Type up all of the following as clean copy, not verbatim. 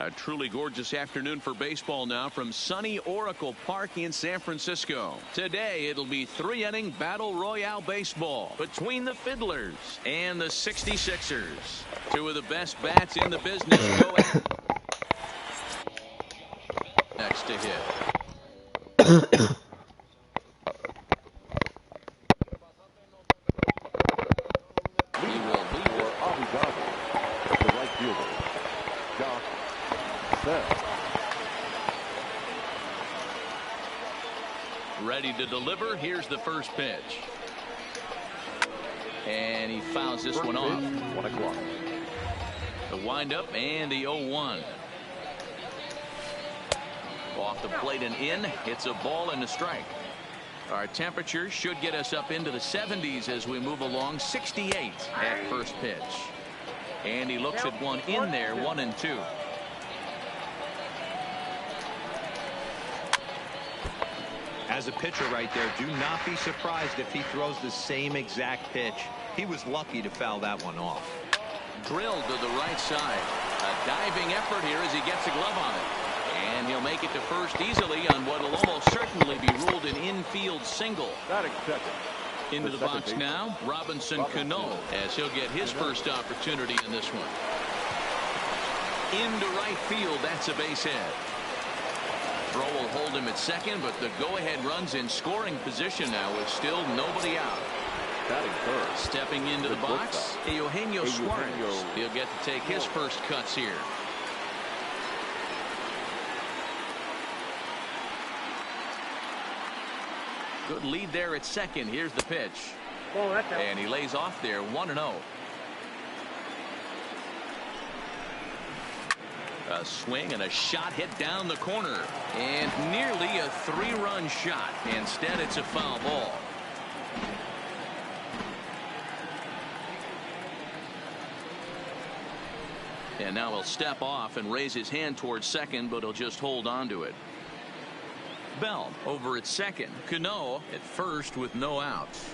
A truly gorgeous afternoon for baseball now from sunny Oracle Park in San Francisco. Today it'll be 3-inning battle royale baseball between the Fiddlers and the 66ers. Two of the best bats in the business go at next to hit. He will lead the right fielder. Ready to deliver. Here's the first pitch. And he fouls this one off. 1 o'clock. The windup and the 0-1. Off the plate and in. It's a ball and a strike. Our temperature should get us up into the 70s as we move along. 68 at first pitch. And he looks at one in there, 1-2. As a pitcher right there, do not be surprised if he throws the same exact pitch. He was lucky to foul that one off. Drilled to the right side. A diving effort here as he gets a glove on it. And he'll make it to first easily on what will almost certainly be ruled an infield single. Into the box now, Robinson Cano, as he'll get his first opportunity in this one. Into right field, that's a base hit. Throw will hold him at second, but the go-ahead run's in scoring position now with still nobody out. Stepping into the box, Eugenio Suarez. He'll get to take his first cuts here. Good lead there at second. Here's the pitch. And he lays off there, 1-0. A swing and a shot hit down the corner. And nearly a 3-run shot. Instead, it's a foul ball. And now he'll step off and raise his hand towards second, but he'll just hold on to it. Bell over at second. Cano at first with no outs.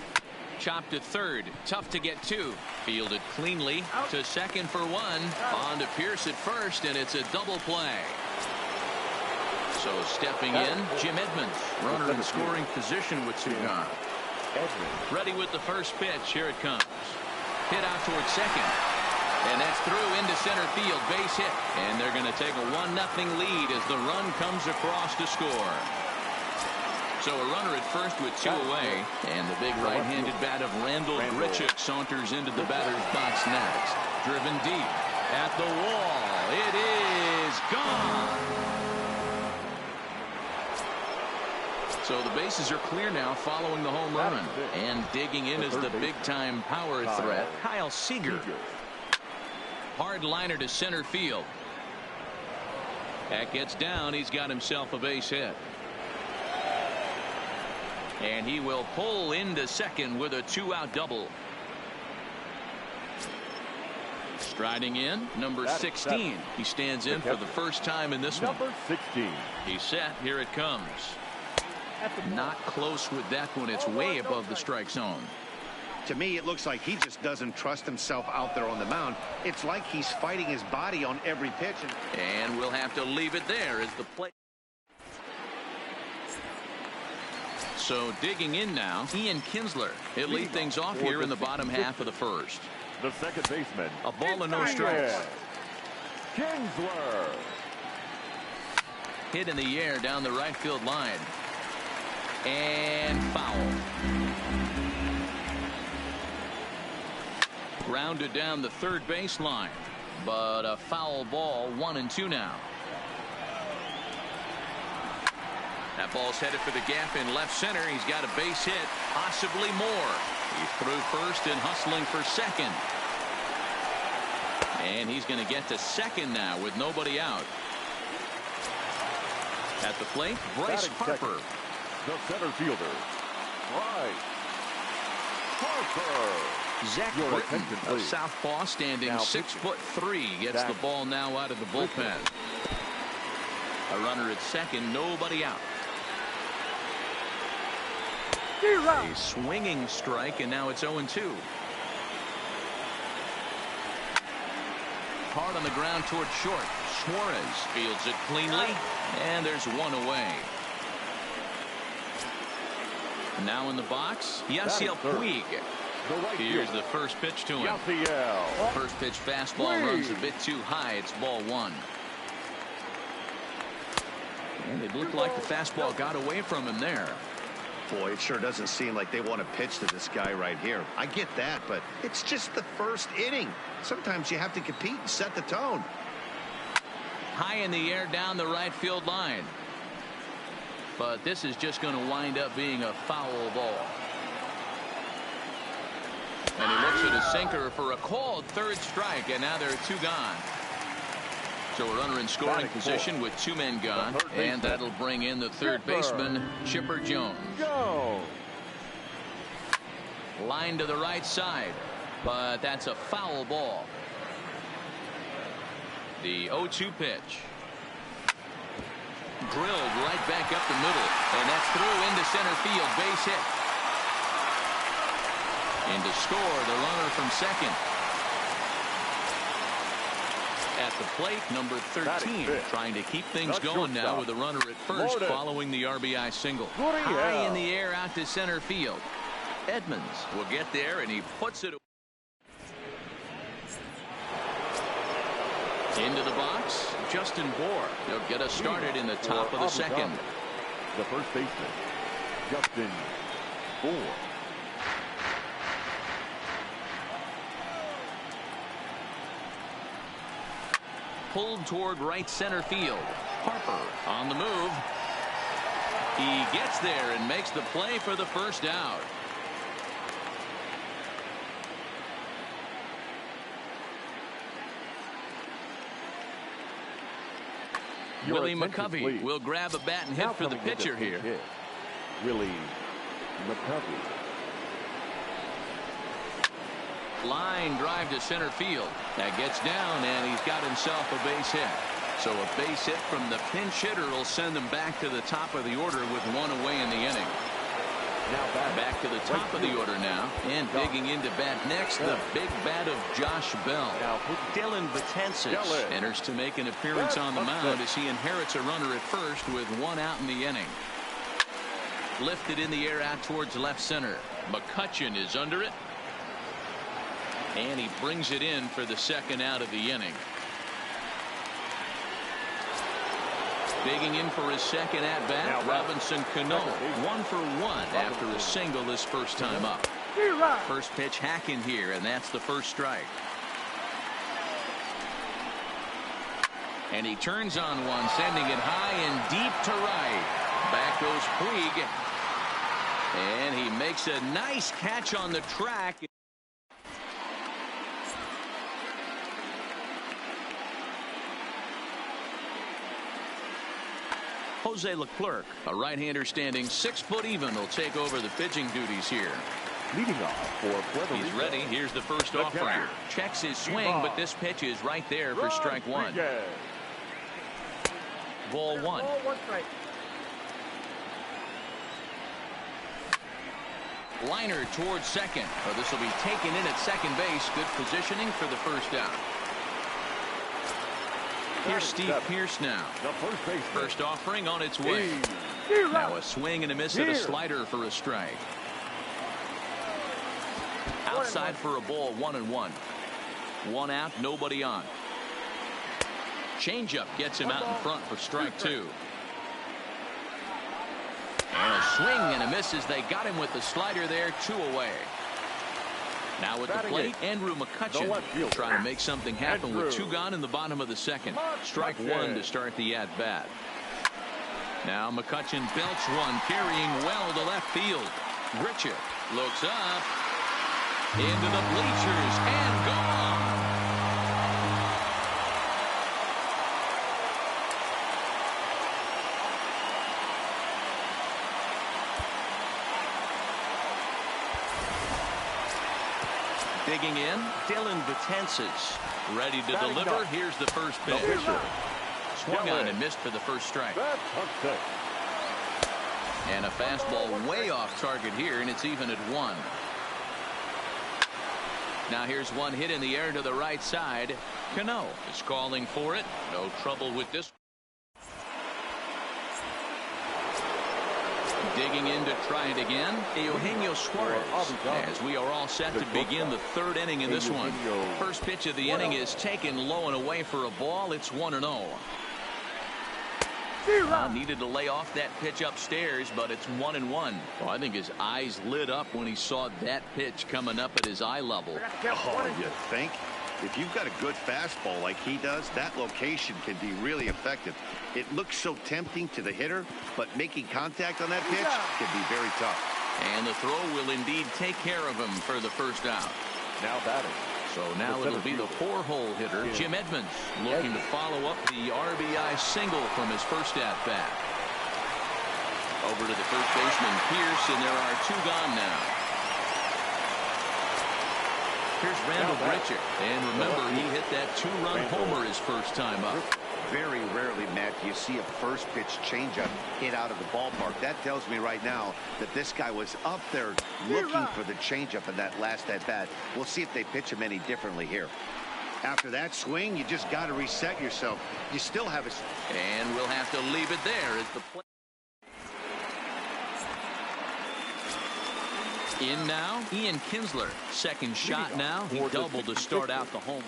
Chopped to third. Tough to get to. Fielded cleanly to second for one. On to Pierce at first, and it's a double play. So stepping in, Jim Edmonds. Runner in scoring position with two gone. Ready with the first pitch. Here it comes. Hit out towards second. And that's through into center field. Base hit. And they're going to take a 1-0 lead as the run comes across to score. So a runner at first with two away. And the big right-handed bat of Randall Grichuk saunters into the batter's box next. Driven deep at the wall. It is gone. So the bases are clear now following the home run. And digging in is the big-time power threat, Kyle Seager. Hard liner to center field. That gets down. He's got himself a base hit. And he will pull into second with a 2-out double. Striding in, number 16. He stands in for the first time in this one. Number 16. He's set. Here it comes. Not close with that one. It's way above the strike zone. To me, it looks like he just doesn't trust himself out there on the mound. It's like he's fighting his body on every pitch. And we'll have to leave it there as the play. So digging in now, Ian Kinsler. He'll lead things off here in the bottom half of the first. The second baseman. A ball and no strikes. Kinsler. Hit in the air down the right field line. And foul. Grounded down the third baseline. But a foul ball, 1-2 now. That ball's headed for the gap in left center. He's got a base hit, possibly more. He's through first and hustling for second. And he's going to get to second now with nobody out. At the plate, Bryce Harper. The center fielder, Bryce Harper. Zach Britton, a southpaw, standing 6'3", gets the ball now out of the bullpen. A runner at second, nobody out. A swinging strike, and now it's 0-2. Hard on the ground toward short. Suarez fields it cleanly, and there's one away. Now in the box, Yasiel Puig. Here's the first pitch to him. First pitch fastball runs a bit too high. It's ball one. And it looked like the fastball got away from him there. Boy, it sure doesn't seem like they want to pitch to this guy right here. I get that, but it's just the first inning. Sometimes you have to compete and set the tone. High in the air down the right field line. But this is just going to wind up being a foul ball. And he looks at a sinker for a called third strike, and now there are two gone. So a runner in scoring position with two men gone, and that'll bring in the third baseman, Chipper Jones. Line to the right side, but that's a foul ball. The 0-2 pitch. Drilled right back up the middle, and that's through into center field, base hit. And to score, the runner from second. At the plate, number 13, trying to keep things going now with a runner at first following the RBI single. High in the air out to center field. Edmonds will get there, and he puts it into the box. Justin Bohr. He'll get us started in the top of the second. The first baseman, Justin Bohr. Pulled toward right center field. Harper on the move. He gets there and makes the play for the first out. Willie McCovey will grab a bat and hit for the pitcher here. Willie McCovey. Line drive to center field. That gets down, and he's got himself a base hit. So a base hit from the pinch hitter will send him back to the top of the order with one away in the inning. Now back to the top of the order now, and digging into bat next, the big bat of Josh Bell. Dylan Betances enters to make an appearance on the mound as he inherits a runner at first with one out in the inning. Lifted in the air out towards left center. McCutchen is under it. And he brings it in for the second out of the inning. Digging in for his second at-bat, Robinson Cano, 1 for 1 after a single his first time up. First pitch hacking here, and that's the first strike. And he turns on one, sending it high and deep to right. Back goes Puig. And he makes a nice catch on the track. Jose Leclerc, a right-hander standing 6 foot even, will take over the pitching duties here. Leading off for Puerto Rico. He's ready. Here's the first offering. Checks his swing, but this pitch is right there for strike one. Ball one. Liner towards second. Oh, this will be taken in at second base. Good positioning for the first out. Here's Steve Pearce now. First offering on its way. Now a swing and a miss at a slider for a strike. Outside for a ball, 1-1. One out, nobody on. Changeup gets him out in front for strike two. And a swing and a miss as they got him with the slider there, 2 away. Now at the plate, Andrew McCutchen trying to make something happen with 2 gone in the bottom of the second. Strike one to start the at-bat. Now McCutchen belts one, carrying well to left field. Grichuk looks up, into the bleachers, and gone. Digging in, Dylan Betances ready to deliver. Here's the first pitch. Swung on and missed for the first strike. And a fastball way off target here, and it's even at 1. Now here's one hit in the air to the right side. Cano is calling for it. No trouble with this. Digging in to try it again. Eugenio Suarez, as we are all set to begin the third inning in this one. First pitch of the inning is taken low and away for a ball. It's 1-0. Needed to lay off that pitch upstairs, but it's 1-1. Well, I think his eyes lit up when he saw that pitch coming up at his eye level. Oh, you think? If you've got a good fastball like he does, that location can be really effective. It looks so tempting to the hitter, but making contact on that pitch can be very tough. And the throw will indeed take care of him for the first out. Now batting. So now it'll be the 4-hole hitter, Jim Edmonds, looking to follow up the RBI single from his first at-bat. Over to the first baseman, Pierce, and there are two gone now. Here's Randall Grichuk, and remember, he hit that two-run homer his first time up. Very rarely, Matt, do you see a first pitch changeup hit out of the ballpark. That tells me right now that this guy was up there looking for the changeup in that last at-bat. We'll see if they pitch him any differently here. After that swing, you just got to reset yourself. You still have a... And we'll have to leave it there as the play. In now, Ian Kinsler. Second shot now. He doubled to start out the home.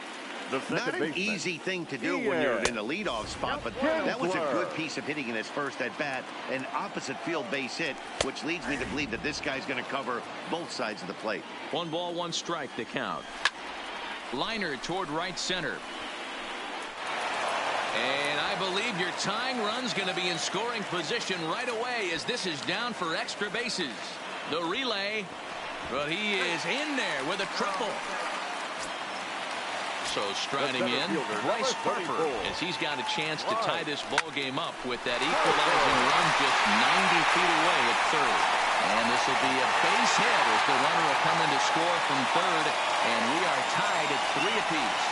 Not an easy thing to do when you're in a leadoff spot, but that was a good piece of hitting in his first at-bat. An opposite field base hit, which leads me to believe that this guy's going to cover both sides of the plate. 1 ball, 1 strike to count. Liner toward right center. And I believe your tying run's going to be in scoring position right away as this is down for extra bases. The relay, but he is in there with a triple. So striding in, Bryce Harper, as he's got a chance to tie this ball game up with that equalizing run just 90 feet away at third. And this will be a base hit as the runner will come in to score from third, and we are tied at 3 apiece.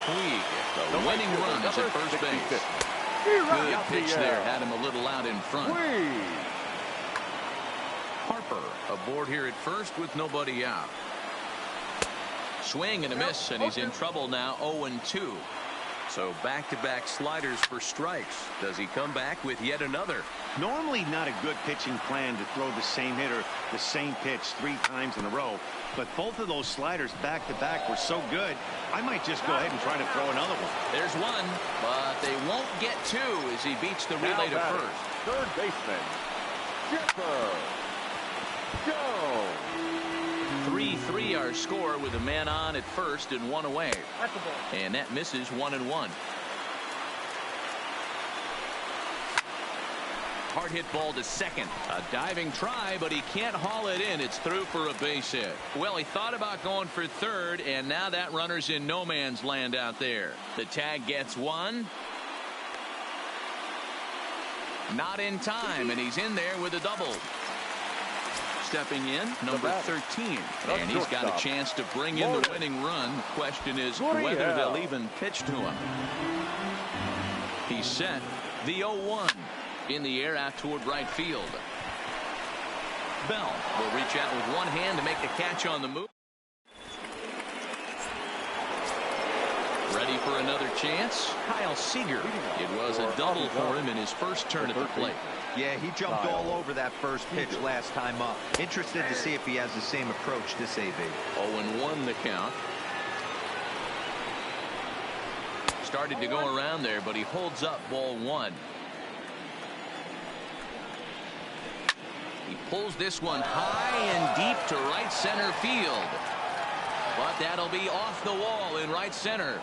Puig, the winning run is at first base. Good pitch there, had him a little out in front. Harper aboard here at first with nobody out. Swing and a miss, and he's in trouble now, 0-2. So back-to-back sliders for strikes. Does he come back with yet another? Normally not a good pitching plan to throw the same hitter the same pitch 3 times in a row, but both of those sliders back-to-back were so good, I might just go ahead and try to throw another one. There's one, but they won't get 2 as he beats the relay to first. Third baseman, Jeffer. Go. 3-3 our score with a man on at first and 1 away. And that misses 1-1. Hard hit ball to second. A diving try, but he can't haul it in. It's through for a base hit. Well, he thought about going for third, and now that runner's in no man's land out there. The tag gets 1. Not in time, and he's in there with a double. Stepping in, number 13, and he's got a chance to bring in the winning run. The question is whether they'll even pitch to him. He's set. The 0-1 in the air out toward right field. Bell will reach out with one hand to make the catch on the move. Ready for another chance? Kyle Seager. It was a double for him in his first turn at the plate. Yeah, he jumped all over that first pitch last time up. Interested to see if he has the same approach this AB. 0-1 the count. Started to go around there, but he holds up ball 1. He pulls this one high and deep to right center field. But that'll be off the wall in right center.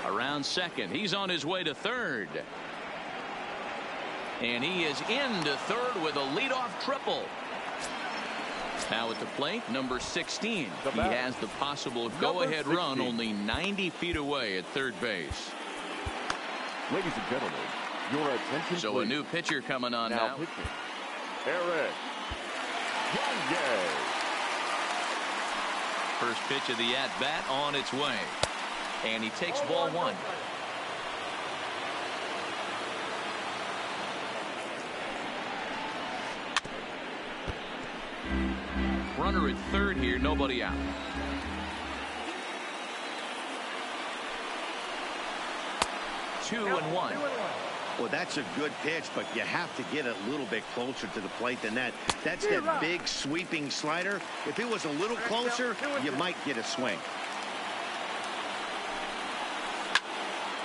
Around second. He's on his way to third. And he is into third with a leadoff triple. Now at the plate, number 16. He has the possible go-ahead run only 90 feet away at third base. Ladies and gentlemen, your attention, so please. A new pitcher coming on now. Pitching, Eric Yanez. First pitch of the at-bat on its way. And he takes ball 1. Runner at third here, nobody out. Two and one. Well, that's a good pitch, but you have to get a little bit closer to the plate than that. That's that big sweeping slider. If it was a little closer, you might get a swing.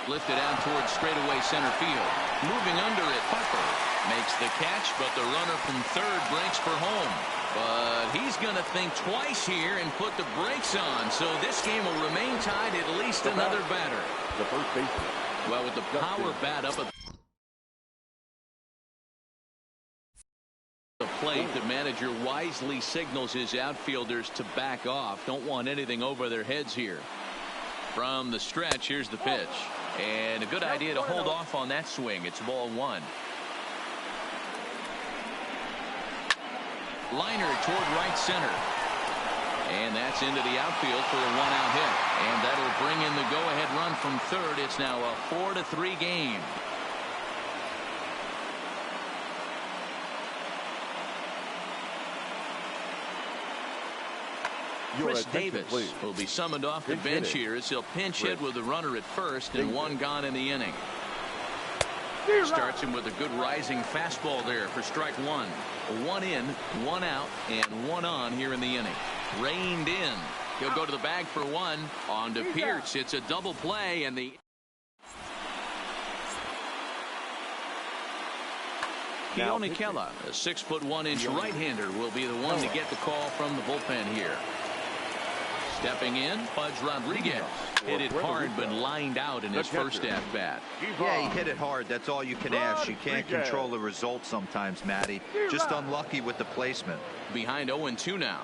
Lifted out towards straightaway center field. Moving under it, Harper makes the catch, but the runner from third breaks for home. But he's going to think twice here and put the brakes on. So this game will remain tied at least another batter. The first baseman. Well, with the power bat up at the plate, the manager wisely signals his outfielders to back off. Don't want anything over their heads here. From the stretch, here's the pitch. And a good idea to hold off on that swing. It's ball one. Liner toward right center. And that's into the outfield for a one-out hit. And that'll bring in the go-ahead run from third. It's now a 4-3 game. Chris Davis will be summoned off the bench here as he'll pinch hit with the runner at first and one gone in the inning. Starts him with a good rising fastball there for strike one. One in, one out, and one on here in the inning. Reined in. He'll go to the bag for one. On to Pierce. It's a double play, and the Keone Kela, a 6'1" right-hander, will be the one to get the call from the bullpen here. Stepping in, Pudge Rodriguez. Hit it hard, but lined out in his first at-bat. Yeah, he hit it hard. That's all you can ask. You can't control the result sometimes, Matty. Just unlucky with the placement. Behind 0-2 now.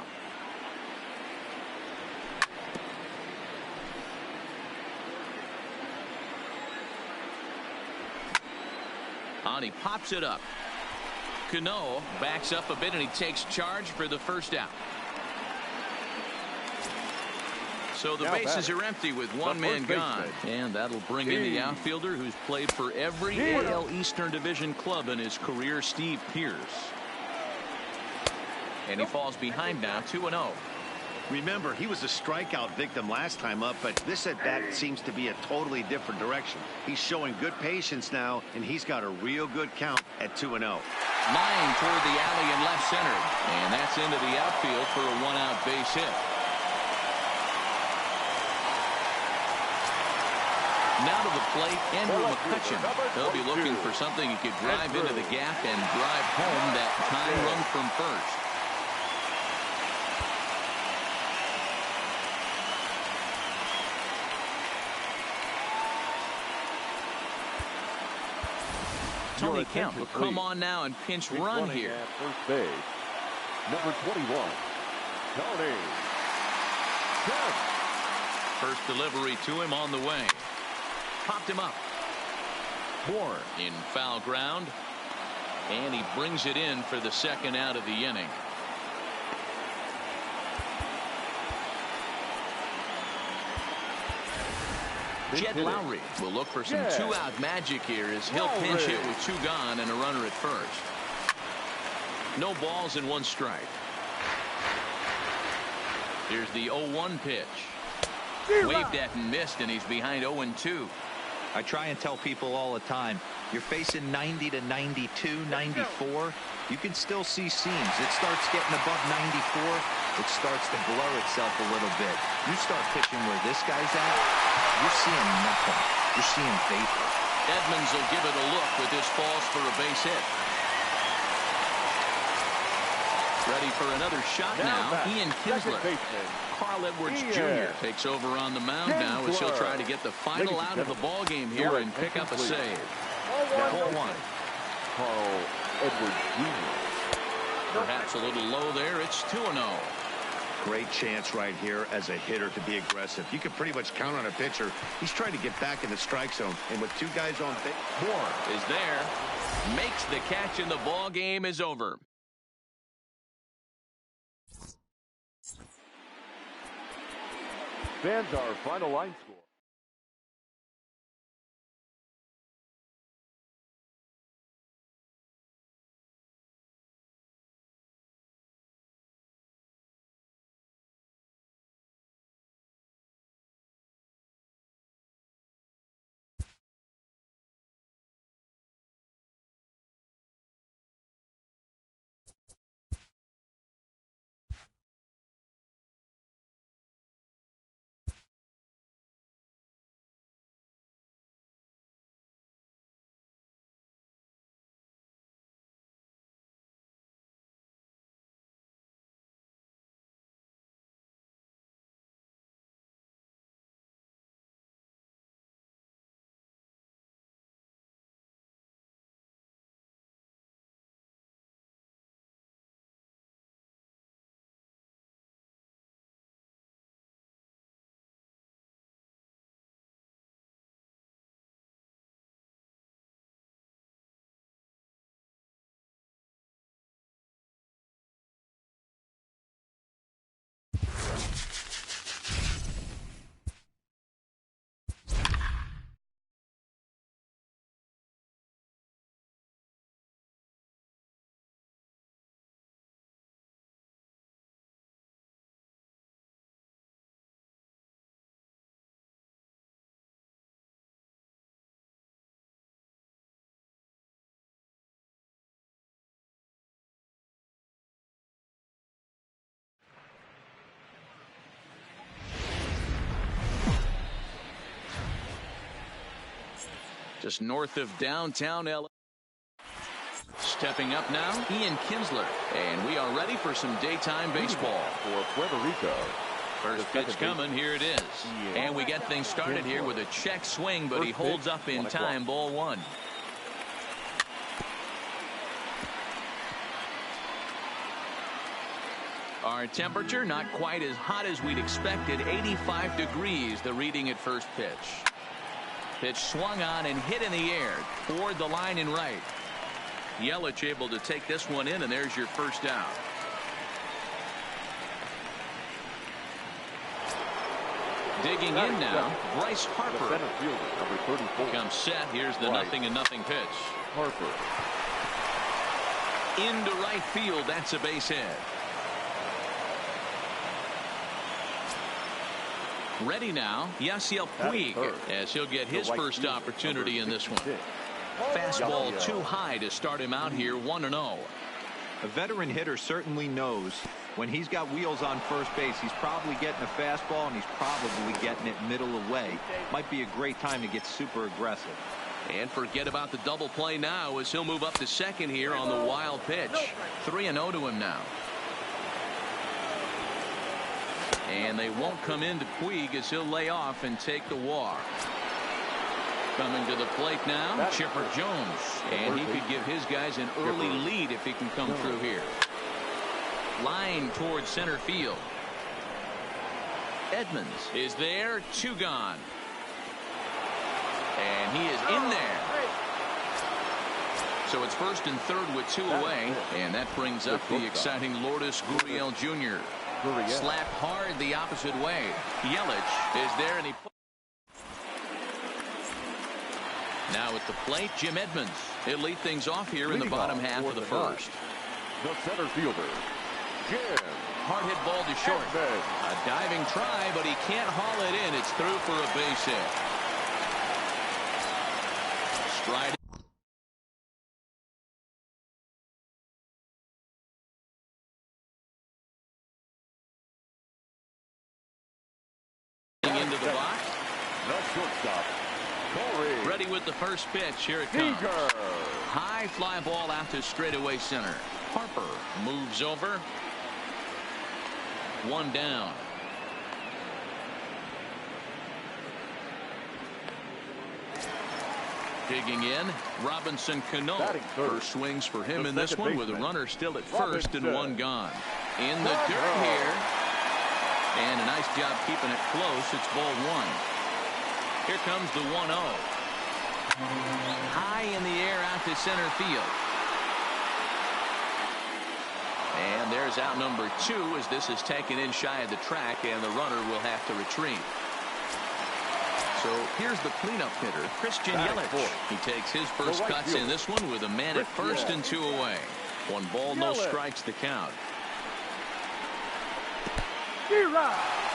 On, he pops it up. Cano backs up a bit, and he takes charge for the first out. So the bases are empty with one man gone. And that'll bring in the outfielder who's played for every AL Eastern Division club in his career, Steve Pierce. And he falls behind now, 2-0. Remember, he was a strikeout victim last time up, but this at-bat seems to be a totally different direction. He's showing good patience now, and he's got a real good count at 2-0. Line toward the alley and left center. And that's into the outfield for a one-out base hit. Now to the plate, Andrew McCutchen. He'll be looking for something he could drive into the gap and drive home that tying run from first. Tony Kemp will come on now and pinch run here. First base, number 21, Tony Kemp. First delivery to him on the way. Popped him up. Moore in foul ground. And he brings it in for the second out of the inning. Jed Lowry will look for some two-out magic here as he'll pinch hit with two gone and a runner at first. No balls and one strike. Here's the 0-1 pitch. Waved at and missed, and he's behind 0-2. I try and tell people all the time, you're facing 90 to 92, 94. You can still see seams. It starts getting above 94. It starts to blur itself a little bit. You start pitching where this guy's at, you're seeing nothing. You're seeing vapor. Edmonds will give it a look with this falls for a base hit. Ready for another shot now. Ian Kinsler. Carl Edwards Jr. takes over on the mound now as he'll try to get the final out of the ball game here and pick up a save. 4-1. Carl Edwards Jr. Perhaps a little low there. It's 2-0. Great chance right here as a hitter to be aggressive. You can pretty much count on a pitcher. He's trying to get back in the strike zone, and with two guys on base, Moore is there, makes the catch, and the ball game is over. Fans, our final line score. just north of downtown LA. Stepping up now, Ian Kinsler. And we are ready for some daytime baseball. For Puerto Rico. First pitch coming, here it is. And we get things started here with a check swing, but he holds up in time, ball one. Our temperature not quite as hot as we'd expected, 85 degrees, the reading at first pitch. Pitch swung on and hit in the air toward the line and right. Yelich able to take this one in, and there's your first out. Digging in now, Bryce Harper. Center fielder, number 34. Comes set. Here's the 0-0 pitch. Harper. Into right field. That's a base hit. Ready now, Yasiel Puig, as he'll get his first opportunity in this one. Fastball too high to start him out here, 1-0. A veteran hitter certainly knows when he's got wheels on first base, he's probably getting a fastball and he's probably getting it middle away. Might be a great time to get super aggressive. And forget about the double play now as he'll move up to second here on the wild pitch. 3-0 to him now. And they won't come into Puig as he'll lay off and take the walk. Coming to the plate now, Chipper Jones. And he could give his guys an early lead if he can come through here. Line towards center field. Edmonds is there, 2 gone. And he is in there. So it's first and third with 2 away. And that brings up the exciting Lourdes Gurriel Jr. Slapped hard the opposite way. Yelich is there, and he now at the plate, Jim Edmonds. He'll lead things off here in the bottom half of the first. The center fielder, Jim. Hard hit ball to short. A diving try, but he can't haul it in. It's through for a base hit. Stride. Into the box. The shortstop, Corey. Ready with the first pitch. Here it comes. High fly ball out to straightaway center. Harper moves over. 1 down. Digging in, Robinson Cano. First swings for him in this one with a runner still at first and 1 gone. In the dirt here. And a nice job keeping it close. It's ball 1. Here comes the 1-0. High in the air out to center field. And there's out number 2 as this is taken in shy of the track, and the runner will have to retreat. So here's the cleanup hitter, Christian Yelich. He takes his first cuts in this one with a man at first and 2 away. 1 ball, no strikes the count.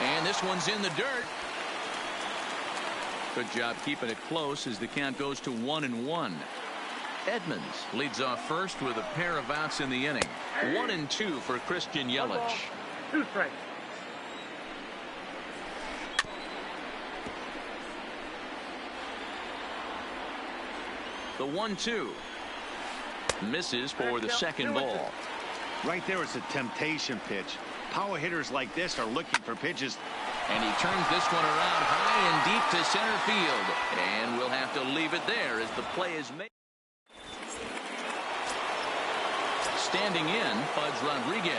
And this one's in the dirt. Good job keeping it close as the count goes to 1-1. Edmonds leads off first with a pair of outs in the inning. 1-2 for Christian Yelich. 2 strikes. The 1-2 misses for the second ball. Right there is a temptation pitch. Power hitters like this are looking for pitches. And he turns this one around high and deep to center field. And we'll have to leave it there as the play is made. Standing in, Pudge Rodriguez.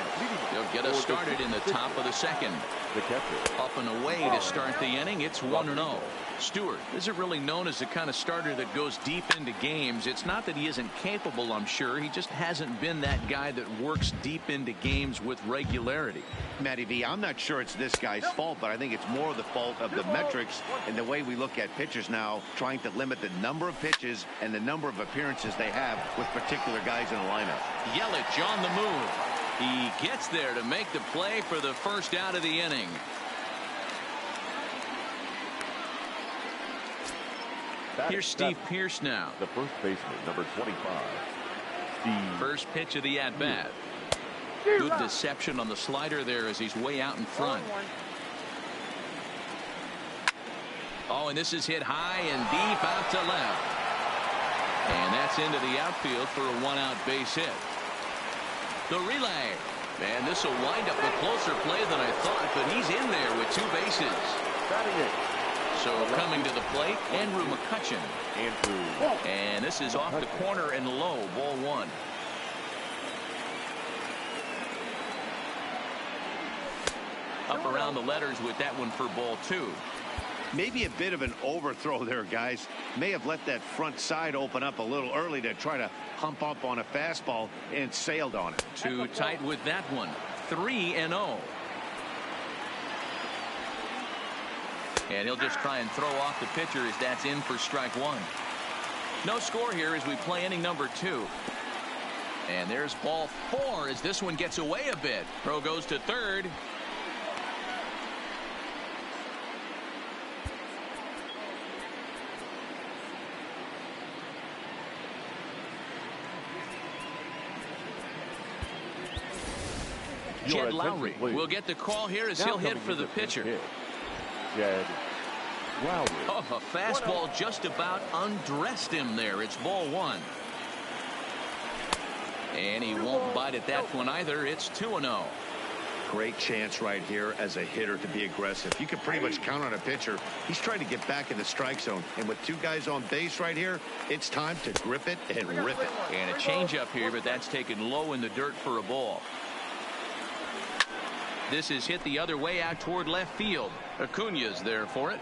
He'll get us started in the top of the second. The catcher. Up and away to start the inning. It's 1-0. Stewart isn't really known as the kind of starter that goes deep into games. It's not that he isn't capable, I'm sure. He just hasn't been that guy that works deep into games with regularity. Matty V, I'm not sure it's this guy's fault, but I think it's more the fault of the metrics and the way we look at pitchers now, trying to limit the number of pitches and the number of appearances they have with particular guys in the lineup. Yelich on the move. He gets there to make the play for the first out of the inning. Here's Steve Pearce now. The first baseman, number 25. Steve. First pitch of the at-bat. Good deception on the slider there as he's way out in front. Oh, and this is hit high and deep out to left. And that's into the outfield for a one-out base hit. The relay. And this will wind up a closer play than I thought, but he's in there with 2 bases. So coming to the plate, Andrew McCutchen. And this is off the corner and low, ball 1. Up around the letters with that one for ball 2. Maybe a bit of an overthrow there, guys. May have let that front side open up a little early to try to hump up on a fastball and sailed on it. Too tight with that one. 3-0. And he'll just try and throw off the pitcher as that's in for strike 1. No score here as we play inning number 2. And there's ball 4 as this one gets away a bit. Throw goes to third. Jed Lowry will get the call here as he'll hit for the pitcher. Jed Lowry. Oh, a fastball just about undressed him there. It's ball 1. And he won't bite at that one either. It's 2-0. Great chance right here as a hitter to be aggressive. You can pretty much count on a pitcher. He's trying to get back in the strike zone. And with 2 guys on base right here, it's time to grip it and rip it. And a changeup here, but that's taken low in the dirt for a ball. This is hit the other way out toward left field. Acuna's there for it.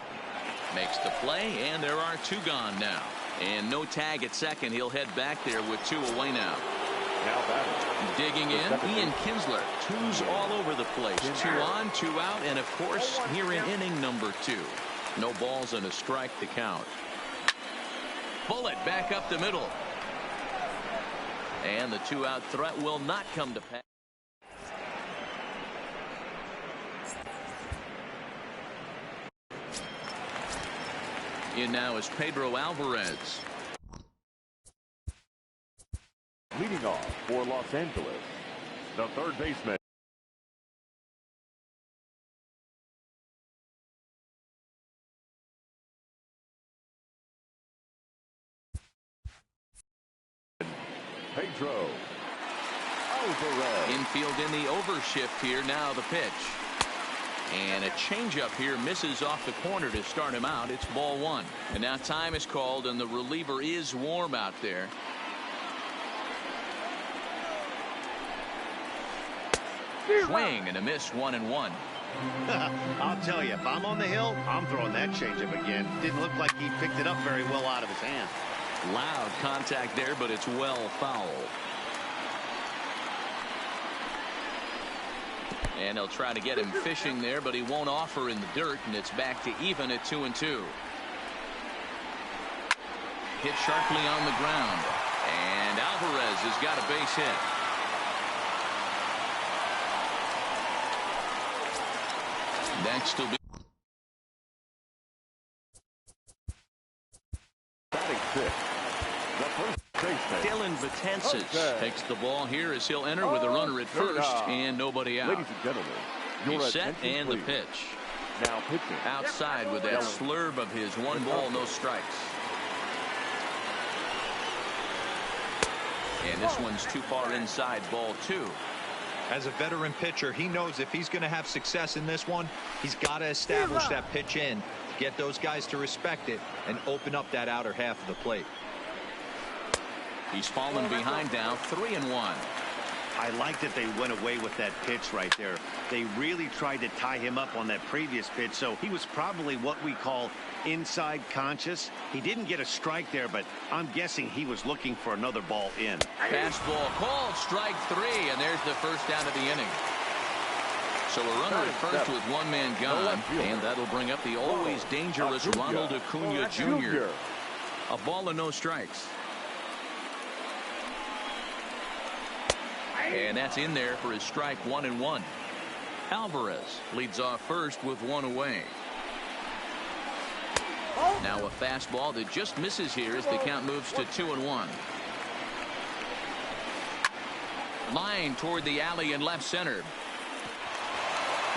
Makes the play, and there are 2 gone now. And no tag at second. He'll head back there with 2 away now. Digging in, Ian Kinsler. 2s all over the place. 2 on, 2 out, and of course, here in inning number 2. No balls and a strike to count. Bullet back up the middle. And the 2-out threat will not come to pass. In now is Pedro Alvarez. Leading off for Los Angeles, the third baseman. Pedro Alvarez. Infield in the overshift here. Now the pitch. And a changeup here misses off the corner to start him out. It's ball 1. And now time is called, and the reliever is warm out there. Swing and a miss, 1-1. I'll tell you, if I'm on the hill, I'm throwing that changeup again. Didn't look like he picked it up very well out of his hand. Loud contact there, but it's well foul. And they'll try to get him fishing there, but he won't offer in the dirt, and it's back to even at 2-2. Hit sharply on the ground, and Alvarez has got a base hit. Next will be Batting 6. The first baseman. Dylan Betances takes the ball here as he'll enter with a runner at first and nobody out. Ladies and gentlemen, He's set and the pitch. Now pitching. Outside with that slurve of his. 1 ball, no strikes. And this one's too far inside, ball 2. As a veteran pitcher, he knows if he's going to have success in this one, he's got to establish that pitch in, get those guys to respect it, and open up that outer half of the plate. He's fallen behind now, 3-1. I like that they went away with that pitch right there. They really tried to tie him up on that previous pitch, so he was probably what we call inside conscious. He didn't get a strike there, but I'm guessing he was looking for another ball in. Fastball called, strike 3, and there's the first down of the inning. So a runner at first with 1 man gone, and that'll bring up the always dangerous Ronald Acuna Jr. A ball and no strikes. And that's in there for his strike 1-1. Alvarez leads off first with 1 away. Now a fastball that just misses here as the count moves to 2-1. Line toward the alley in left center.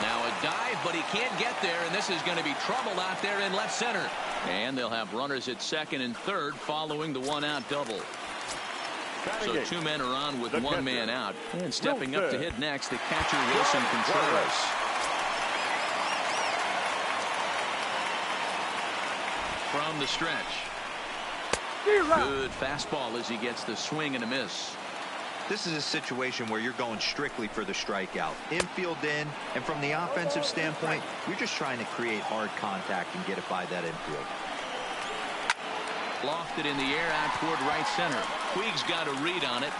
Now a dive, but he can't get there, and this is going to be trouble out there in left center. And they'll have runners at second and third following the one-out double. So two men are on with one man out. And stepping up to hit next, the catcher, Wilson Contreras. From the stretch. Good fastball as he gets the swing and a miss. This is a situation where you're going strictly for the strikeout. Infield in, and from the offensive standpoint, you're just trying to create hard contact and get it by that infield. Lofted in the air out toward right center. Puig's got a read on it.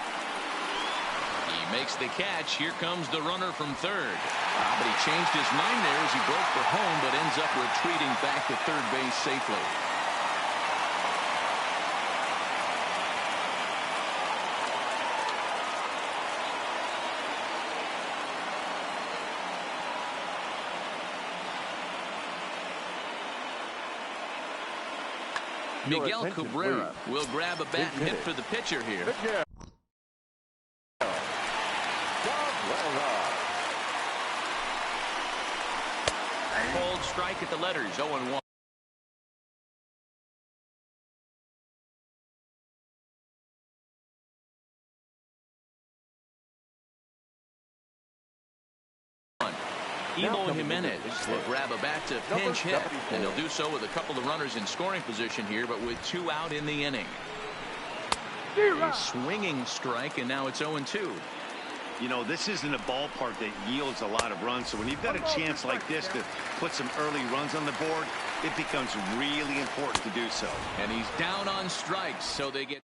He makes the catch. Here comes the runner from third. But he changed his mind there as he broke for home, but ends up retreating back to third base safely. Miguel Cabrera will grab a bat and hit for the pitcher here. Cold strike at the letters, 0-1. Eloy Jimenez will grab a bat to pinch hit, and he'll do so with a couple of runners in scoring position here, but with two out in the inning. A swinging strike, and now it's 0-2. You know, this isn't a ballpark that yields a lot of runs, so when you've got a chance like this to put some early runs on the board, it becomes really important to do so. And he's down on strikes, so they get...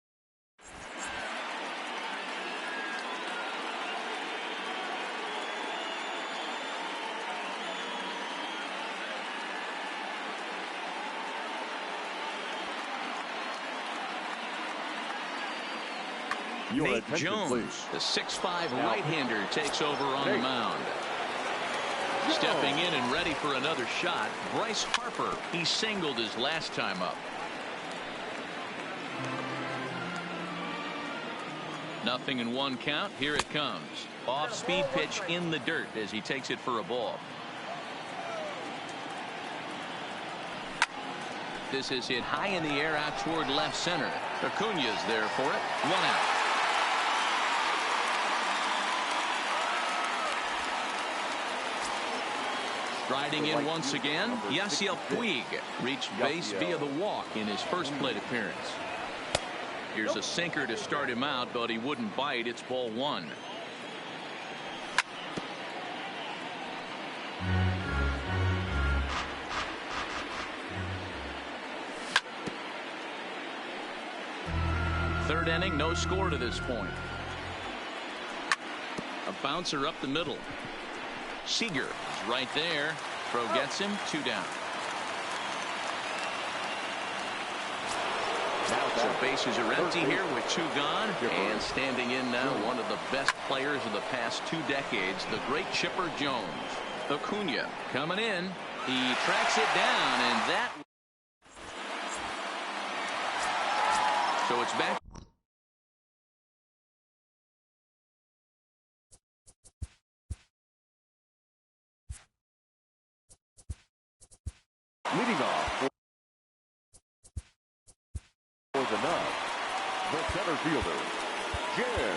Nate Jones, the 6'5" right-hander, takes over on the mound. Stepping in and ready for another shot, Bryce Harper. He singled his last time up. Nothing in one count. Here it comes. Off-speed pitch in the dirt as he takes it for a ball. This is hit high in the air out toward left center. Acuña's there for it. One out. Striding in once again, Yasiel Puig reached base via the walk in his first plate appearance. Here's a sinker to start him out, but he wouldn't bite. It's ball one. Third inning, no score to this point. A bouncer up the middle. Seager is right there. Throw gets him. Two down. So bases are empty here with two gone. And standing in now, one of the best players of the past 2 decades, the great Chipper Jones. Acuña coming in. He tracks it down, and that. So it's back. Leading off for the nut, the center fielder, Jim.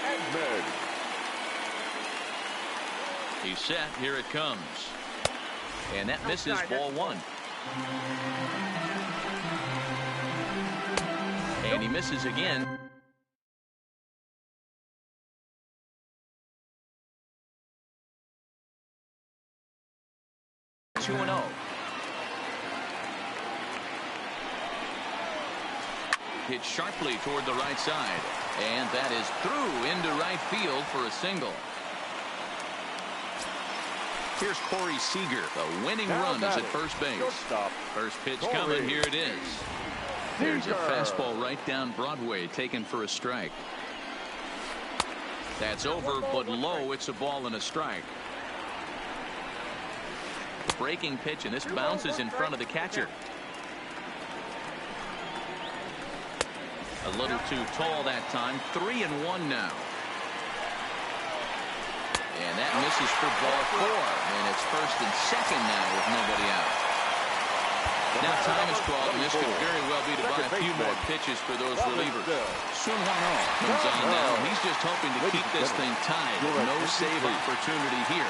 Edmund. He's set. Here it comes. And that misses ball one. And he misses again. 2-0. Hit sharply toward the right side, and that is through into right field for a single. Here's Corey Seager. The winning run is at first base. First pitch coming. Here it is. There's a fastball right down Broadway, taken for a strike. That's over, but low. It's a ball and a strike. Breaking pitch, and this bounces in front of the catcher. A little too tall that time. 3-1 now. And that misses for ball 4. And it's first and second now with nobody out. Now time is crawled, and this could very well be to buy a few more pitches for those relievers. Sun Hwan comes on now. He's just hoping to keep this thing tied. No save opportunity here.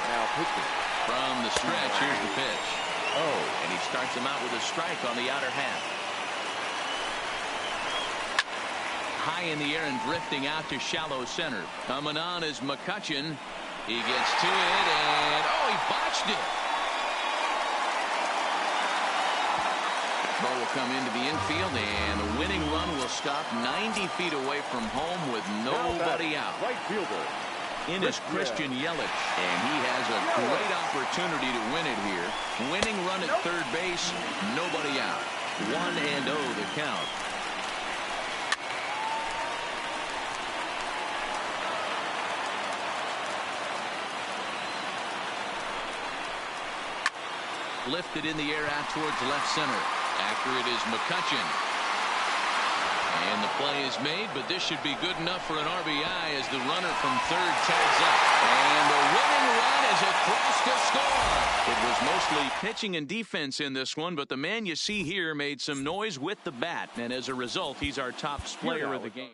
From the stretch, here's the pitch. And he starts him out with a strike on the outer half. High in the air and drifting out to shallow center. Coming on is McCutchen. He gets to it, and he botched it. Ball will come into the infield, and the winning run will stop 90 feet away from home with nobody out. Right fielder. In is Christian Yelich, and he has a great opportunity to win it here. Winning run at third base, nobody out. 1-0 the count. Lifted in the air out towards left center. After it is McCutchen. And the play is made, but this should be good enough for an RBI as the runner from third tags up. And the winning run is across to score. It was mostly pitching and defense in this one, but the man you see here made some noise with the bat. And as a result, he's our top player of the game.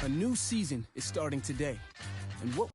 A new season is starting today. And what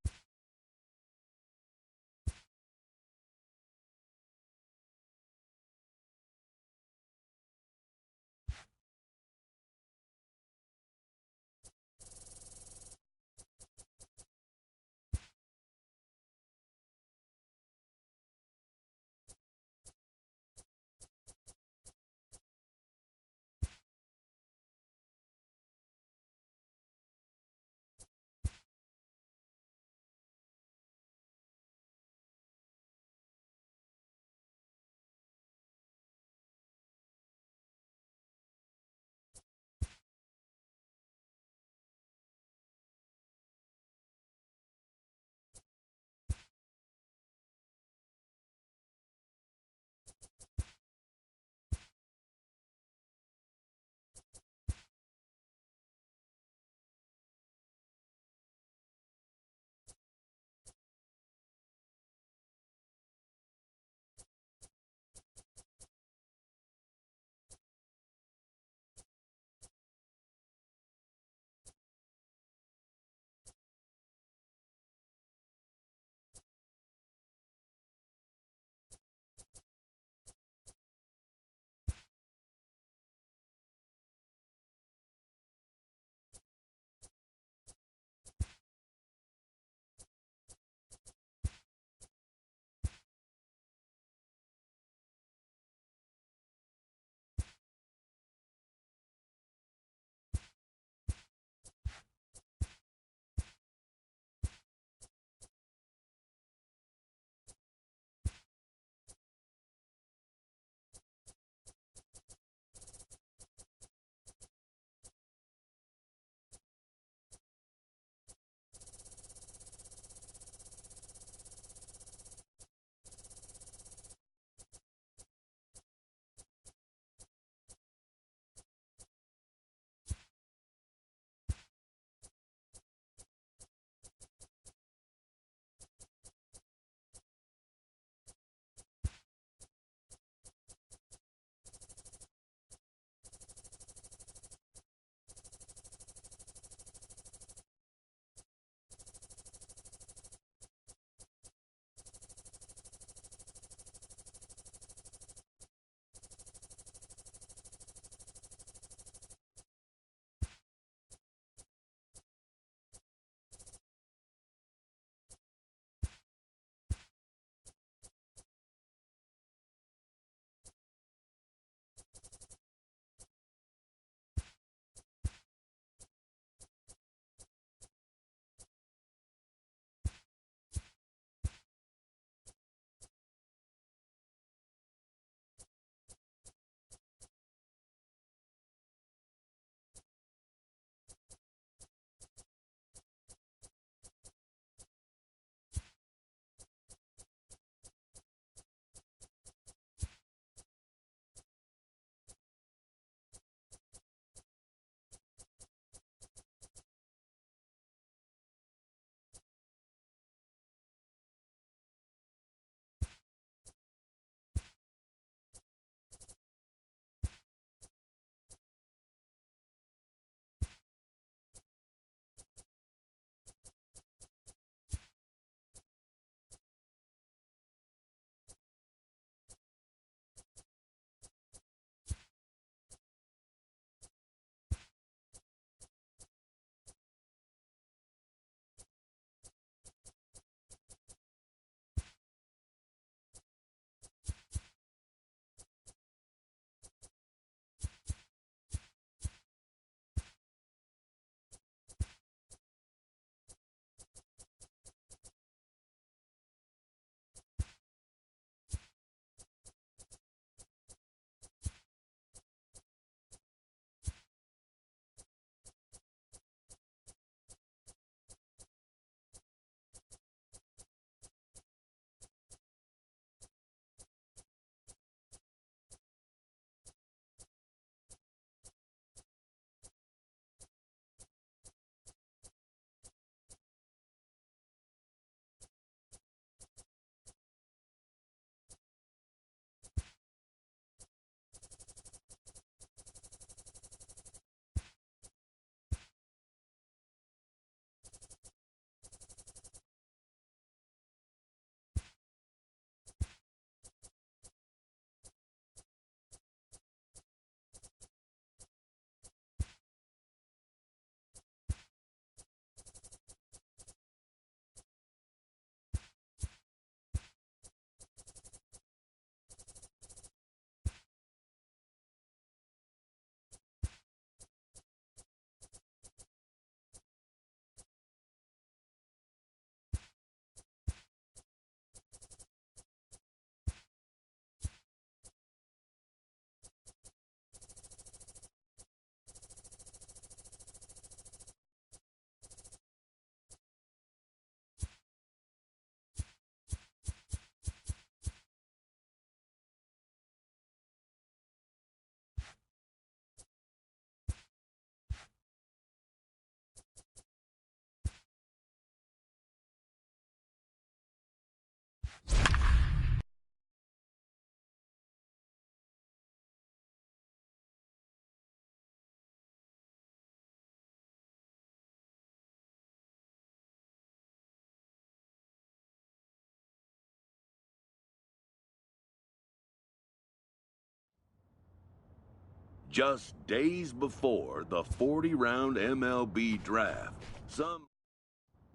Just days before the 40-round MLB draft,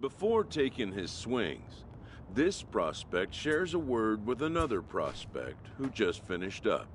before taking his swings, this prospect shares a word with another prospect who just finished up.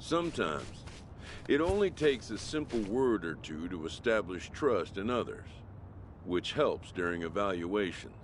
Sometimes, it only takes a simple word or two to establish trust in others, which helps during evaluations.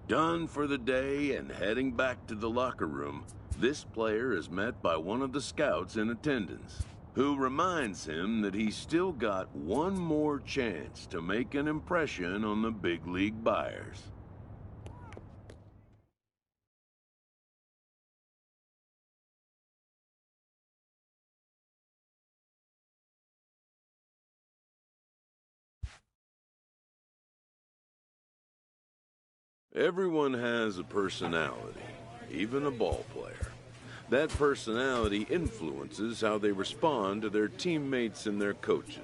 Done for the day and heading back to the locker room, this player is met by one of the scouts in attendance, who reminds him that he's still got one more chance to make an impression on the big league buyers. Everyone has a personality, even a ball player. That personality influences how they respond to their teammates and their coaches.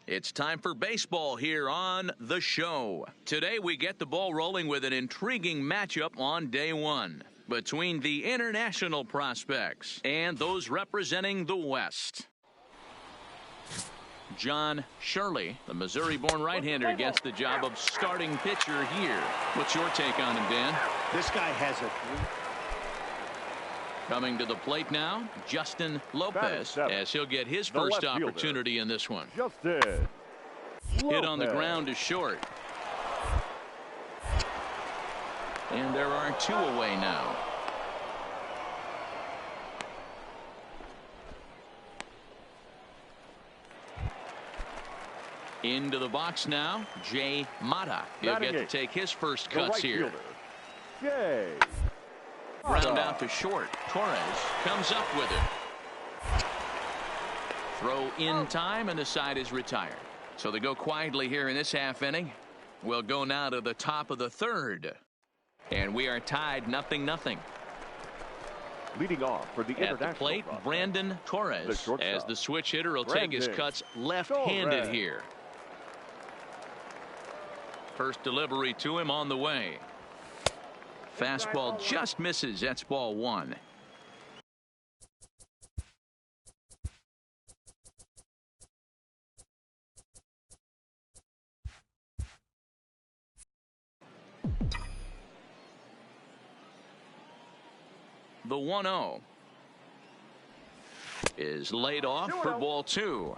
It's time for baseball here on the show. Today we get the ball rolling with an intriguing matchup on day one between the international prospects and those representing the West. John Shirley, the Missouri-born right-hander, gets the job of starting pitcher here. What's your take on him, Dan? This guy has a... Coming to the plate now, Justin Lopez, as he'll get his first opportunity in this one. Justin Hit on the ground to short. And there are two away now. Into the box now, Jay Mata. He'll get to take his first cuts here. Jay. Ground out to short. Torres comes up with it. Throw in time, and the side is retired. So they go quietly here in this half inning. We'll go now to the top of the third. And we are tied 0-0. Leading off for the At international the plate, process, BranDon Torres, as the switch hitter will take his cuts left-handed Torres. here. First delivery to him on the way. Fastball just misses. That's ball one. The 1-0 is laid off for ball two.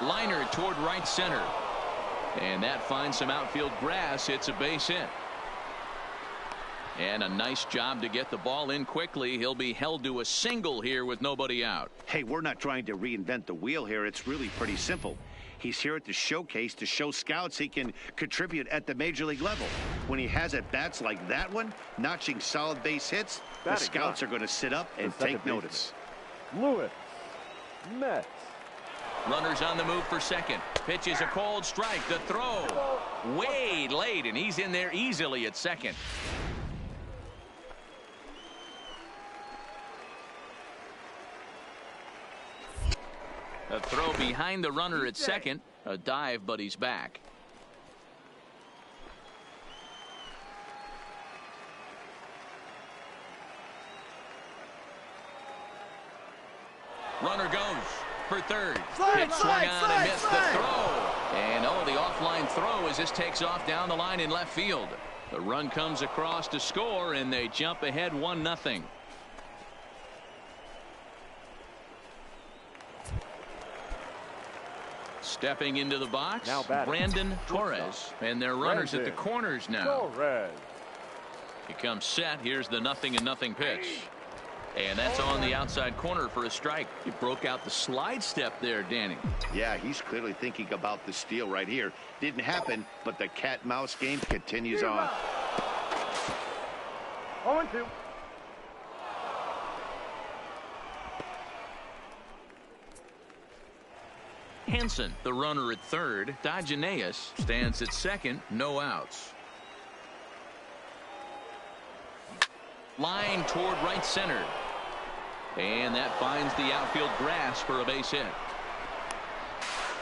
Liner toward right center. And that finds some outfield grass. It's a base hit. And a nice job to get the ball in quickly. He'll be held to a single here with nobody out. Hey, we're not trying to reinvent the wheel here. It's really pretty simple. He's here at the showcase to show scouts he can contribute at the major league level. When he has at bats like that one, notching solid base hits, the scouts are going to sit up and take notice. Lewis Metz. Runners on the move for second. Pitch is a cold strike. The throw way late, and he's in there easily at second. A throw behind the runner at second. A dive, but he's back. Runner goes for third. Hit swung on and missed the throw. And the offline throw as this takes off down the line in left field. The run comes across to score, and they jump ahead 1-0. Stepping into the box, BranDon Torres, and their runners at the corners now. He comes set. Here's the 0-0 pitch. And that's on the outside corner for a strike. He broke out the slide step there, Danny. Yeah, he's clearly thinking about the steal right here. Didn't happen, but the cat-mouse game continues on. 0-2. Hansen, the runner at third. Diogenes stands at second. No outs. Line toward right center. And that finds the outfield grass for a base hit.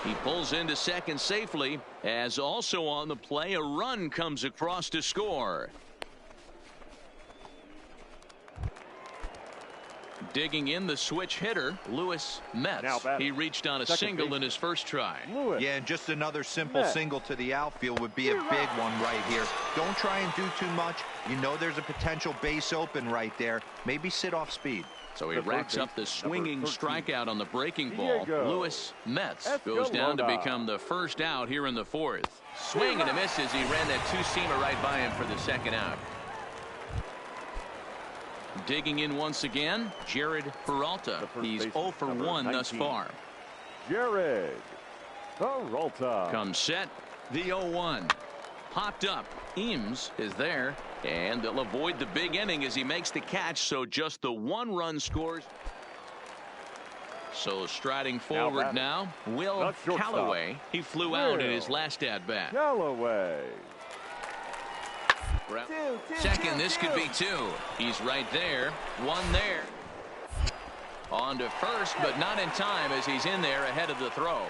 He pulls into second safely, as also on the play a run comes across to score. Digging in the switch hitter, Lewis Metz. He reached on a single in his first try. Yeah, and just another simple single to the outfield would be a big one right here. Don't try and do too much. You know there's a potential base open right there. Maybe sit off speed. So he racks up the swinging strikeout on the breaking ball. Lewis Metz goes down to become the first out here in the fourth. Swing and a miss as he ran that two-seamer right by him for the second out. Digging in once again, Jared Peralta. He's 0 for 1 thus far. Jared Peralta comes set, the 0-1. Popped up. Eames is there, and they'll avoid the big inning as he makes the catch, so just the one run scores. So striding forward now, Will Callaway. He flew out in his last at-bat. Callaway. Second, this could be two. He's right there, one there. On to first, but not in time as he's in there ahead of the throw.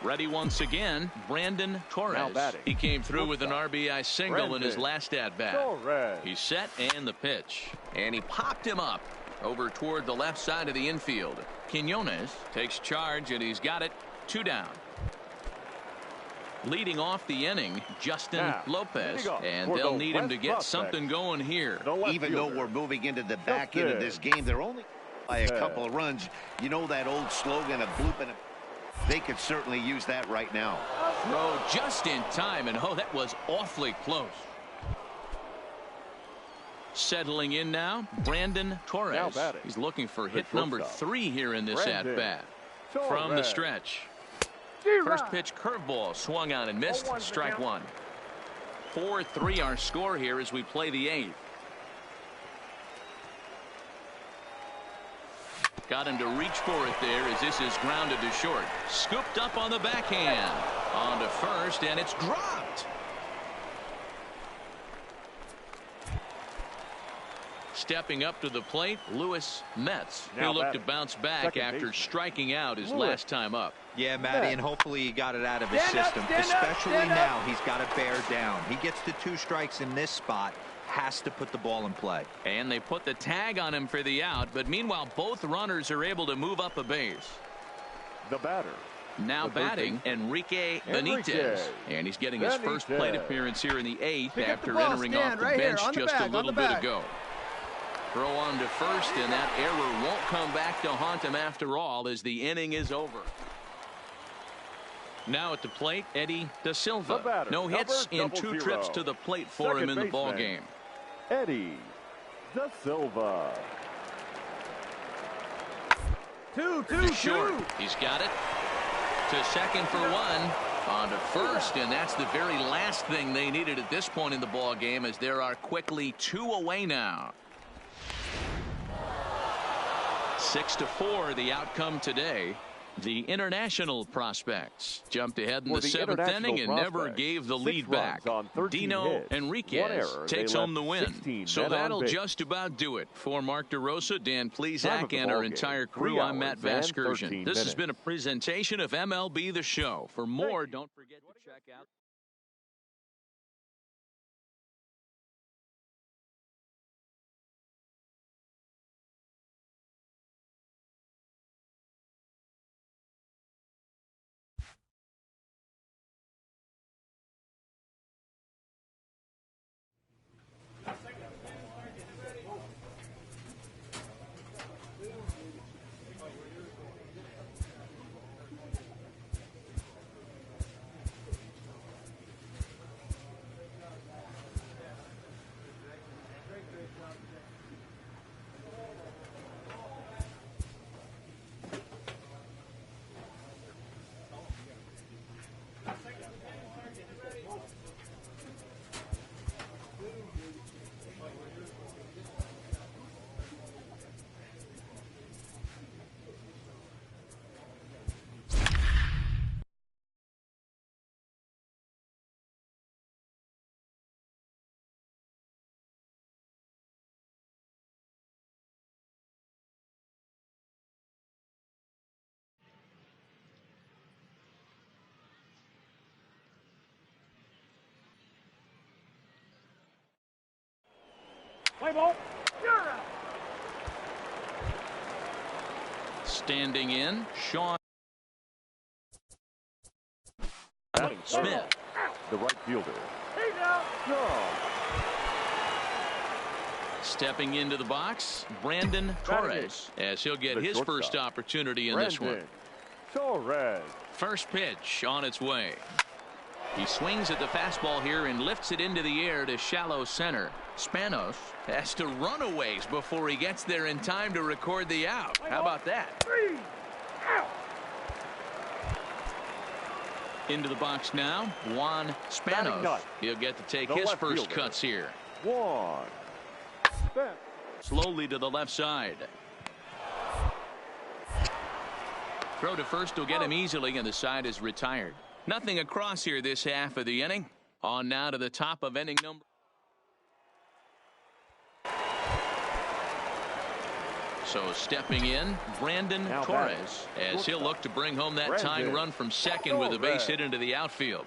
Ready once again, BranDon Torres. He came through with an RBI single in his last at-bat. He's set and the pitch. And he popped him up over toward the left side of the infield. Quinones takes charge, and he's got it. 2 down. Leading off the inning, Justin Lopez, and they'll need him to get something going here. Even though we're moving into the back end of this game, they're only by a couple of runs. You know that old slogan of blooping. They could certainly use that right now. Throw just in time, and oh, that was awfully close. Settling in now, BranDon Torres. He's looking for hit number 3 here in this at-bat. From the stretch. First pitch curveball swung on and missed. Strike one. 4-3 our score here as we play the 8th. Got him to reach for it there as this is grounded to short. Scooped up on the backhand. On to first, and it's dropped. Stepping up to the plate, Lewis Metz, who looked to bounce back after striking out his last time up. Yeah, Matty, and hopefully he got it out of his system. Especially now, he's got to bear down. He gets to 2 strikes in this spot. Has to put the ball in play. And they put the tag on him for the out, but meanwhile both runners are able to move up a base. The batter. Now batting, Enrique Benitez. And he's getting his first plate appearance here in the 8th after entering off the bench just a little bit ago. Throw on to first, and that error won't come back to haunt him after all as the inning is over. Now at the plate, Eddie Da Silva. No hits in 2 trips to the plate for him in the ball game. Eddie Da Silva. 2-2. He's got it. To second for 1. On to first, and that's the very last thing they needed at this point in the ball game, as there are quickly 2 away now. 6-4 the outcome today. The international prospects jumped ahead in the 7th inning and never gave the lead back. Dino Enriquez takes home the win. So that'll just about do it. For Mark DeRosa, Dan Plesac, and our entire crew, I'm Matt Vasgersian. This has been a presentation of MLB The Show. For more, don't forget to check out Play ball. Standing in, Sean Batting Smith. The right fielder. Strong. Stepping into the box, BranDon Torres, as he'll get The his shortstop. first opportunity in this one. BranDon Torres. First pitch on its way. He swings at the fastball here and lifts it into the air to shallow center. Spanos has to run a ways before he gets there in time to record the out. How about that? Into the box now, Juan Spanos. He'll get to take The his left first fielder. cuts here. One. Step. Slowly to the left side. Throw to first will get him easily, and the side is retired. Nothing across here this half of the inning. On now to the top of inning number. So stepping in, BranDon Now Torres, batting. as he'll look to bring home that BranDon tying run from second with a base Torres. hit into the outfield.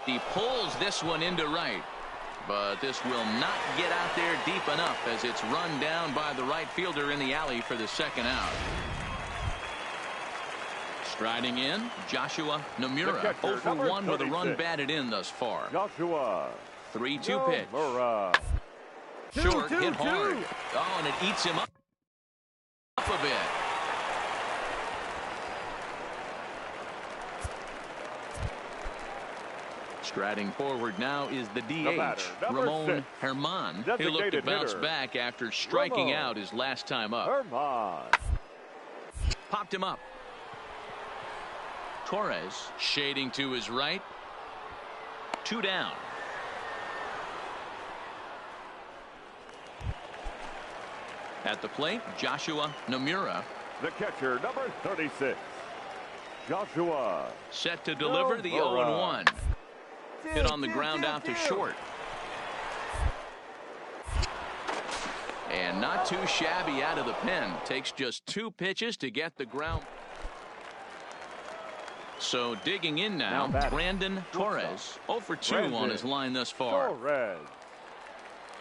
He pulls this one into right, but this will not get out there deep enough as it's run down by the right fielder in the alley for the second out. Striding in, Joshua Nomura, The catcher, 0 for 1 with a run 36. batted in thus far. Joshua 3-2 pitch. Nomura. Short, Two, hit two. hard. Oh, and it eats him up a bit. Striding forward now is the DH, batter, number Ramon 6. Herman. He'll look to Designated bounce hitter, back after striking Ramon out his last time up. Herman. Popped him up. Torres shading to his right. 2 down. At the plate, Joshua Nomura. The catcher, number 36. Joshua. Set to deliver the 0-1. Hit on the ground out to short. And not too shabby out of the pen. Takes just 2 pitches to get the ground. So digging in now, BranDon Torres. 0 for 2 on his line thus far. Torres.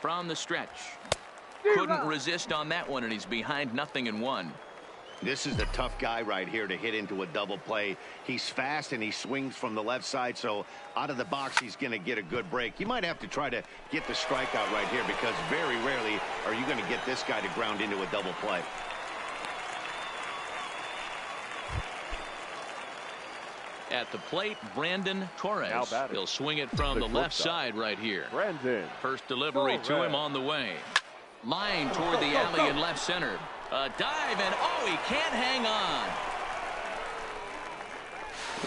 From the stretch. Couldn't resist on that one, and he's behind 0-1. This is the tough guy right here to hit into a double play. He's fast and he swings from the left side, so out of the box he's going to get a good break. You might have to try to get the strikeout right here because very rarely are you going to get this guy to ground into a double play. At the plate, BranDon Torres. Now batting. He'll swing it from the left side right here. BranDon. First delivery to him on the way. Line toward the alley in left center. A dive, and oh, he can't hang on.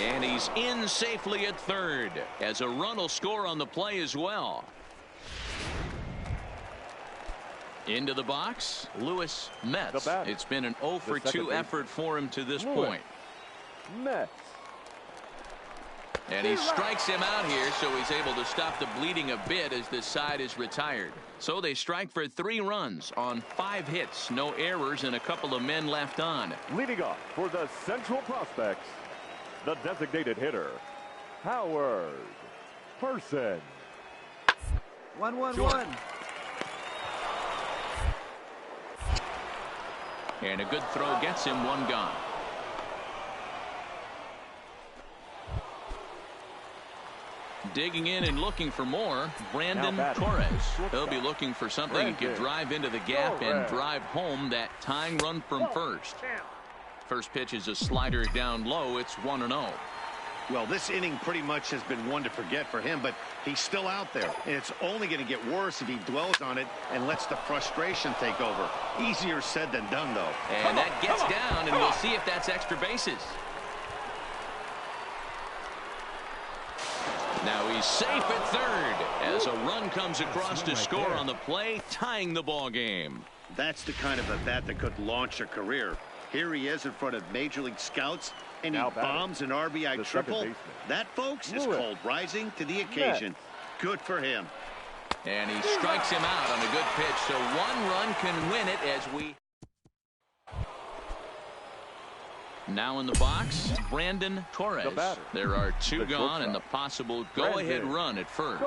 And he's in safely at third, as a run will score on the play as well. Into the box, Lewis Metz. It's been an 0 for 2 effort for him to this point. Metz. And he strikes him out here, so he's able to stop the bleeding a bit as this side is retired. So they strike for 3 runs on 5 hits, no errors, and a couple of men left on. Leading off for the Central Prospects, the designated hitter, Howard Person. 1-1-1. And a good throw gets him 1 gone. Digging in and looking for more, BranDon Torres. He'll be looking for something he could drive into the gap and drive home that tying run from first. First pitch is a slider down low. It's 1-0. Well, this inning pretty much has been one to forget for him, but he's still out there. And it's only going to get worse if he dwells on it and lets the frustration take over. Easier said than done, though. And that gets down, and we'll see if that's extra bases. Now he's safe at third as a run comes across to score on the play, tying the ball game. That's the kind of a bat that could launch a career. Here he is in front of Major League scouts, and he bombs an RBI triple. That, folks, is called rising to the occasion. Good for him. And he strikes him out on a good pitch, so 1 run can win it as we... Now in the box, BranDon Torres. There are 2 gone and the possible go-ahead run at first.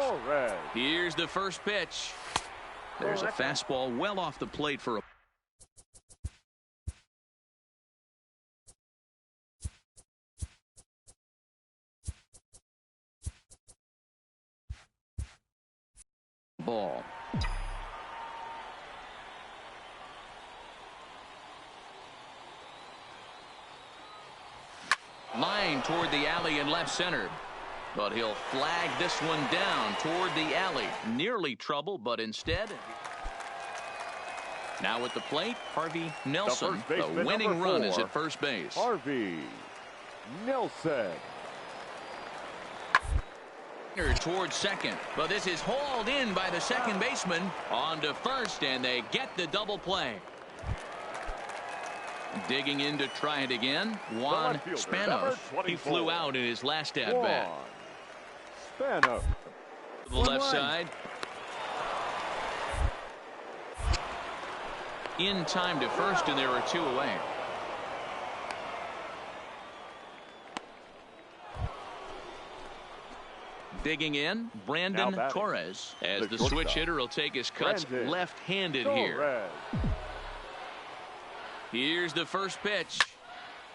Here's the first pitch. There's a fastball well off the plate for a ball. Line toward the alley in left center. But he'll flag this one down toward the alley. Nearly trouble, but instead. Now at the plate, Harvey Nelson. The winning run is at first base. Harvey Nelson. Towards second, but this is hauled in by the second baseman. On to first, and they get the double play. Digging in to try it again, Juan Spanos. He flew out in his last at-bat. Spanos. The left side. In time to first, and there are two away. Digging in, BranDon Torres. As the switch hitter will take his cuts left-handed here. Here's the first pitch.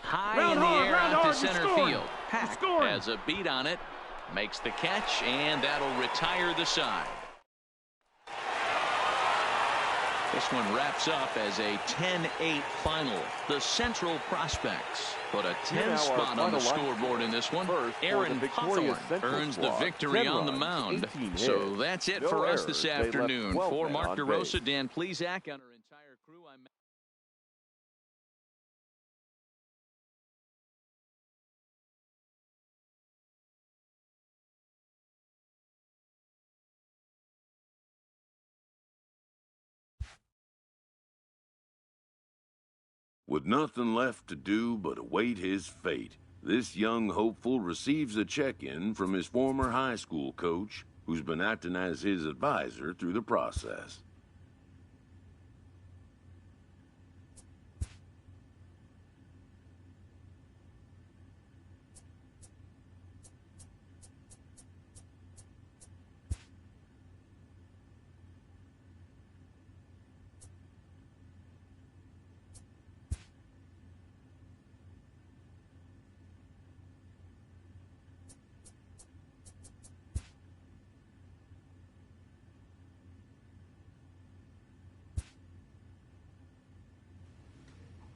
High in the air out to center field. Pack has a beat on it. Makes the catch, and that'll retire the side. This one wraps up as a 10-8 final. The Central Prospects put a 10 spot on the scoreboard in this one. Aaron Hawthorne earns the victory on the mound. So that's it for us this afternoon. For Mark DeRosa, Dan Plesac, and our entire crew, I'm With nothing left to do but await his fate, this young hopeful receives a check-in from his former high school coach, who's been acting as his advisor through the process.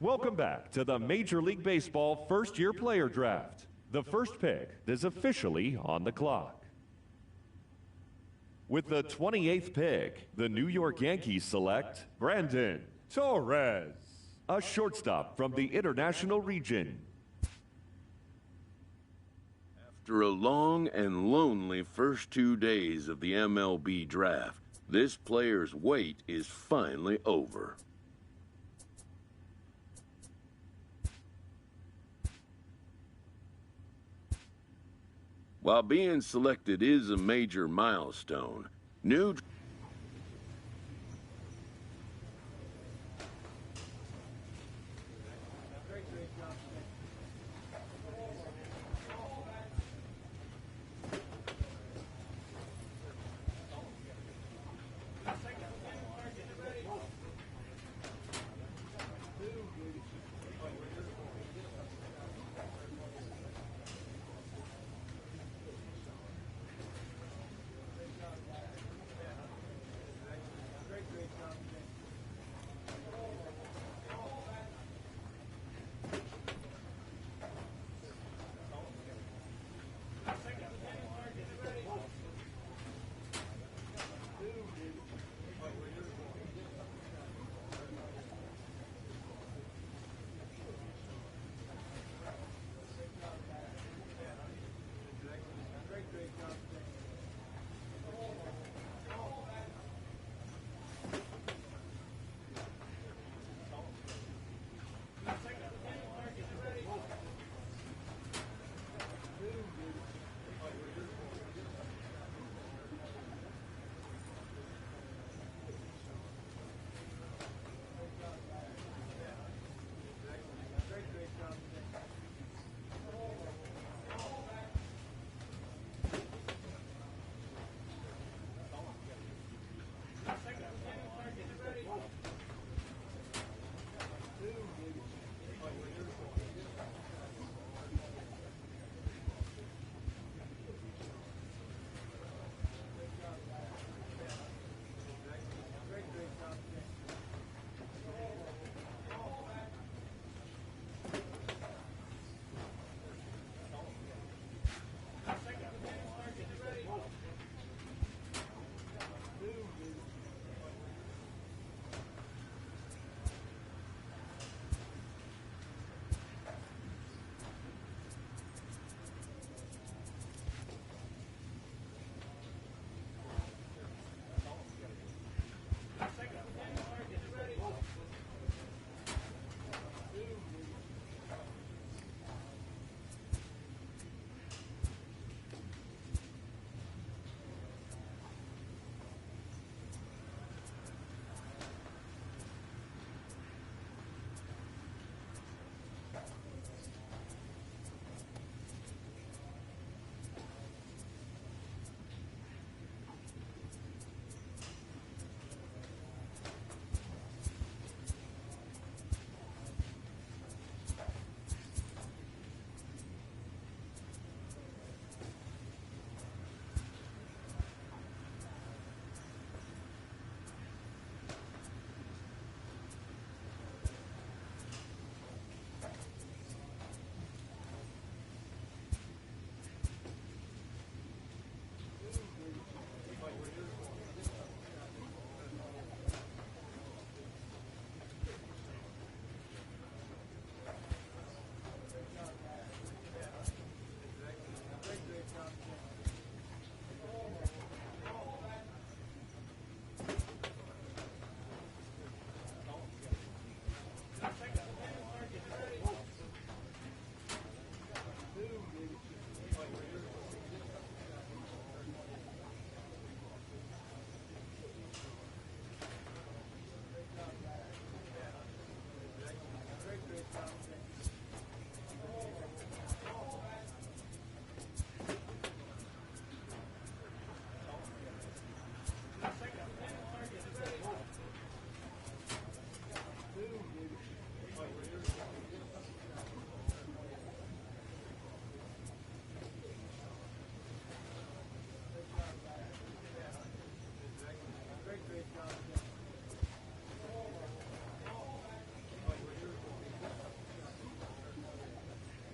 Welcome back to the Major League Baseball first-year player draft. The first pick is officially on the clock. With the 28th pick, the New York Yankees select BranDon Torres, a shortstop from the International Region. After a long and lonely first 2 days of the MLB draft, this player's wait is finally over. While being selected is a major milestone, new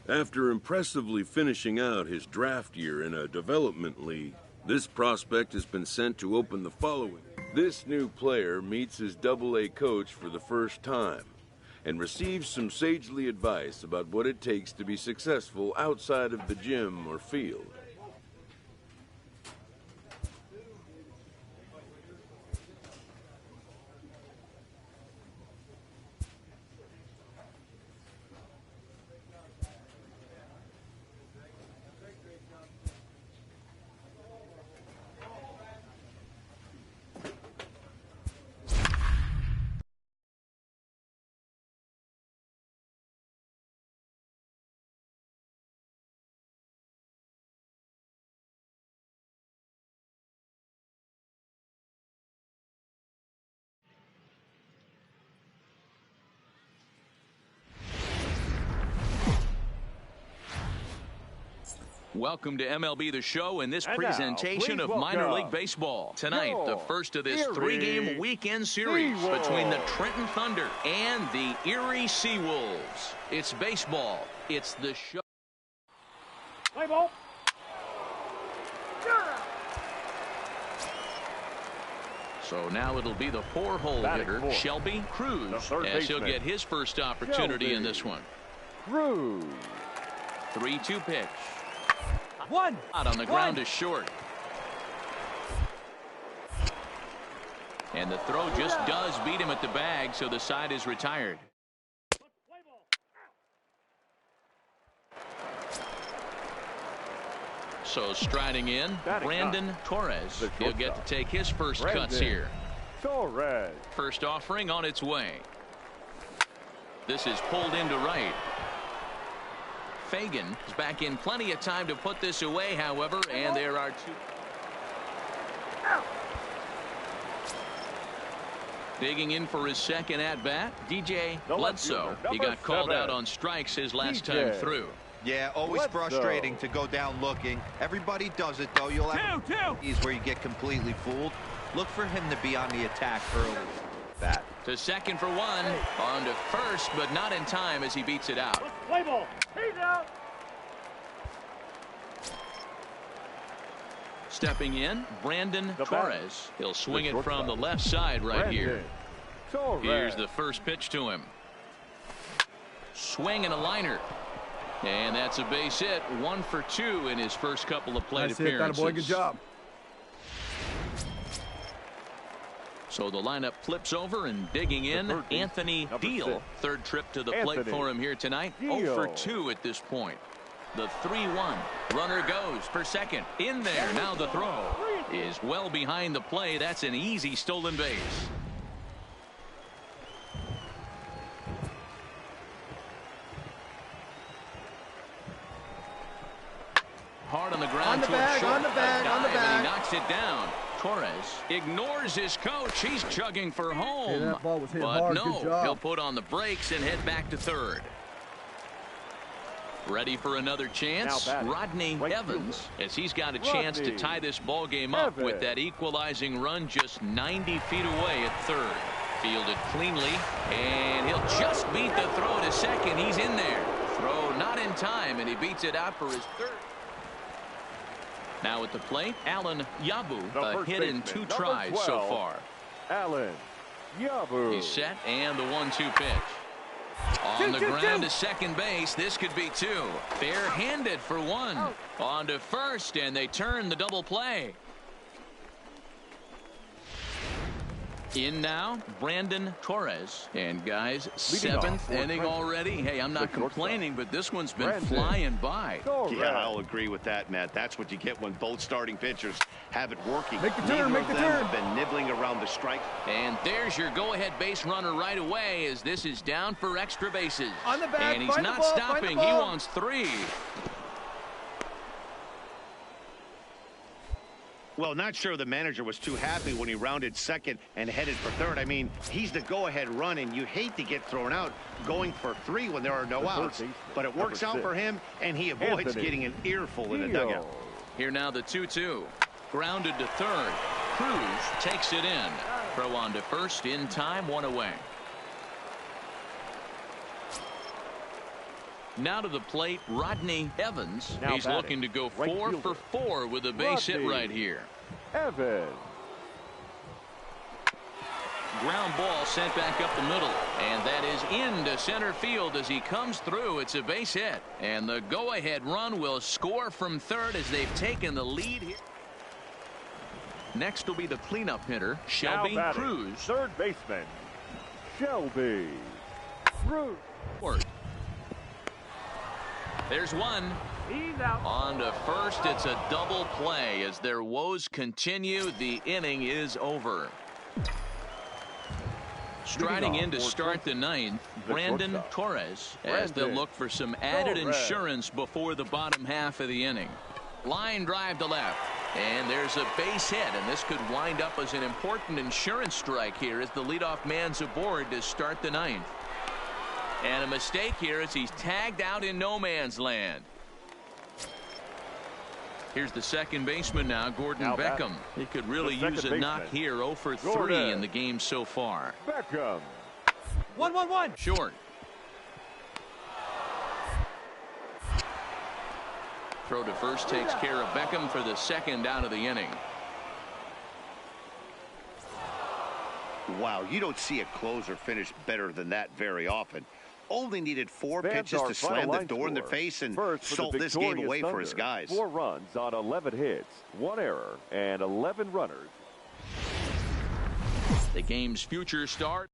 After impressively finishing out his draft year in a development league, this prospect has been sent to open the following. This new player meets his Double-A coach for the first time and receives some sagely advice about what it takes to be successful outside of the gym or field. Welcome to MLB The Show and this And presentation now, of please minor league welcome baseball. Tonight, the first of this Erie three-game weekend series Seawolves. between the Trenton Thunder and the Erie Seawolves. It's baseball. It's the show. Play ball. So now it'll be the four-hole Batting hitter, fourth. Shelby Cruz, The third as he'll baseman. get his first opportunity Shelby. in this one. Cruz. 3-2 pitch. One. Out on the ground is short. And the throw just does beat him at the bag, so the side is retired. So striding in, Batting BranDon ninth. Torres. The He'll get shortstop. to take his first cuts BranDon here. Torres. First offering on its way. This is pulled into right. Fagan is back in plenty of time to put this away, however, and there are two. Digging in for his second at-bat, DJ The left Bledsoe. fielder, He number got called 7. out on strikes his last DJ. time through. Yeah, always Let's frustrating go. to go down looking. Everybody does it, though. You'll have these where you get completely fooled. Look for him to be on the attack early. That. To second for one. On to first, but not in time as he beats it out. Play ball. He's out. Stepping in, BranDon The Torres. He'll swing The it from the shortstop. left side right here. BranDon Torres. Here's the first pitch to him. Swing and a liner. And that's a base hit. 1 for 2 in his first couple of plate That's it. appearances. Boy, good job. So the lineup flips over and digging in, third base, Anthony number Deal. 6. Third trip to the plate Anthony for him here tonight. Deal. 0 for 2 at this point. The 3-1. Runner goes for second. In there. Now the throw is well behind the play. That's an easy stolen base. Hard on the ground. On the towards bag, short. on the bag, A on the dive, and he bag. knocks it down. Torres ignores his coach. He's chugging for home. that ball was hit but hard. no, Good job. he'll put on the brakes and head back to third. Ready for another chance. Now batting, Rodney right Evans, fielder. as he's got a chance to Rodney tie this ball game up with Evans. that equalizing run just 90 feet away at third. Fielded cleanly, and he'll just beat the throw to second. He's in there. Throw not in time, and he beats it out for his third. Now at the plate, Alan Yabu, The a first hit in baseman, 2 number tries so 12. far. Alan Yabu. He's set, and the 1-2 pitch. On the ground to second base. This could be 2. Fair-handed for 1. On to first, and they turn the double play. In now, BranDon Torres. And guys, Leading off 7th for inning Trenton. already. Hey, I'm not The shortstop. complaining, but this one's been BranDon flying by. Torres. Yeah, I'll agree with that, Matt. That's what you get when both starting pitchers have it working. Make the turn, Neither make of the them turn. have been nibbling around the strike. And there's your go-ahead base runner right away as this is down for extra bases. On the bag, and he's find the not ball, find the stopping. He ball. wants 3. Well, not sure the manager was too happy when he rounded second and headed for third. I mean, he's the go-ahead run, and you hate to get thrown out going for 3 when there are no The third outs. baseman, But it works number out for 6. him, and he avoids Anthony getting an earful in the Deal. dugout. Here now the 2-2. Grounded to third. Cruz takes it in. Throw on to first in time, 1 away. Now to the plate, Rodney Evans. Now He's batting, looking to go right 4 for fielder, 4 with a base hit Rodney right here. Evans. Ground ball sent back up the middle, and that is into center field as he comes through. It's a base hit, and the go-ahead run will score from third as they've taken the lead here. Next will be the cleanup hitter, Shelby Cruz. Third baseman, Shelby Cruz. There's one. He's out. On to first, it's a double play as their woes continue. The inning is over. Striding in to start the ninth, BranDon Torres, as they'll look for some added insurance before the bottom half of the inning. Line drive to left, and there's a base hit, and this could wind up as an important insurance strike here as the leadoff man's aboard to start the ninth. And a mistake here as he's tagged out in no man's land. Here's the second baseman now, Gordon Beckham. He could really use a knock here. 0 for 3 in the game so far. Beckham. 1-1-1. Short. Throw to first takes care of Beckham for the second out of the inning. Wow, you don't see a closer finish better than that very often. Only needed 4 pitches to slam the door in their face and salt this game away for his guys. 4 runs on 11 hits, 1 error, and 11 runners. The game's future start.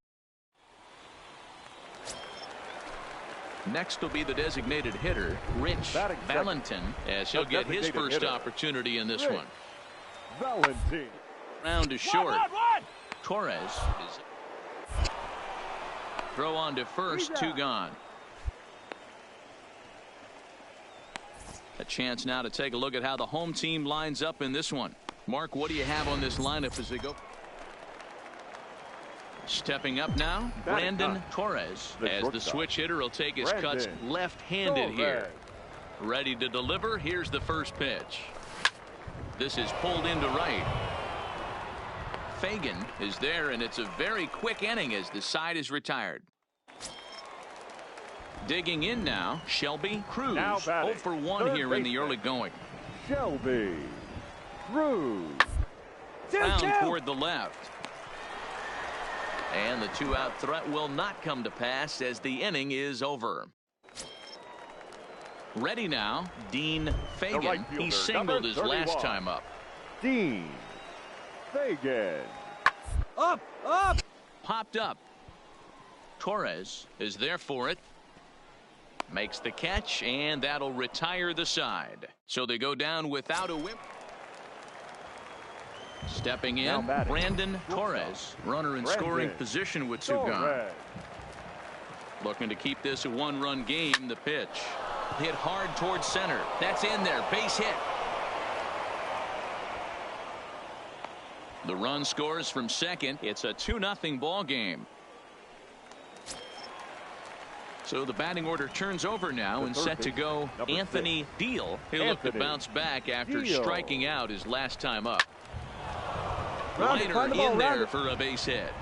Next will be the designated hitter, Rich Valentin, as he'll get his first opportunity in this one. Valentin. Round to short. Torres is throw on to first, 2 gone. A chance now to take a look at how the home team lines up in this one. Mark, what do you have on this lineup as they go? Stepping up now, BranDon Torres, as the switch hitter will take his cuts left-handed here. Ready to deliver. Here's the first pitch. This is pulled into right. Fagan is there, and it's a very quick inning as the side is retired. Digging in now, Shelby Cruz. 0 for 1 here in the early going. Shelby Cruz. Found toward the left. And the 2-out threat will not come to pass as the inning is over. Ready now, Dean Fagan. He singled his last time up. Dean Fagan. Up. Popped up. Torres is there for it. Makes the catch, and that'll retire the side. So they go down without a whip. Stepping in, BranDon Torres, runner in scoring position with 2 gone. Looking to keep this a 1-run game. The pitch hit hard towards center. That's in there. Base hit. The run scores from second. It's a 2-0 ball game. So the batting order turns over now and set to go Anthony Deal. He'll look to bounce back after striking out his last time up. Liner in there for a base hit.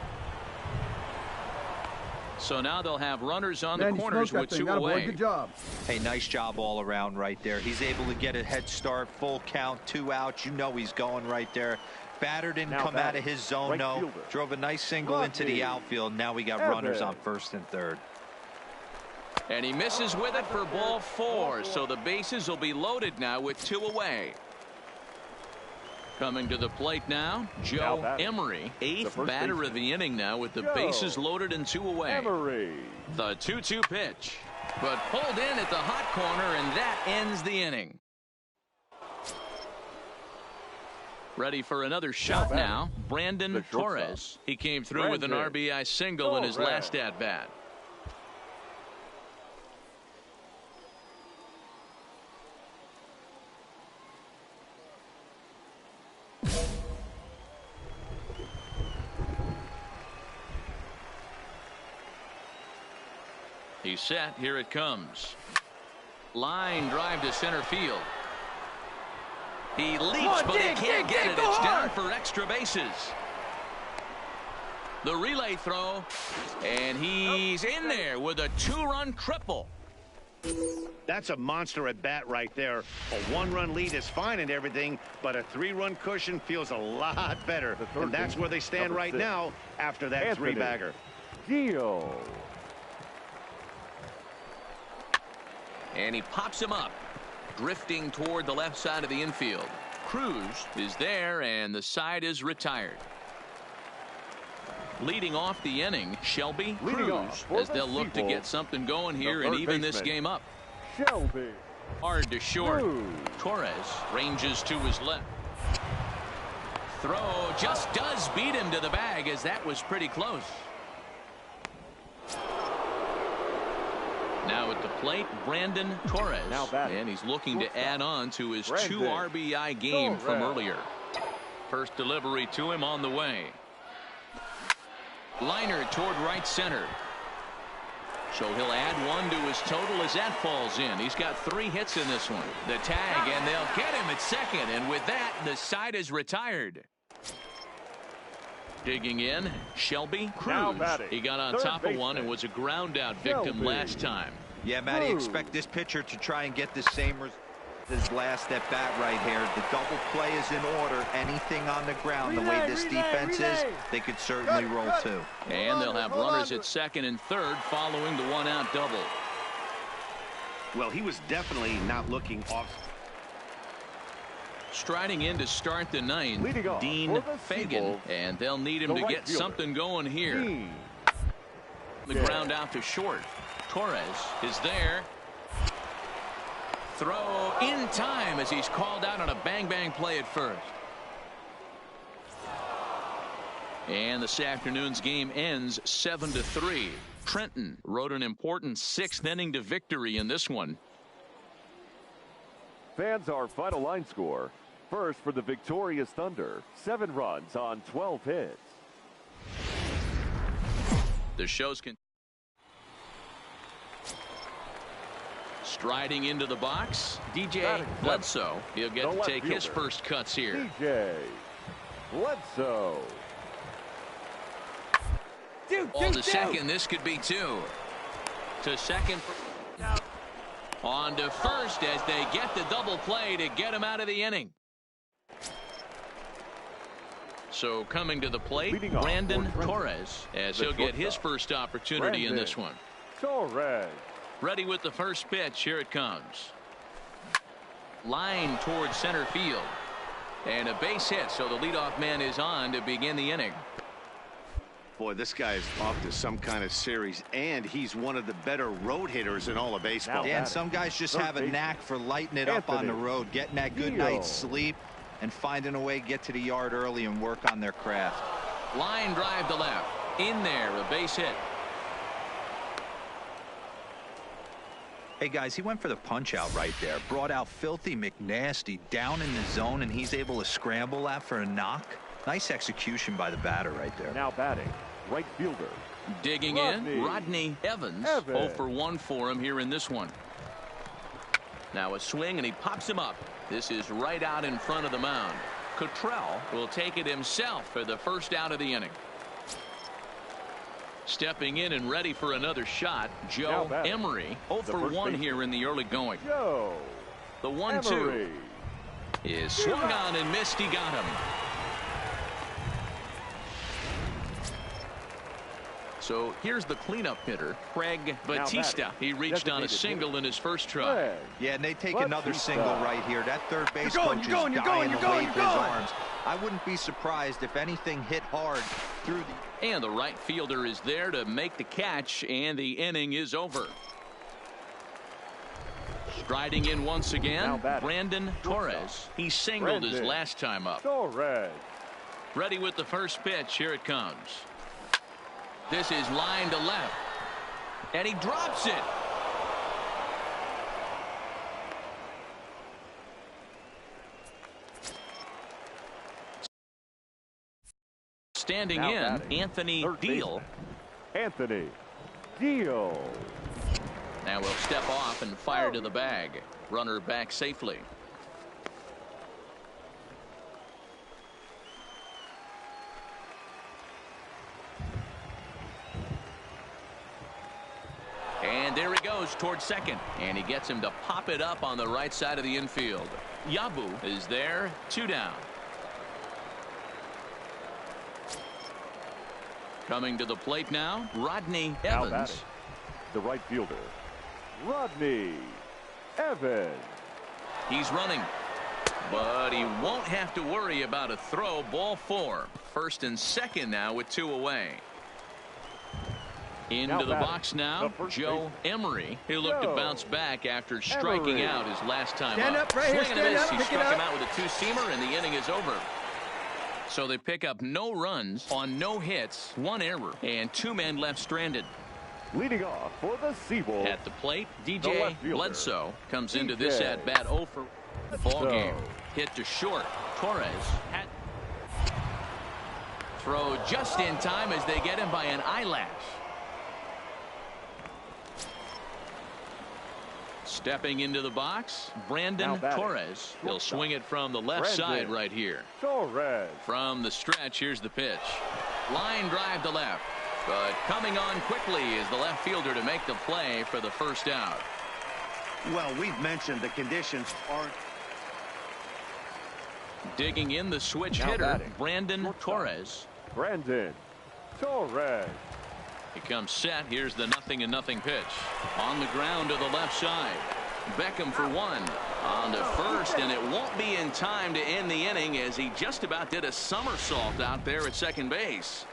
So now they'll have runners on the corners with 2 away. Good job. Hey, nice job all around right there. He's able to get a head start, full count, 2 outs. You know he's going right there. Batter didn't come out of his zone, no. Drove a nice single into the outfield. Now we got runners on first and third. And he misses with it for ball 4. So the bases will be loaded now with 2 away. Coming to the plate now, Joe Emery, 8th batter of the inning now with the bases loaded and 2 away. The 2-2 pitch, but pulled in at the hot corner, and that ends the inning. Ready for another shot now, BranDon Torres. He came through with an RBI single in his last at-bat. He's set. Here it comes. Line drive to center field. He leaps, but he can't get it. It's down for extra bases. The relay throw, and he's in there with a 2-run triple. That's a monster at bat right there. A one-run lead is fine and everything, but a three-run cushion feels a lot better. And that's where they stand right now after that three-bagger. Deal. And he pops him up, drifting toward the left side of the infield. Cruz is there, and the side is retired. Leading off the inning, Shelby Cruz, as they'll look to get something going here and even this game up. Shelby. Hard to short. Cruz. Torres ranges to his left. Throw just does beat him to the bag, as that was pretty close. Now at the plate, BranDon Torres, and he's looking to add on to his 2 RBI game from earlier. First delivery to him on the way. Liner toward right center. So he'll add 1 to his total as that falls in. He's got 3 hits in this one. The tag, and they'll get him at second, and with that, the side is retired. Digging in, Shelby Cruz. He got on top of one and was a ground out victim last time. Yeah, Matty, expect this pitcher to try and get the same result as last at bat right here. The double play is in order. Anything on the ground, the way this defense is, they could certainly roll too. And they'll have runners at second and third following the 1-out double. Well, he was definitely not looking off. Striding in to start the 9th, Dean Fagan, and they'll need him to get something going here. The ground out to short. Torres is there. Throw in time as he's called out on a bang-bang play at first. And this afternoon's game ends 7-3. Trenton wrote an important 6th inning to victory in this one. Fans, our final line score. First for the victorious Thunder, 7 runs on 12 hits. The show's striding into the box, DJ Bledsoe. He'll get to take his first cuts here. DJ Bledsoe. On the second, this could be 2. To second. On to first as they get the double play to get him out of the inning. So coming to the plate, BranDon Torres, as he'll get his first opportunity in this one. Torres. Ready with the first pitch. Here it comes. Line towards center field. And a base hit, so the leadoff man is on to begin the inning. Boy, this guy is off to some kind of series, and he's one of the better road hitters in all of baseball. Yeah, and some guys just have a knack for lighting it up on the road, getting that good night's sleep, and finding a way to get to the yard early and work on their craft. Line drive to left. In there, a base hit. Hey, guys, he went for the punch out right there. Brought out Filthy McNasty down in the zone, and he's able to scramble that for a knock. Nice execution by the batter right there. Now batting, right fielder. Digging in, Rodney Evans. 0 for 1 for him here in this one. Now a swing, and he pops him up. This is right out in front of the mound. Cottrell will take it himself for the first out of the inning. Stepping in and ready for another shot, Joe Emery. 0 for 1 here in the early going. Joe The 1-2 is swung on and missed. He got him. So here's the cleanup hitter, Craig Batista. He reached on a single in his first try. Yeah, and they take another single right here. That third base coach is dying to wave his arms. I wouldn't be surprised if anything hit hard through the... And the right fielder is there to make the catch, and the inning is over. Striding in once again, BranDon Torres. He singled his last time up. Torres. Ready with the first pitch. Here it comes. This is line to left. And he drops it. Standing in, Anthony Deal. Anthony Deal. Now we'll step off and fire to the bag. Runner back safely. And there he goes, throws towards second, and he gets him to pop it up on the right side of the infield. Yabu is there, 2 down. Coming to the plate now, Rodney Now Evans. batting, the right fielder, Rodney Evans. He's running, but he won't have to worry about a throw. Ball 4. First and second now with 2 away. Into the box now, Joe Emery. He looked to bounce back after striking out his last time Stand up right here, Swing and a stand miss. up, He pick it struck him up. out with a 2-seamer, and the inning is over. So they pick up no runs on no hits, 1 error, and 2 men left stranded. Leading off for the Seawolves. At the plate, The DJ left fielder, Bledsoe comes into DJ this at-bat 0 for ball game. Bledsoe. Hit to short. Torres throw just in time as they get him by an eyelash. Stepping into the box, BranDon Torres. He'll swing it from the left side right here. Torres. From the stretch, here's the pitch. Line drive to left. But coming on quickly is the left fielder to make the play for the first out. Well, we've mentioned the conditions aren't. Digging in the switch Now hitter, batting, BranDon Torres. BranDon Torres. He comes set. Here's the 0-0 pitch. On the ground to the left side. Beckham for 1. On to first, and it won't be in time to end the inning as he just about did a somersault out there at second base.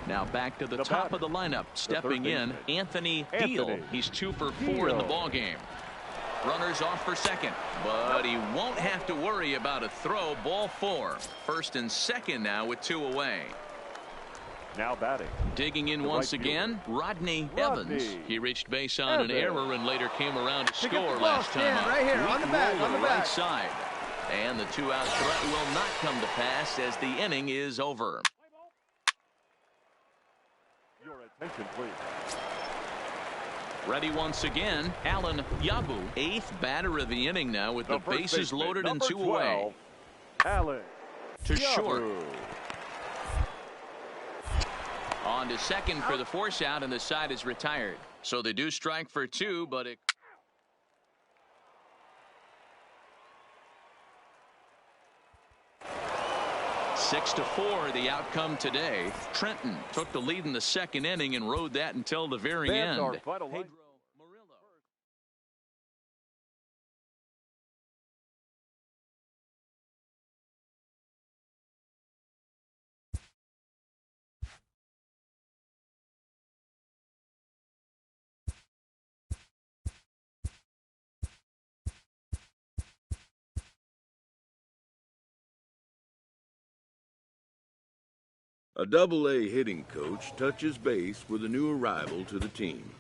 Now back to the top of the lineup. Stepping in, Anthony Deal. He's 2 for 4 in the ballgame. Runners off for second, but he won't have to worry about a throw. Ball 4. First and second now with 2 away. Now batting. Digging in The once right again, Rodney Rodney Evans. He reached base on an Evans. error and later came around to Pick up score the ball, last time Stan, up. right here, on the Weak back, roll on to the right back. side. And the 2-out threat will not come to pass as the inning is over. Your attention, please. Ready once again, Alan Yabu, 8th batter of the inning now with the first bases baseman, loaded and number 2 away. 12, Alan To Yabu. short. On to second for the force out, and the side is retired. So they do strike for 2, but it... Six to 4, the outcome today. Trenton took the lead in the second inning and rode that until the very Fans end. are final line. A Double-A hitting coach touches base with a new arrival to the team.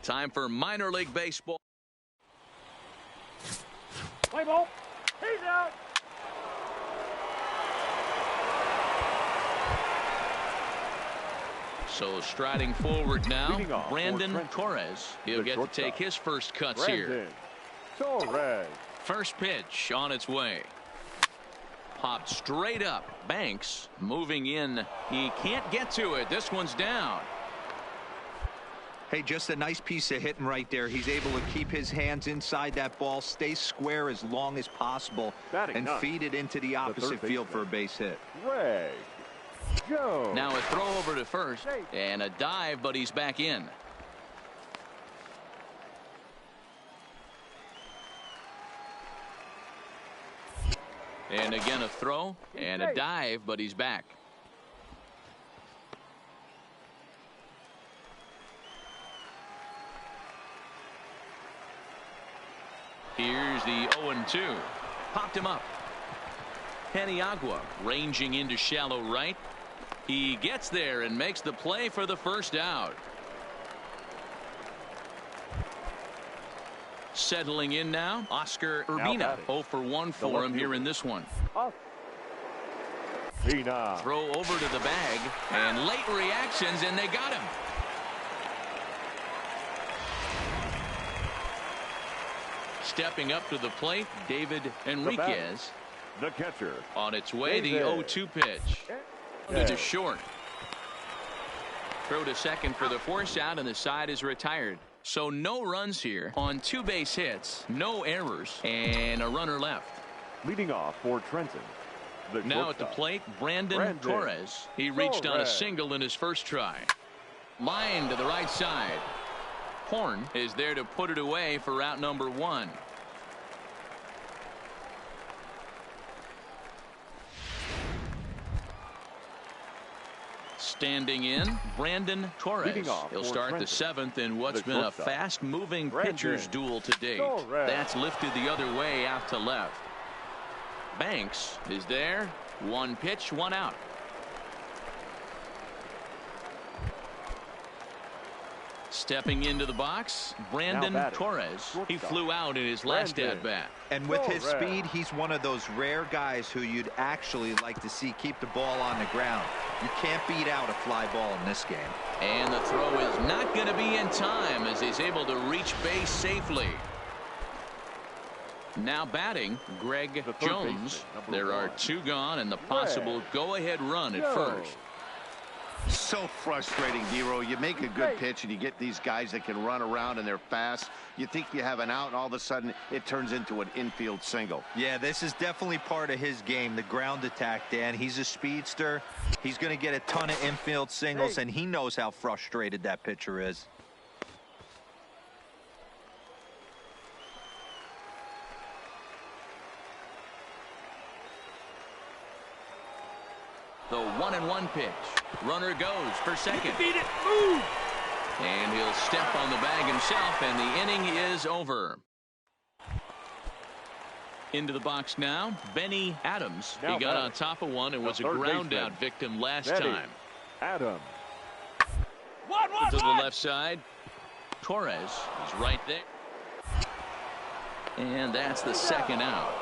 Time for minor league baseball. Play ball. He's out. So striding forward now, Off BranDon Torres. He'll get to take his first cuts here. Torres. First pitch on its way. Popped straight up. Banks moving in. He can't get to it. This one's down. Hey, just a nice piece of hitting right there. He's able to keep his hands inside that ball, stay square as long as possible, and feed it into the opposite field for a base hit. Greg Jones. Now a throw over to first and a dive, but he's back in. And again a throw and a dive, but he's back. Here's the 0-2. Popped him up. Paniagua ranging into shallow right. He gets there and makes the play for the first out. Settling in now, Oscar Urbina. 0 for 1 for him here in this one. Throw over to the bag, and late reactions, and they got him. Stepping up to the plate, David Enriquez. The catcher. On its way, the 0-2 pitch. To the short. Throw to second for the force out, and the side is retired. So no runs here on 2 base hits, no errors, and a runner left. Leading off for Trenton. Now at the plate, BranDon Torres. He reached on a single in his first try. Line to the right side. Horn is there to put it away for out number 1. Standing in, BranDon Torres. He'll start the 7th in what's been a fast-moving pitcher's duel to date. That's lifted the other way out to left. Banks is there. 1 pitch, 1 out. Stepping into the box, BranDon Torres. He flew out in his last at-bat. And with his speed, he's one of those rare guys who you'd actually like to see keep the ball on the ground. You can't beat out a fly ball in this game. And the throw is not going to be in time as he's able to reach base safely. Now batting, Greg Jones. There are 2 gone and the possible go-ahead run at first. So frustrating, Dero. You make a good pitch and you get these guys that can run around and they're fast. You think you have an out and all of a sudden it turns into an infield single. Yeah, this is definitely part of his game, the ground attack, Dan. He's a speedster. He's going to get a ton of infield singles, and he knows how frustrated that pitcher is. The 1-1 pitch. Runner goes for second. Beat it. Move. And he'll step on the bag himself, and the inning is over. Into the box now, Benny Adams. He got on top of one and was a ground out victim last time. Adams. To the left side. Torres is right there. And that's the second out.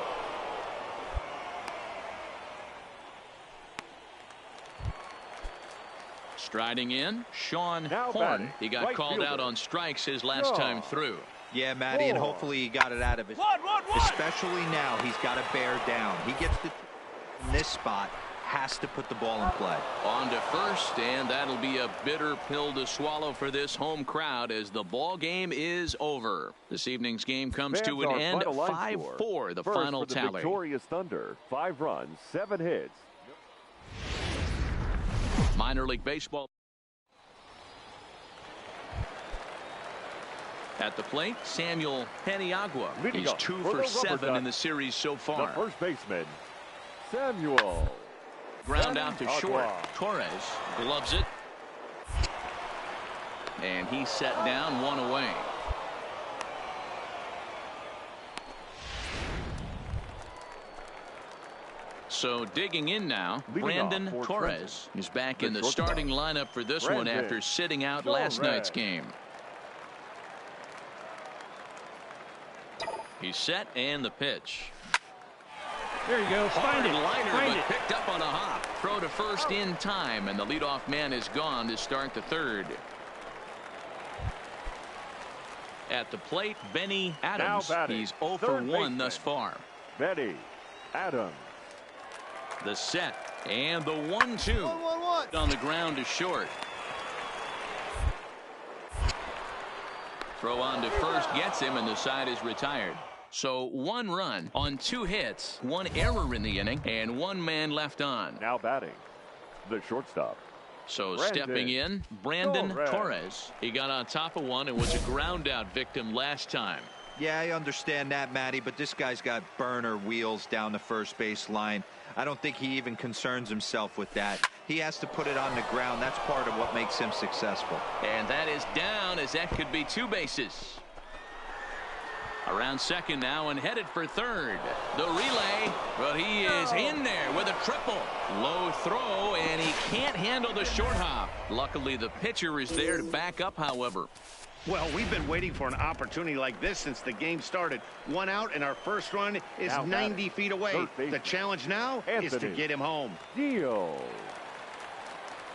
Striding in, Sean Horn. He got called out on strikes his last time through. Yeah, Matty, and hopefully he got it out of his. Especially now, he's got to bear down. He gets to in this spot, has to put the ball in play. On to first, and that'll be a bitter pill to swallow for this home crowd as the ball game is over. This evening's game comes to an end, 5-4, the final tally. Victorious Thunder, 5 runs, 7 hits. Minor League Baseball. At the plate, Samuel Paniagua. He's 2 for 7 in the series so far. The first baseman, Samuel. Ground out to short. Torres gloves it. And he's set down, 1 away. So digging in now, BranDon Torres is back in the starting lineup for this one after sitting out last night's game. He's set and the pitch. There you go. Find it. Liner, Find but it. picked up on a hop. Throw to first in time, and the leadoff man is gone to start the third. At the plate, Benny Adams. He's 0 for 1 thus far. Benny Adams. The set and the 1-2 on the ground is short. Throw on to first gets him, and the side is retired. So 1 run on 2 hits, 1 error in the inning, and 1 man left on. Now batting, the shortstop. So BranDon stepping in, BranDon Torres. He got on top of one and was a ground out victim last time. Yeah, I understand that, Matty, but this guy's got burner wheels down the first base line. I don't think he even concerns himself with that. He has to put it on the ground. That's part of what makes him successful. And that is down, as that could be 2 bases. Around second now and headed for third. The relay, but he is in there with a triple. Low throw, and he can't handle the short hop. Luckily, the pitcher is there to back up, however. Well, we've been waiting for an opportunity like this since the game started. 1 out, and our first run is now 90 feet away. The challenge now is to get him home. Deal.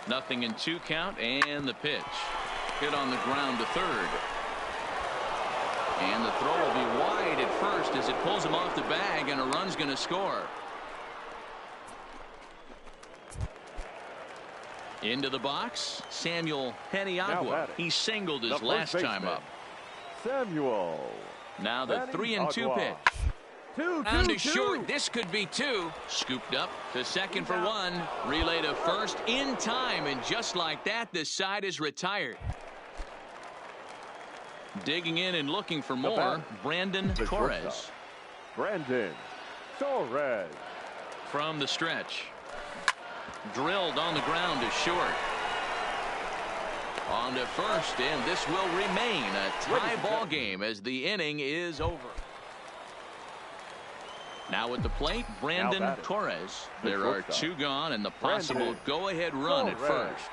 0-2 count, and the pitch. Hit on the ground to third. And the throw will be wide at first as it pulls him off the bag, and a run's going to score. Into the box, Samuel Peniagua. He singled his last time up. Samuel. Now the 3-2 pitch. Down to short. This could be 2. Scooped up to second for 1. Relay to first in time, and just like that, the side is retired. Digging in and looking for more, BranDon Torres. BranDon Torres. From the stretch. Drilled on the ground to short. On to first, and this will remain a tie ball game as the inning is over. Now at the plate, BranDon Torres. There are 2 gone, and the possible go-ahead run at first.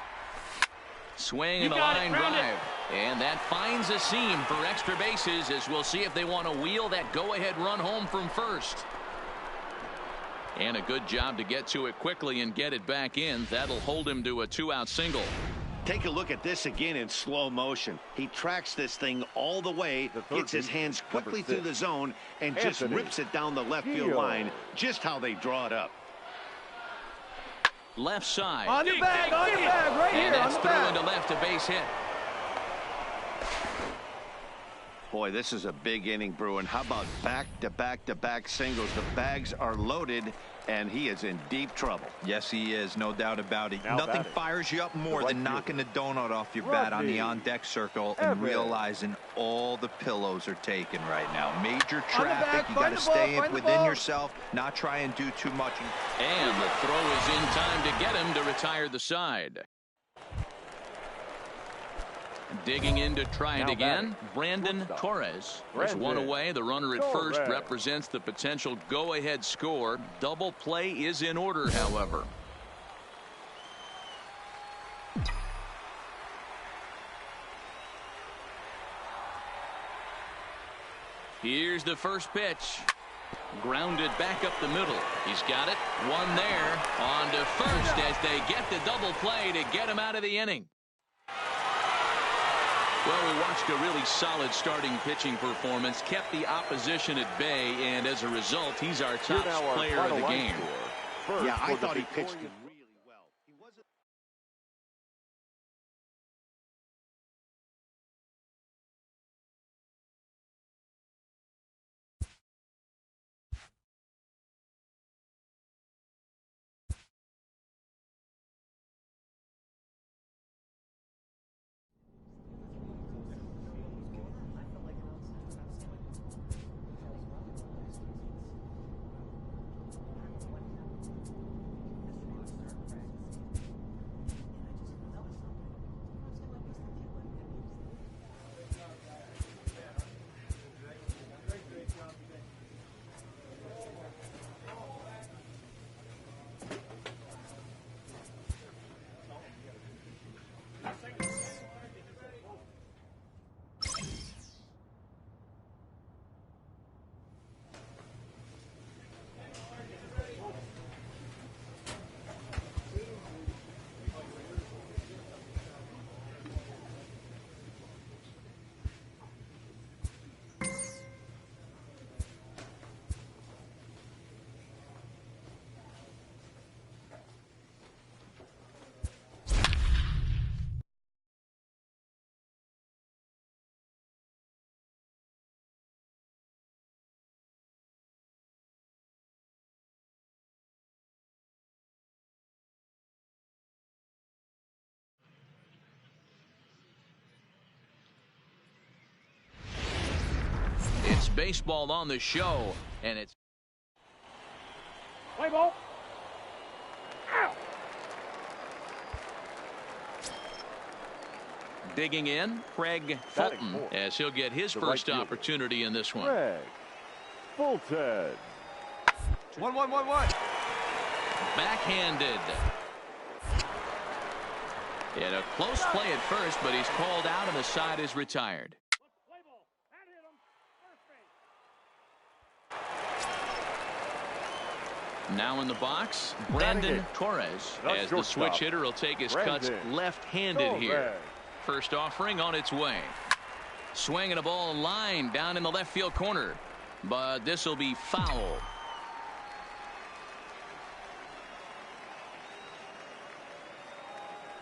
Swing and a line drive. And that finds a seam for extra bases, as we'll see if they want to wheel that go-ahead run home from first. And a good job to get to it quickly and get it back in. That'll hold him to a 2-out single. Take a look at this again in slow motion. He tracks this thing all the way, gets his hands quickly through the zone, and just rips it down the left field line, just how they draw it up. Left side. On your bag, right here, and that's on the through bag. into left, a base hit. Boy, this is a big inning, Bruin. How about back-to-back-to-back singles? The bags are loaded, and he is in deep trouble. Yes, he is. No doubt about it. Nothing fires you up more than knocking the donut off your bat on the on-deck circle and realizing all the pillows are taken right now. Major traffic. You got to stay within yourself, not try and do too much. And the throw is in time to get him to retire the side. Digging in to try it again, BranDon Torres. There's 1 away. The runner at first represents the potential go-ahead score. Double play is in order, however. Here's the first pitch. Grounded back up the middle. He's got it. 1 there. On to first as they get the double play to get him out of the inning. Well, we watched a really solid starting pitching performance, kept the opposition at bay, and as a result, he's our top player of the game. Yeah, I thought he pitched it really well. He wasn't. baseball on the show, and it's Play ball. Ow. digging in, Craig Fulton, as he'll get his first opportunity in this one. Craig Fulton. 1-1-1-1. Backhanded. And a close play at first, but he's called out and the side is retired. Play ball. That hit him. First base. Now in the box, BranDon Torres, as the switch hitter will take his cuts left-handed here. First offering on its way. Swinging a ball line down in the left field corner, but this will be foul.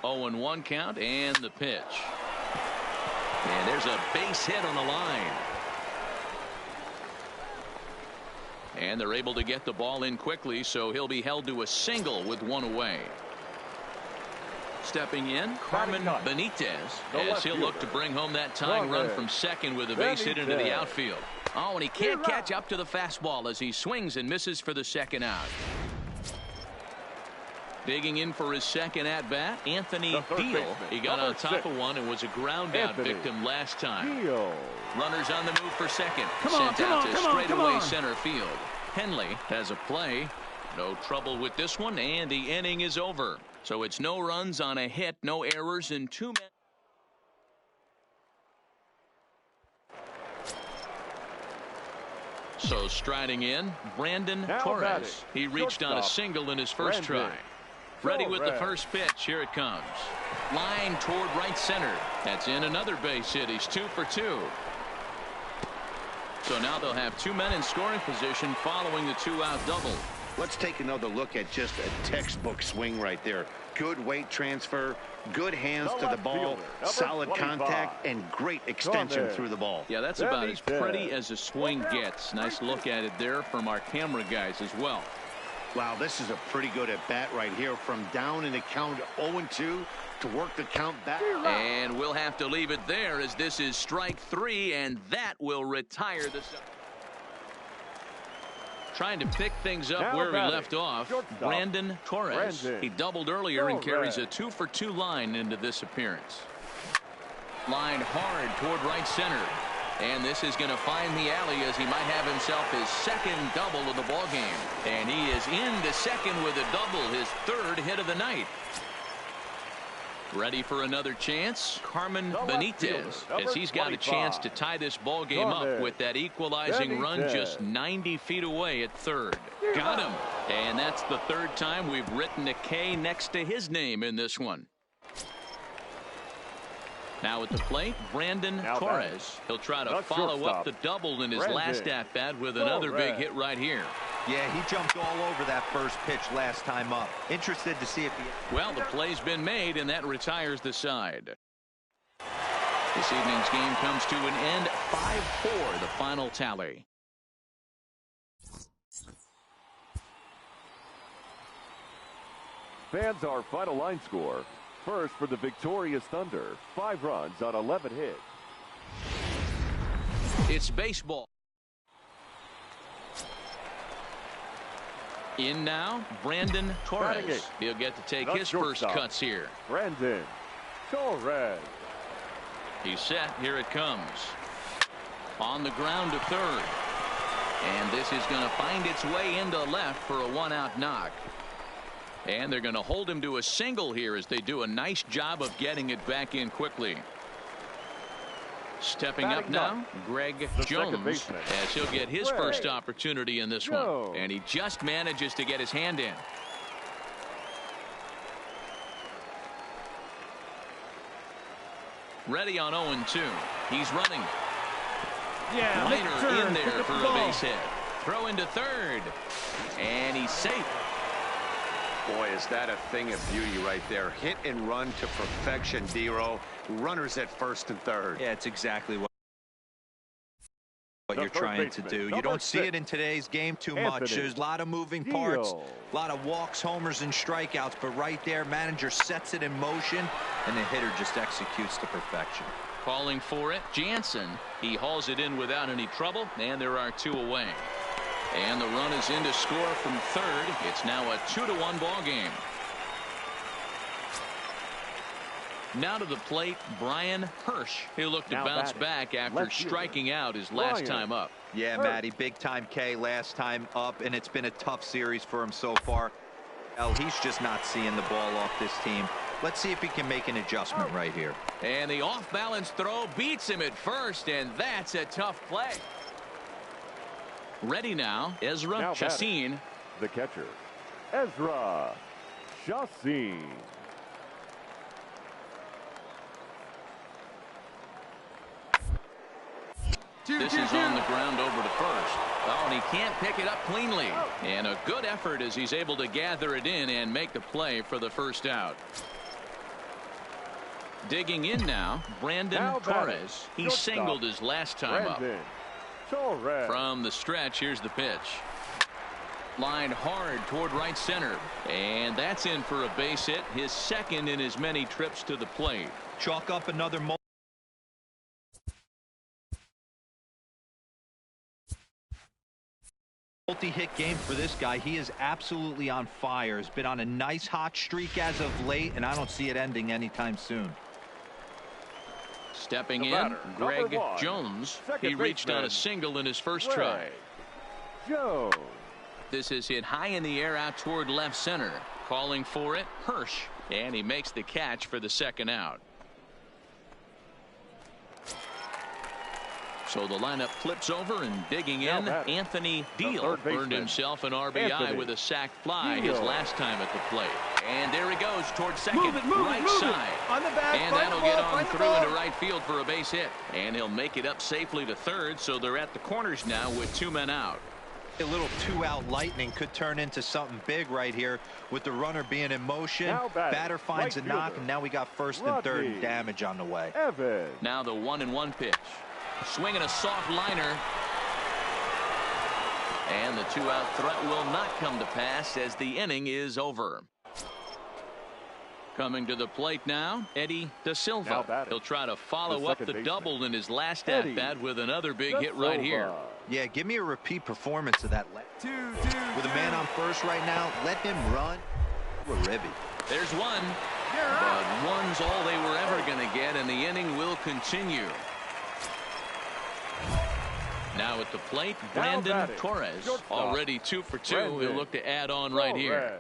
Oh, and 1 count, and the pitch. And there's a base hit on the line. And they're able to get the ball in quickly, so he'll be held to a single with 1 away. Stepping in, Carmen Benitez, as he'll look to bring home that tying run from second with a base hit into the outfield. Oh, and he can't catch up to the fastball as he swings and misses for the second out. Digging in for his second at-bat, Anthony Deal. He got on top of one and was a ground-out victim last time. Runners on the move for second. Sent out to straightaway center field. Henley has a play. No trouble with this one, and the inning is over. So it's no runs on a hit, no errors, and 2 men. So striding in, BranDon Torres. He reached on a single in his first try. Ready with the first pitch. Here it comes. Line toward right center. That's in another base hit. He's 2 for 2. So now they'll have 2 men in scoring position following the 2-out double. Let's take another look at just a textbook swing right there. Good weight transfer, good hands to the ball, solid contact, and great extension through the ball. Yeah, that's about as pretty as a swing gets. Nice look at it there from our camera guys as well. Wow, this is a pretty good at-bat right here. From down in the count 0-2 to work the count back. And we'll have to leave it there as this is strike 3, and that will retire the... Trying to pick things up where he left off, BranDon Torres. He doubled earlier and carries a 2 for 2 line into this appearance. Line hard toward right center. And this is going to find the alley as he might have himself his second double of the ball game. And he is into second with a double, his 3rd hit of the night. Ready for another chance, Carmen Benitez, as he's got a chance to tie this ball game up with that equalizing run just 90 feet away at third. Got him. And that's the 3rd time we've written a K next to his name in this one. Now at the plate, BranDon Torres. He'll try to follow up the double in his last at-bat with another big hit right here. Yeah, he jumped all over that first pitch last time up. Interested to see if he... Well, the play's been made, and that retires the side. This evening's game comes to an end, 5-4, the final tally. Fans, our final line score. First for the victorious Thunder, 5 runs on 11 hits. It's baseball. In now, BranDon Torres. He'll get to take his first cuts here. BranDon Torres. He's set. Here it comes. On the ground to third. And this is going to find its way into left for a 1-out knock. And they're going to hold him to a single here as they do a nice job of getting it back in quickly. Stepping up now, Greg Jones, as he'll get his first opportunity in this one. And he just manages to get his hand in. Ready on 0-2. He's running. Yeah, Liner in there for a base hit. Throw into third. And he's safe. Boy, is that a thing of beauty right there. Hit and run to perfection, Dero. Runners at first and third. Yeah, it's exactly what you're trying to do. You don't see it in today's game too much. There's a lot of moving parts, a lot of walks, homers, and strikeouts. But right there, manager sets it in motion, and the hitter just executes to perfection. calling for it. Jansen, he hauls it in without any trouble, and there are 2 away. And the run is in to score from third. It's now a 2-1 ball game. Now to the plate, Brian Hirsch. He'll look to bounce back after striking out his last time up. Yeah, Matty, big time K last time up, and it's been a tough series for him so far. Well, he's just not seeing the ball off this team. Let's see if he can make an adjustment right here. And the off-balance throw beats him at first, and that's a tough play. Ready now, Ezra Chassin. The catcher, Ezra Chassin. This is on the ground over to first. Oh, and he can't pick it up cleanly. And a good effort as he's able to gather it in and make the play for the first out. Digging in now, BranDon Torres. He singled his last time up. From the stretch, here's the pitch. Lined hard toward right center. And that's in for a base hit, his second in as many trips to the plate. Chalk up another multi-hit game for this guy. He is absolutely on fire. Has been on a nice hot streak as of late, and I don't see it ending anytime soon. Stepping in, Greg Jones. He reached on a single in his first try. Jones. This is hit high in the air out toward left center. Calling for it, Hirsch. And he makes the catch for the second out. So the lineup flips over, and digging in, Anthony Deal earned himself an RBI with a sac fly his last time at the plate. And there he goes towards second, right side. On the back, and that'll get on through into right field for a base hit. And he'll make it up safely to third, so they're at the corners now with 2 men out. A little 2-out lightning could turn into something big right here with the runner being in motion. Batter finds a knock, and now we got first and third and damage on the way. Now the 1-1 pitch. Swinging a soft liner. And the 2-out threat will not come to pass as the inning is over. Coming to the plate now, Eddie Da Silva. He'll try to follow up the double in his last at-bat with another big hit right here. Yeah, give me a repeat performance of that. With a man on first right now, let him run. Ribby. There's one. But one's all they were ever going to get, and the inning will continue. Now at the plate, BranDon Torres. Already 2 for 2. He'll look to add on right here.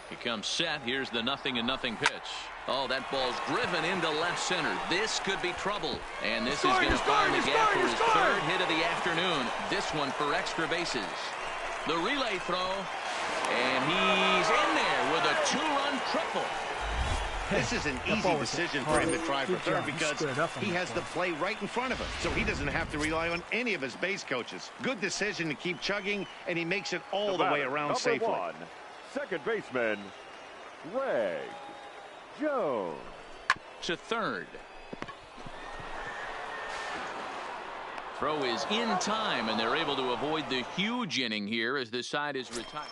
He comes set. Here's the 0-0 pitch. Oh, that ball's driven into left center. This could be trouble. And this is going to find the gap for his third hit of the afternoon. This one for extra bases. The relay throw. And he's in there with a 2-run triple. This is an easy decision for him to try for third because he has the play right in front of him, so he doesn't have to rely on any of his base coaches. Good decision to keep chugging, and he makes it all the way around safely. Second baseman, Greg Jones. To third. Throw is in time, and they're able to avoid the huge inning here as the side is retired.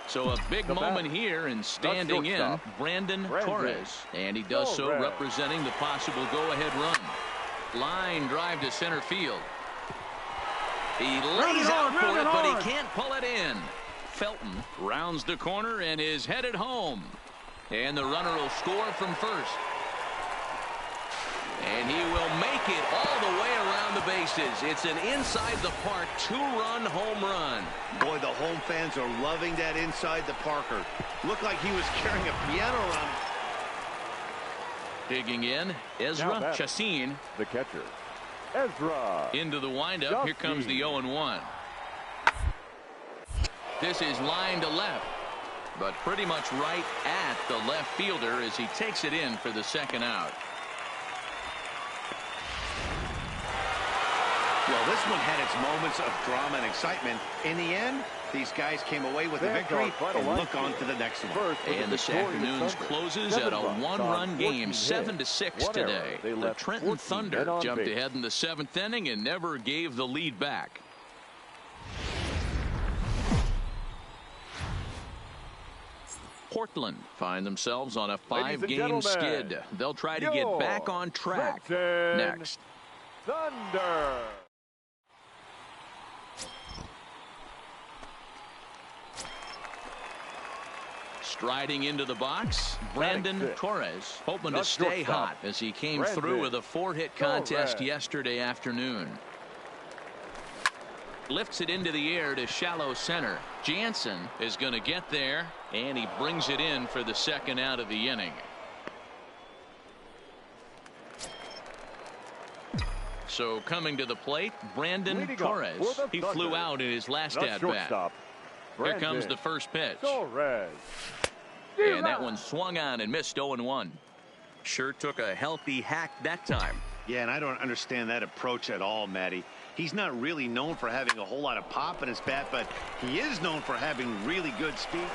So a big moment here, and standing in, BranDon Torres. And he does so representing the possible go-ahead run. Line drive to center field. He lays out for it, but he can't pull it in. Felton rounds the corner and is headed home. And the runner will score from first. And he will make it all the way around the bases. It's an inside-the-park 2-run home run. Boy, the home fans are loving that inside the Parker. Looked like he was carrying a piano around. Digging in, Ezra Chassin. The catcher, Ezra. Into the windup. Here comes the 0-1. This is line to left, but pretty much right at the left fielder as he takes it in for the second out. Well, this one had its moments of drama and excitement. In the end, these guys came away with a victory and look on to the next one. And this afternoon's closes at a 1-run game, 7-6 today. The Trenton Thunder jumped ahead in the 7th inning and never gave the lead back. Portland find themselves on a Ladies and 5-game gentlemen, skid. They'll try to get back on track Trenton next. Thunder. Striding into the box, BranDon Torres, hoping to Not stay shortstop. hot as he came BranDon through with a 4-hit contest Torres. yesterday afternoon. Lifts it into the air to shallow center. Jansen is going to get there, and he brings it in for the second out of the inning. So coming to the plate, BranDon Leading up Torres. for the He Thunder. flew out in his last Not at-bat. shortstop. Here comes BranDon the first pitch. Torres. And that one swung on and missed 0-1. Sure took a healthy hack that time. Yeah, and I don't understand that approach at all, Matty. He's not really known for having a whole lot of pop in his bat, but he is known for having really good speed.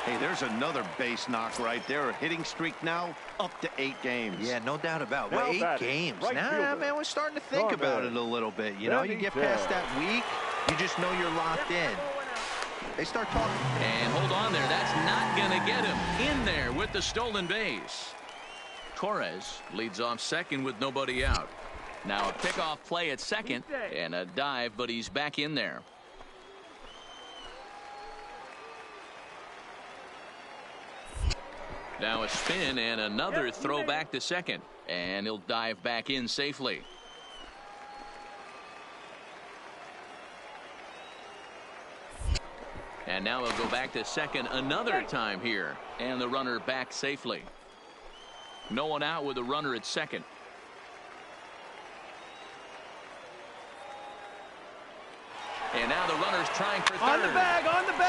Hey, there's another base knock right there. A hitting streak now up to 8 games. Yeah, no doubt about it. Well Well, 8 batted, games. right Nah, fielder. man, we're starting to think Norman. about it a little bit. You know, you get past that week, you just know you're locked in. They start talking. And hold on there. That's not going to get him in there with the stolen base. Torres leads off second with nobody out. Now a pickoff play at second and a dive, but he's back in there. Now a spin and another throw back to second, and he'll dive back in safely. And now he'll go back to second another time here, and the runner back safely. No one out with a runner at second. And now the runner's trying for third. On the bag,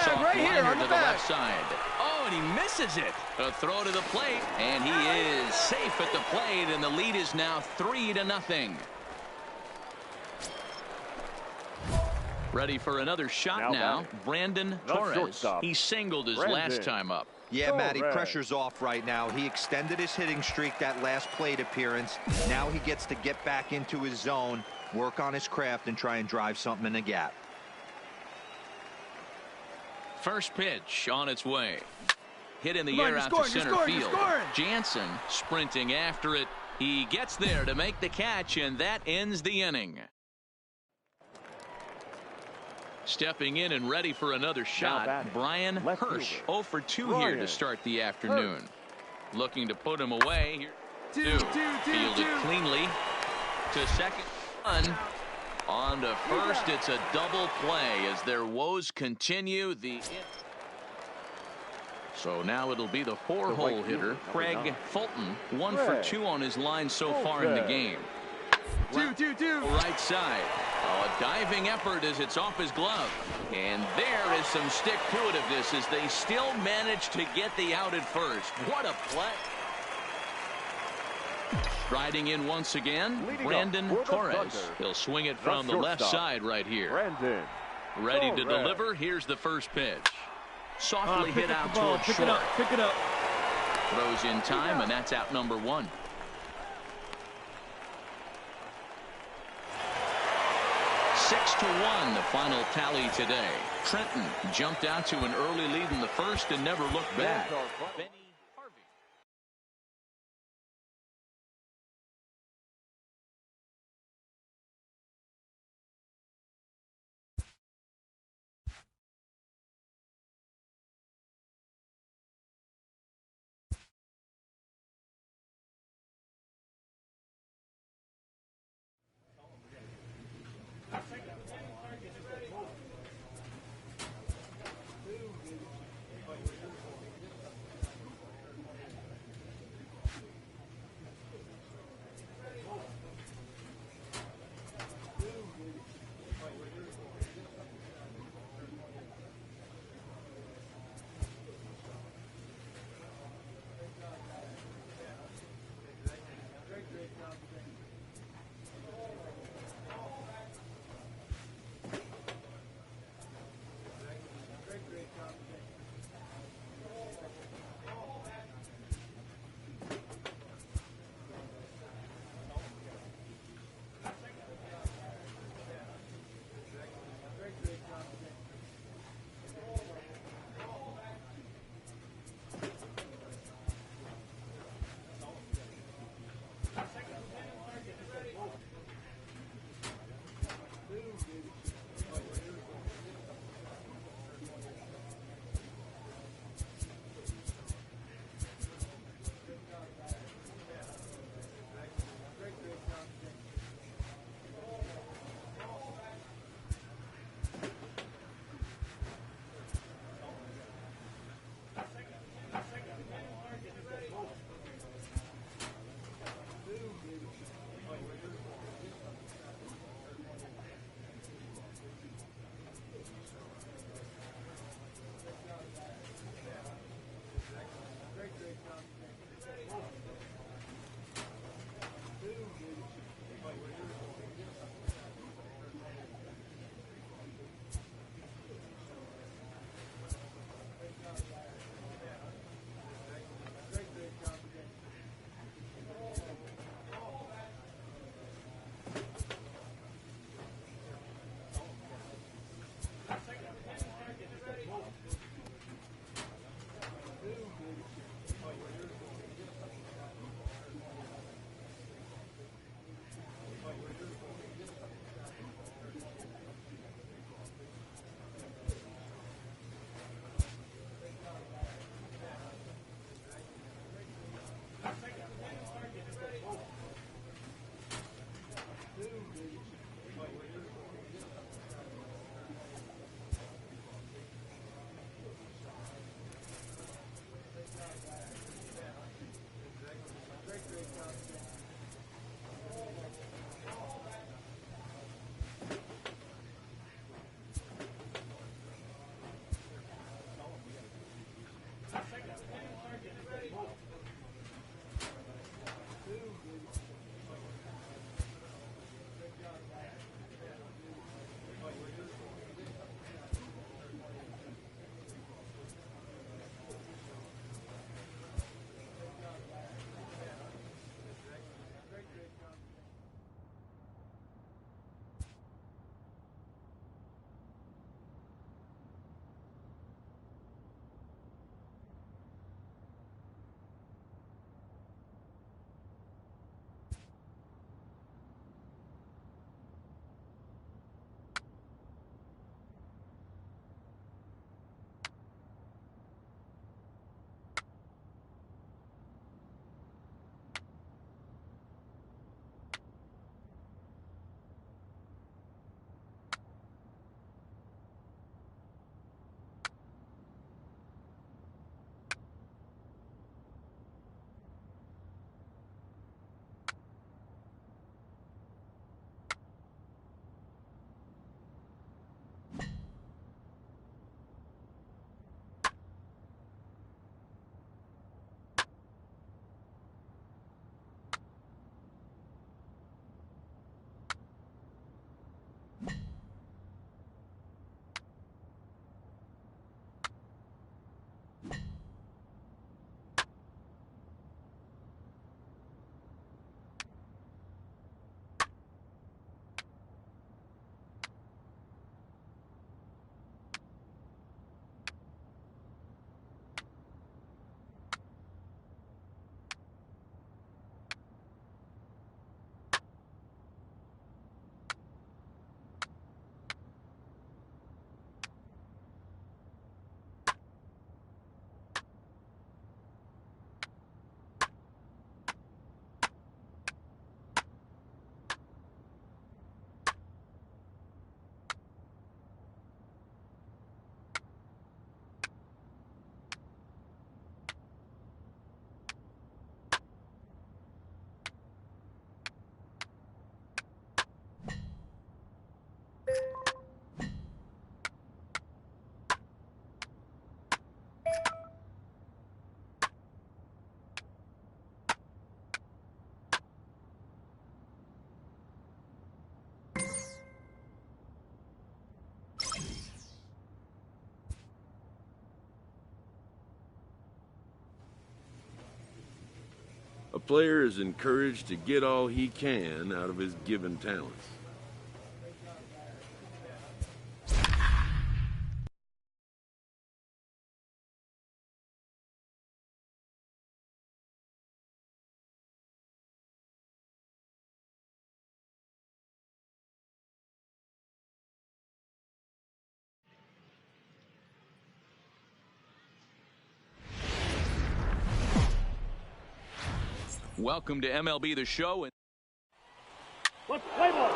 Soft right here, liner on the to bag. left side. Oh, and he misses it. A throw to the plate, and he is safe at the plate, and the lead is now 3-0. Ready for another shot now. BranDon Torres. shortstop. He singled his BranDon. last time up. Yeah, Matty, Torres. pressure's off right now. He extended his hitting streak that last plate appearance. Now he gets to get back into his zone, work on his craft, and try and drive something in the gap. First pitch on its way. Hit in the Come on, air you're out scoring, to you're center scoring, you're field. scoring. Jansen sprinting after it. He gets there to make the catch, and that ends the inning. Stepping in and ready for another shot, batting, Brian left Hirsch. fielder. 0 for 2 here Brian to start the afternoon. Looking to put him away. Here, fielded cleanly to second. One. On to first, it's a double play as their woes continue. So now it'll be the 4-hole hitter, Craig Fulton. 1 for 2 on his line so far in the game. Right side. Oh, a diving effort as it's off his glove. And there is some stick-to-itiveness as they still manage to get the out at first. What a play. Striding in once again, Leading BranDon up for the Torres. Thunder. He'll swing it Not from the left shortstop. side right here. BranDon Ready to Torres. deliver. Here's the first pitch. Softly hit out the ball. towards Pick short. it up. Pick it up. Throws in time, and that's out number 1. Six to 1, the final tally today. Trenton jumped out to an early lead in the first and never looked back. Benny Harvey. A player is encouraged to get all he can out of his given talents. Welcome to MLB The Show. Let's play ball.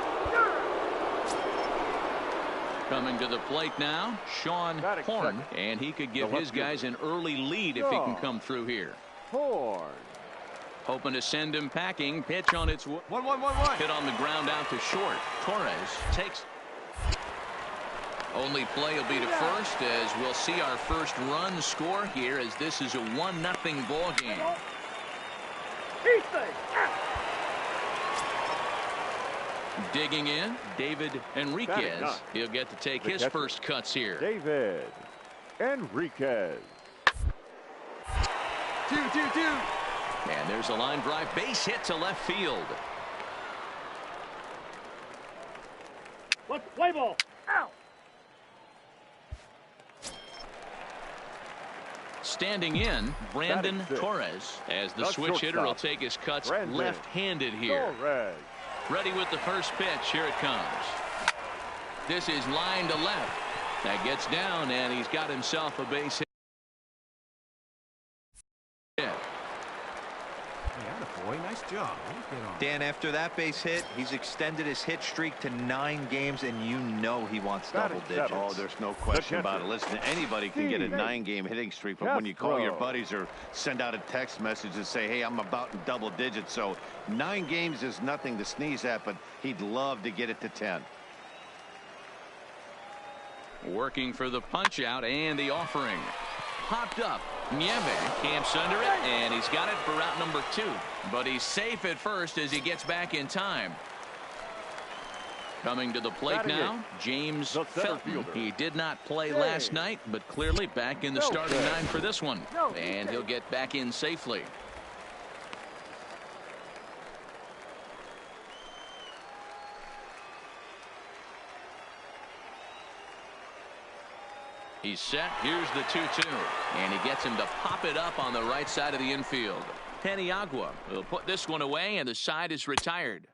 Coming to the plate now, Sean Horn, and he could give his guys an early lead if he can come through here. Horn. Hoping to send him packing. Pitch on its 1-1-1-1. Hit on the ground out to short. Torres takes. Only play will be to first, as we'll see our first run score here, as this is a 1-0 ball game. Digging in, David Enriquez. He'll get to take his first cuts here. David Enriquez. 2-2-2. And there's a line drive base hit to left field. Let's play ball. Out. Standing in, BranDon Torres, as the switch hitter will take his cuts left-handed here. Torres. Ready with the first pitch. Here it comes. This is line to left. That gets down, and he's got himself a base hit. Boy, nice job. Dan, after that base hit, he's extended his hit streak to 9 games, and you know he wants double digits. Oh, there's no question about it. Listen, anybody can get a 9-game hitting streak, but when you call your buddies or send out a text message and say, hey, I'm about in double digits, so 9 games is nothing to sneeze at, but he'd love to get it to 10. Working for the punch out and the offering. Popped up. Nieve camps under it, and he's got it for route number 2. But he's safe at first as he gets back in time. Coming to the plate now, James Felton. He did not play last night, but clearly back in the starting 9 for this one. And he'll get back in safely. He's set. Here's the 2-2. And he gets him to pop it up on the right side of the infield. Paniagua will put this one away, and the side is retired.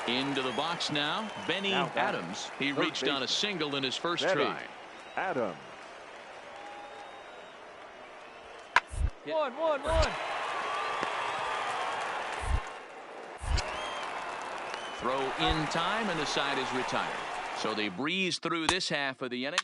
Into the box now, Benny Adams. He reached on a single in his first try. Adams. 1-1-1. Throw in time, and the side is retired. So they breeze through this half of the inning.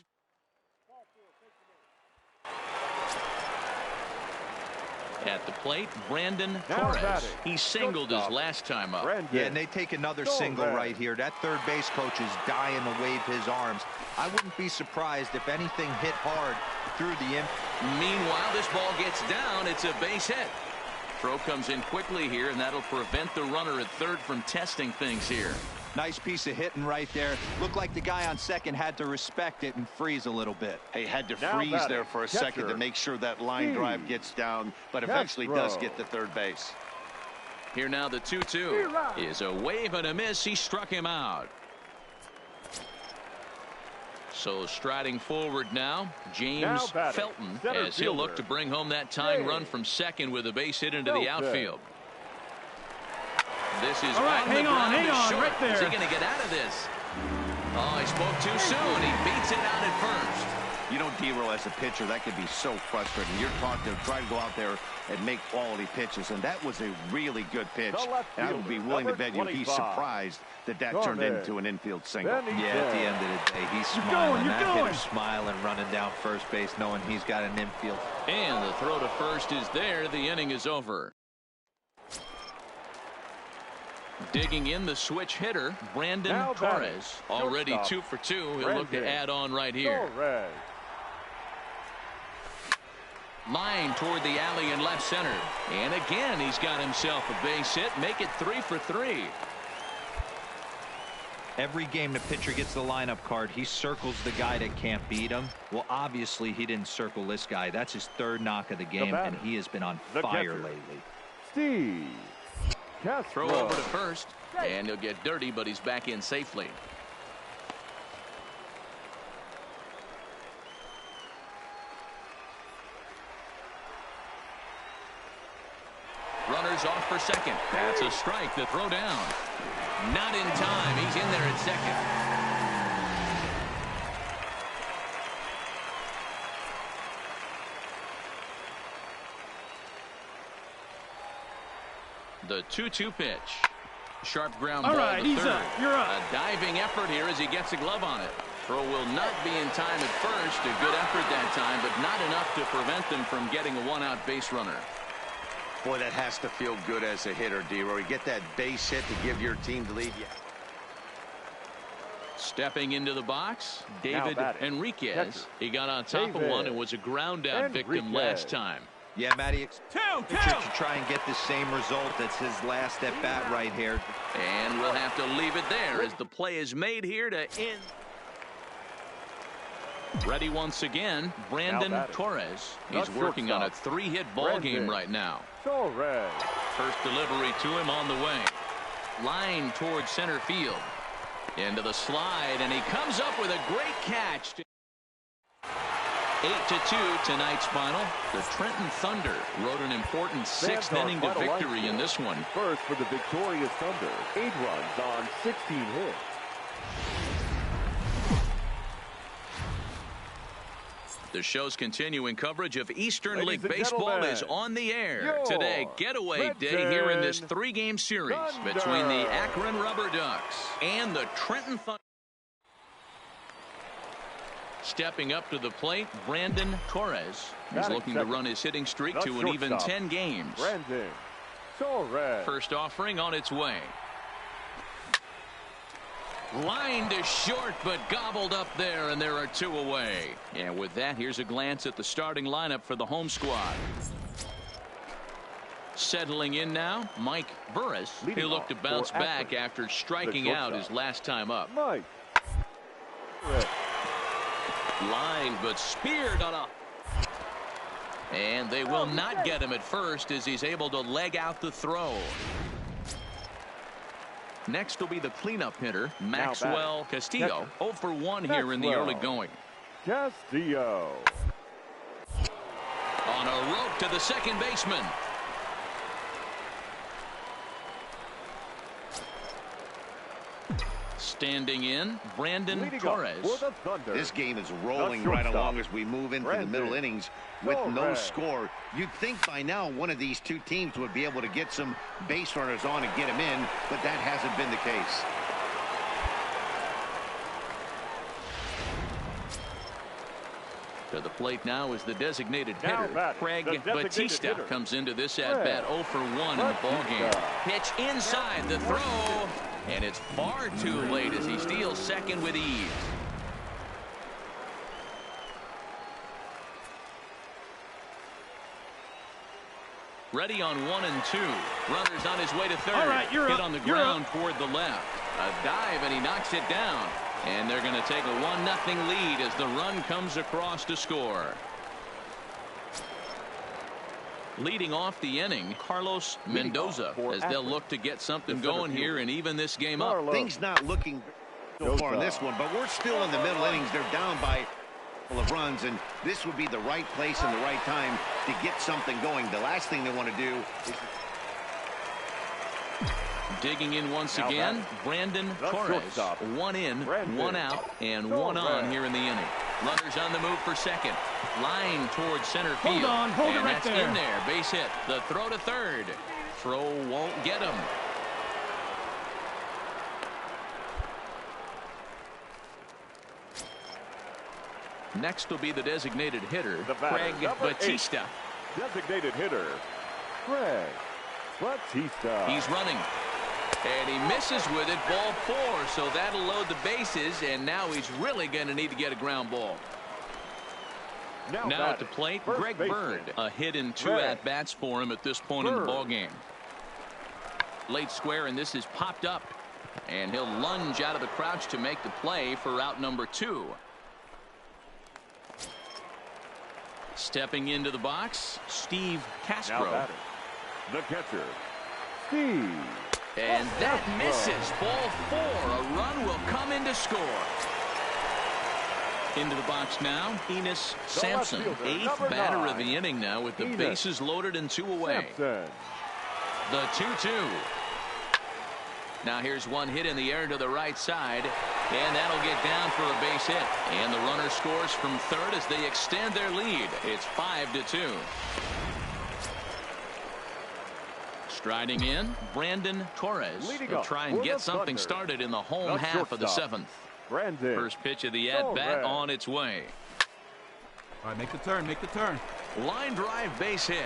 At the plate, BranDon Torres. He singled his last time up. Yeah, and they take another single right here. That third base coach is dying to wave his arms. I wouldn't be surprised if anything hit hard through the infield. Meanwhile, this ball gets down. It's a base hit. Throw comes in quickly here, and that'll prevent the runner at third from testing things here. Nice piece of hitting right there. Looked like the guy on second had to respect it and freeze a little bit. He had to freeze there for a second to make sure that line drive gets down, but eventually does get to third base. Here now the 2-2 is a wave and a miss. He struck him out. So striding forward now, James Felton, as he'll look to bring home that tying run from second with a base hit into the outfield. This is hang on, right there. Is he going to get out of this? Oh, he spoke too soon. He beats it out at first. You know, D-Roll, as a pitcher, that could be so frustrating. You're taught to try to go out there and make quality pitches, and that was a really good pitch. And I would be willing to bet you he's surprised that turned into an infield single. Yeah, at the end of the day, he's smiling. That hitter's smiling, running down first base, knowing he's got an infield. And the throw to first is there. The inning is over. Digging in the switch hitter, BranDon Torres. Already 2 for 2. He'll look to add on right here. Line toward the alley in left center. And again, he's got himself a base hit. Make it 3 for 3. Every game the pitcher gets the lineup card, he circles the guy that can't beat him. Well, obviously, he didn't circle this guy. That's his 3rd knock of the game, and he has been on fire lately. Steve Throw over to first, and he'll get dirty, but he's back in safely. Runners off for second. That's a strike. The throw down. Not in time. He's in there at second. The 2-2 pitch. Sharp ground ball to third. You're up. A diving effort here as he gets a glove on it. Throw will not be in time at first. A good effort that time, but not enough to prevent them from getting a one-out base runner. Boy, that has to feel good as a hitter, D-Roy. Get that base hit to give your team the lead. Stepping into the box, David Enriquez. He got on top of one and was a ground out victim last time. Yeah, Matty, Two. to try and get the same result. That's his last at bat right here. And we'll have to leave it there as the play is made here to end. Ready once again, BranDon Torres. He's working on a 3-hit ball game right now. Torres. First delivery to him on the way. Line towards center field. Into the slide, and he comes up with a great catch. 8-2 tonight's final. The Trenton Thunder rode an important 6th inning to victory in this one. First for the victorious Thunder. 8 runs on 16 hits. The show's continuing coverage of Eastern Ladies League and Baseball gentlemen, is on the air your today. Getaway day here in this 3-game series Thunder. between the Akron Rubber Ducks and the Trenton Thunder. Stepping up to the plate, BranDon Torres. He's looking to run his hitting streak to an even 10 games. BranDon Torres. First offering on its way. Line to short, but gobbled up there, and there are 2 away. And with that, here's a glance at the starting lineup for the home squad. Settling in now, Mike Burris. He'll look to bounce back after striking out his last time up. Mike. Line, but speared on a... And they will not get him at first as he's able to leg out the throw. Next will be the cleanup hitter, Maxwell Castillo. 0 for 1 here in the early going. Castillo. On a rope to the second baseman. Standing in, BranDon Torres. This game is rolling right along as we move into the middle innings with no score. You'd think by now one of these 2 teams would be able to get some base runners on and get them in, but that hasn't been the case. To the plate now is the designated hitter. Craig Batista comes into this at-bat 0 for 1 in the ballgame. Pitch inside the throw, and it's far too late as he steals second with ease. Ready on 1 and 2. Runners on his way to third. All right, you're Hit up. on the You're ground up. toward the left. A dive, and he knocks it down. And they're going to take a 1-0 lead as the run comes across to score. Leading off the inning, Carlos Mendoza, as they'll look to get something going here and even this game up. Things not looking so far in this one, but we're still in the middle innings. They're down by a couple of runs, and this would be the right place and the right time to get something going. The last thing they want to do is... Digging in once again, BranDon Torres. 1 in, 1 out, and 1 on here in the inning. Runners on the move for second. Line towards center field. Hold it right that's there. in there. Base hit. The throw to third. Throw won't get him. Next will be the designated hitter, Craig Batista. Designated hitter, Craig Batista. He's running. And he misses with it, ball 4, so that'll load the bases, and now he's really going to need to get a ground ball. Now at the plate, Greg Bird. A hit in 2 at-bats for him at this point in the ballgame. Late square, and this is popped up. And he'll lunge out of the crouch to make the play for out number 2. Stepping into the box, Steve Castro. The catcher, Steve. And that misses. Ball 4. A run will come in to score. Into the box now, Enos Sampson. 8th batter of the inning now with the bases loaded and 2 away. The 2-2. Now here's one hit in the air to the right side. And that'll get down for a base hit. And the runner scores from third as they extend their lead. It's 5-2. Striding in, BranDon Torres. He'll try and get something started in the home half of the 7th. First pitch of the at-bat on its way. All right, make the turn, make the turn. Line drive base hit.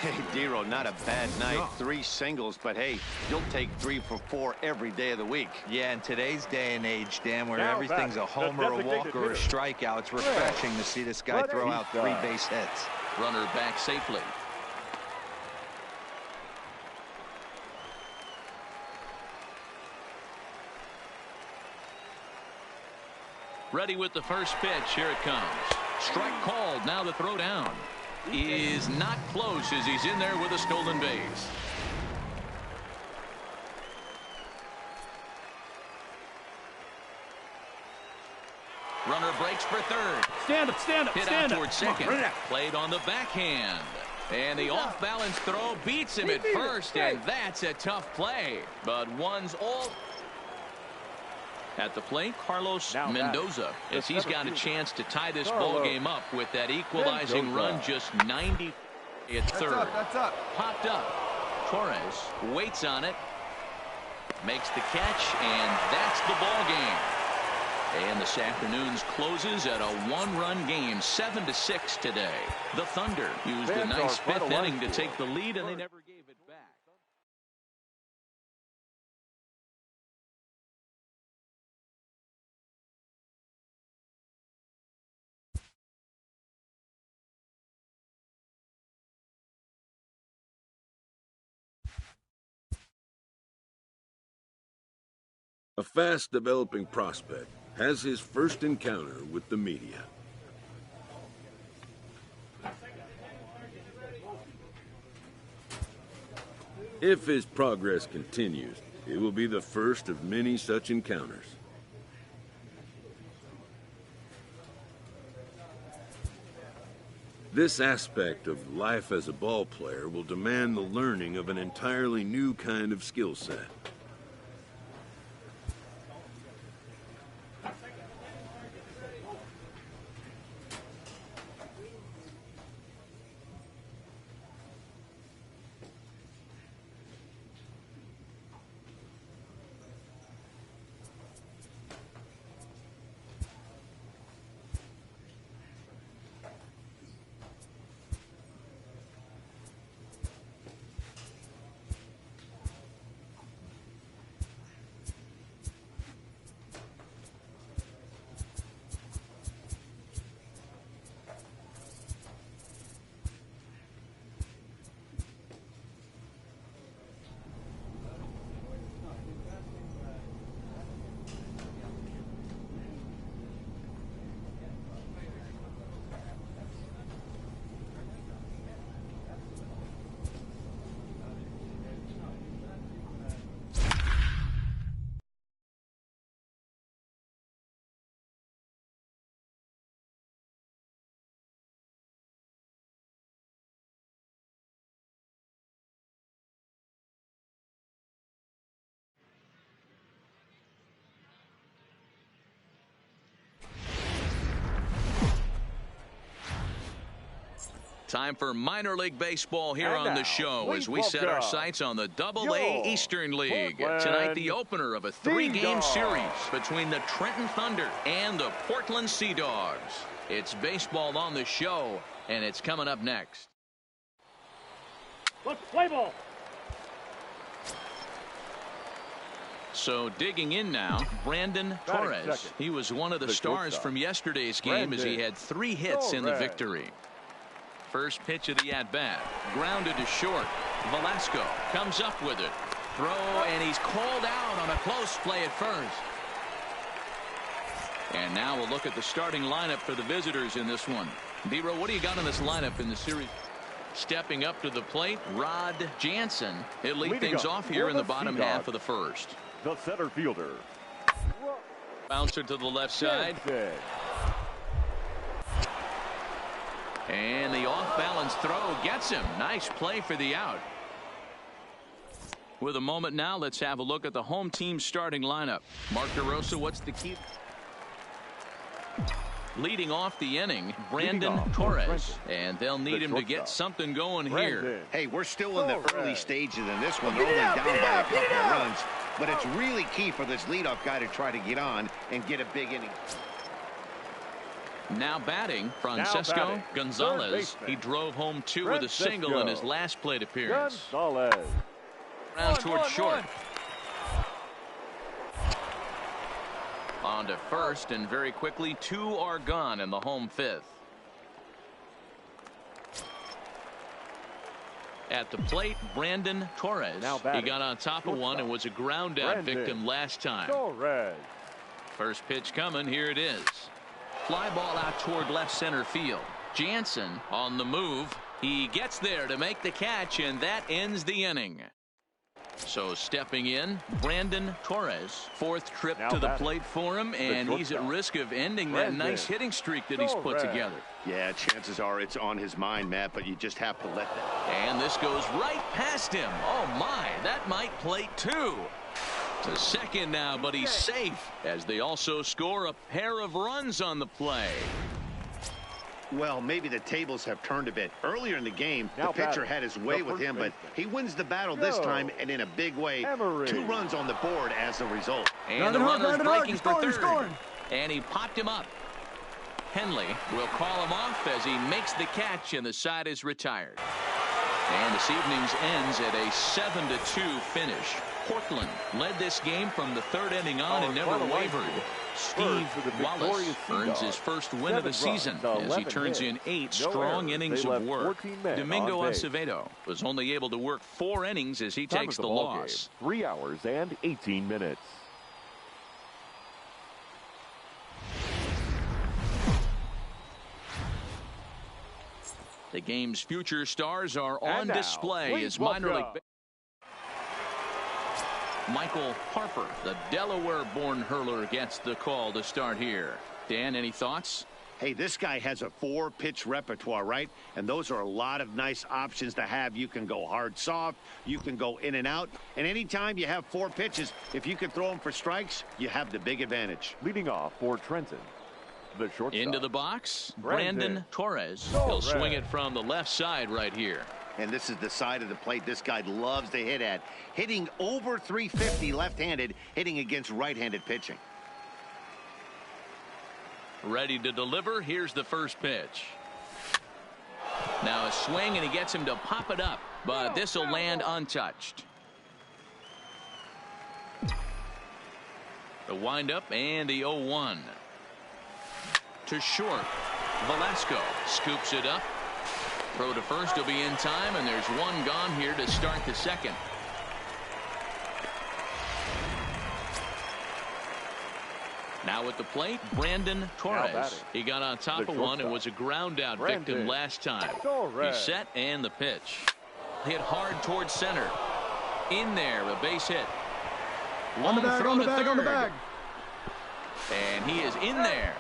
Hey, Dero, not a bad night. 3 singles, but hey, you'll take 3 for 4 every day of the week. Yeah, in today's day and age, Dan, where Now everything's a homer, a walk, or a strikeout, it's refreshing to see this guy throw out 3 base hits. Runner back safely. Ready with the first pitch. Here it comes. Strike called. Now the throw down is not close as he's in there with a stolen base. Runner breaks for third. Stand up, stand up, Hit stand out up. towards second. Played on the backhand. And the off-balance throw beats him at first, and that's a tough play. But one's all... At the plate, Carlos Mendoza, as he's got a chance to tie this ball game up with that equalizing run just 90 at third. That's up. Popped up. Torres waits on it, makes the catch, and that's the ball game. And this afternoon's closes at a 1-run game, 7-6 today. The Thunder used a nice 5th inning to take the lead, and they never gave it back. A fast-developing prospect has his first encounter with the media. If his progress continues, it will be the first of many such encounters. This aspect of life as a ball player will demand the learning of an entirely new kind of skill set. Time for minor league baseball here on the show as we set our sights on the Double-A Eastern League. Tonight, the opener of a 3-game series between the Trenton Thunder and the Portland Sea Dogs. It's baseball on the show, and it's coming up next. Let's play ball. So digging in now, BranDon Torres. He was one of the stars from yesterday's game as he had 3 hits in the victory. First pitch of the at-bat. Grounded to short. Velasco comes up with it. Throw, and he's called out on a close play at first. And now we'll look at the starting lineup for the visitors in this one. Dero, what do you got in this lineup in the series? Stepping up to the plate, Rod Jansen. He'll lead things off here in the bottom half of the first. The center fielder. Bouncer to the left side. And the off-balance throw gets him. Nice play for the out. With a moment now, let's have a look at the home team starting lineup. Mark DeRosa, what's the key? Leading off the inning, BranDon Torres. And they'll need him to get something going here. Hey, we're still in the early stages in this one. They're only down by a couple of runs. But it's really key for this leadoff guy to try to get on and get a big inning. Now batting, Francisco Gonzalez. He drove home 2 with a single in his last plate appearance. Gonzalez. Round towards short. On to first, and very quickly 2 are gone in the home 5th. At the plate, BranDon Torres. He got on top of one and was a ground out victim last time. Torres. First pitch coming. Here it is. Fly ball out toward left center field. Jansen on the move. He gets there to make the catch, and that ends the inning. So stepping in, BranDon Torres. 4th trip to the plate for him, and he's at risk of ending that nice hitting streak that he's put together. Yeah, chances are it's on his mind, Matt, but you just have to let that. And this goes right past him. Oh, my. That might plate 2. To second now, but he's safe as they also score a pair of runs on the play. Well, maybe the tables have turned a bit. Earlier in the game, the pitcher had his way with him, but he wins the battle this time, and in a big way. 2 runs on the board as a result. And the runner's breaking for third. And he popped him up. Henley will call him off as he makes the catch, and the side is retired. And this evening's ends at a 7-2 finish. Portland led this game from the 3rd inning on and never wavered. Steve Wallace earns his first win of the season as he turns in 8 strong innings of work. Domingo Acevedo was only able to work 4 innings as he takes the loss. 3 hours and 18 minutes. The game's future stars are on display as minor league. Michael Harper, the Delaware-born hurler, gets the call to start here. Dan, any thoughts? Hey, this guy has a 4-pitch repertoire, right? And those are a lot of nice options to have. You can go hard, soft. You can go in and out. And anytime you have 4 pitches, if you can throw them for strikes, you have the big advantage. Leading off for Trenton, the shortstop. Into the box, BranDon Torres. He'll swing it from the left side right here. And this is the side of the plate this guy loves to hit at. Hitting over 350 left-handed, hitting against right-handed pitching. Ready to deliver. Here's the first pitch. Now a swing, and he gets him to pop it up, but this will land untouched. The windup and the 0-1. To short. Velasco scoops it up. Throw to first will be in time, and there's 1 gone here to start the second. Now at the plate, BranDon Torres. He got on top of one and was a ground out victim last time. He's set, and the pitch. Hit hard towards center. In there, a base hit. On the bag, on the bag, on the bag. And he is in there.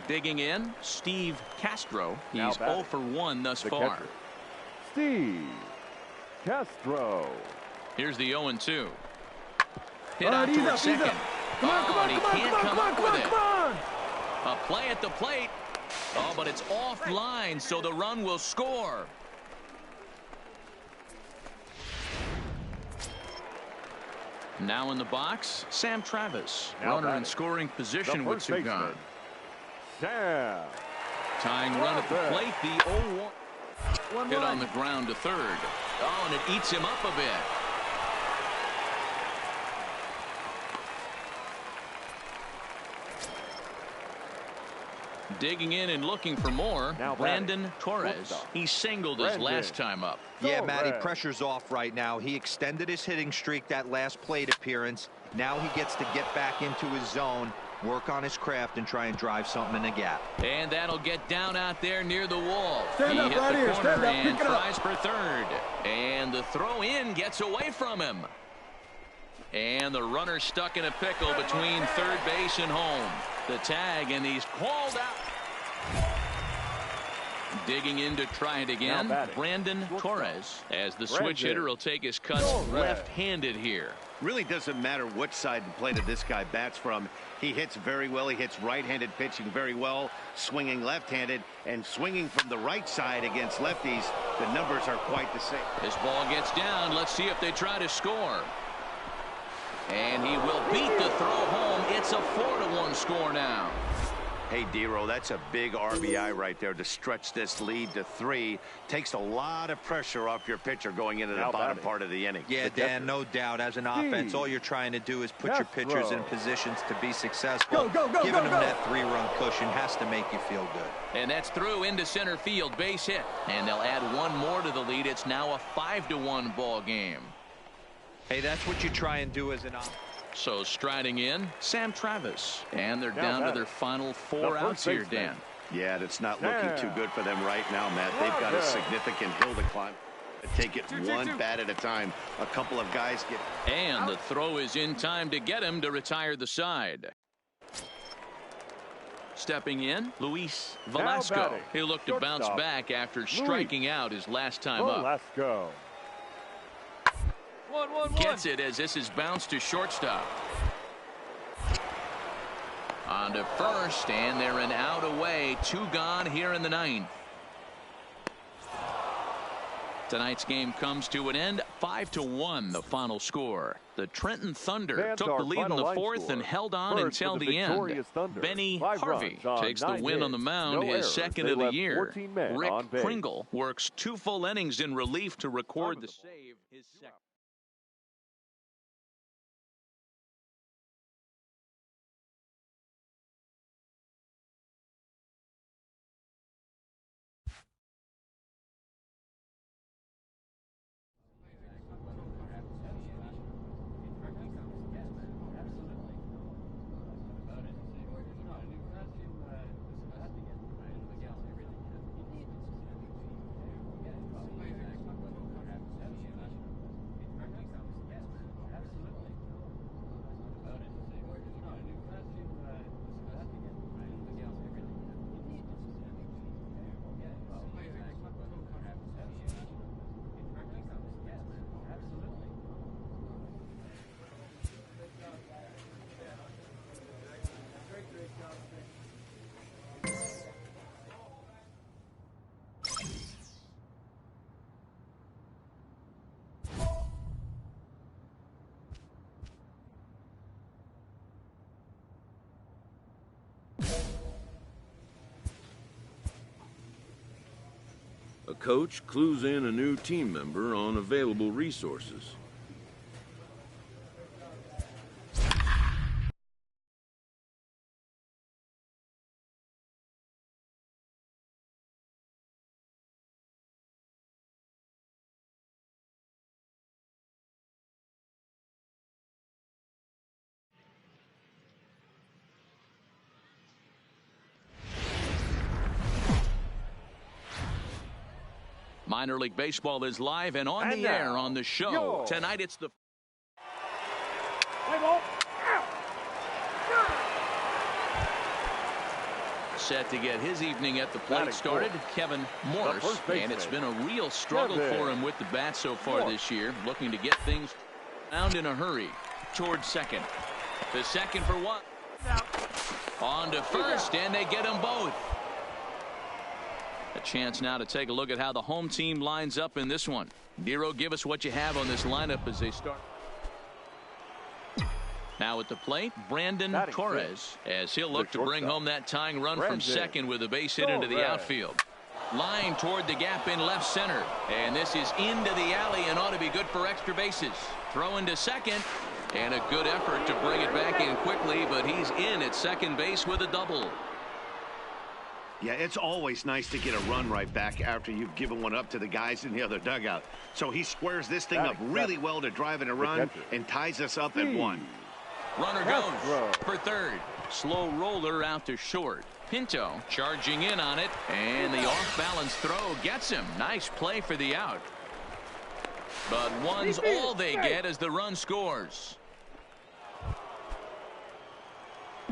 Digging in, Steve Castro. He's 0 for 1 thus far. Catcher, Steve Castro. Here's the 0-2. Hit out towards second. Come on, he can't come up with it. A play at the plate. Oh, but it's offline, so the run will score. Now in the box, Sam Travis. Runner in scoring position with 2 gone. Sam. Tying run at the plate, the 0-1. Hit on the ground to third. Oh, and it eats him up a bit. Digging in and looking for more. BranDon Torres. He singled his last time up. Yeah, Matty, pressure's off right now. He extended his hitting streak that last plate appearance. Now he gets to get back into his zone, work on his craft, and try and drive something in the gap. And that'll get down out there near the wall. Stand up right here. Stand up. And tries for third. And the throw in gets away from him. And the runner stuck in a pickle between third base and home. The tag, and he's called out. Digging in to try it again, BranDon Torres. As the switch hitter will take his cuts left-handed here. Really doesn't matter which side the plate of this guy bats from. He hits very well. He hits right-handed pitching very well, swinging left-handed, and swinging from the right side against lefties. The numbers are quite the same. This ball gets down. Let's see if they try to score. And he will beat the throw home. It's a 4-1 score now. Hey, Dero, that's a big RBI right there to stretch this lead to 3. Takes a lot of pressure off your pitcher going into the bottom part of the inning. Yeah, Dan, no doubt. As an offense, all you're trying to do is put your pitchers in positions to be successful. Giving them that 3-run cushion has to make you feel good. And that's through into center field, base hit. And they'll add one more to the lead. It's now a 5-1 ball game. Hey, that's what you try and do as an offense. So striding in, Sam Travis. And they're down to their final 4 outs here, Dan. Yeah, that's not looking too good for them right now, Matt. They've got a significant hill to climb. Take it one bat at a time. A couple of guys get... And the throw is in time to get him to retire the side. Stepping in, Luis Velasco. He looked to bounce back after striking out his last time up. Velasco. Gets it as this is bounced to shortstop. On to first, and they're an out away. 2 gone here in the 9th. Tonight's game comes to an end. 5-1 the final score. The Trenton Thunder took the lead in the 4th and held on until the end. Benny Harvey takes the win on the mound, his second of the year. Rick Pringle works 2 full innings in relief to record the save, his second. A coach clues in a new team member on available resources. Minor League Baseball is live and on the air on the show. Tonight it's the... Set to get his evening at the plate started, Kevin Morse. And it's been a real struggle for him with the bat so far this year. Looking to get things found in a hurry. Towards second. The second for 1. On to first, and they get them both. A chance now to take a look at how the home team lines up in this one. Dero, give us what you have on this lineup as they start. Now at the plate, BranDon Torres, as he'll look to bring home that tying run from second with a base hit into the outfield. Line toward the gap in left center. And this is into the alley and ought to be good for extra bases. Throw into second. And a good effort to bring it back in quickly, but he's in at second base with a double. Yeah, it's always nice to get a run right back after you've given one up to the guys in the other dugout. So he squares this thing up really well to drive in a run and ties us up at 1. Runner goes for third. Slow roller out to short. Pinto charging in on it, and the off-balance throw gets him. Nice play for the out. But one's all they get as the run scores.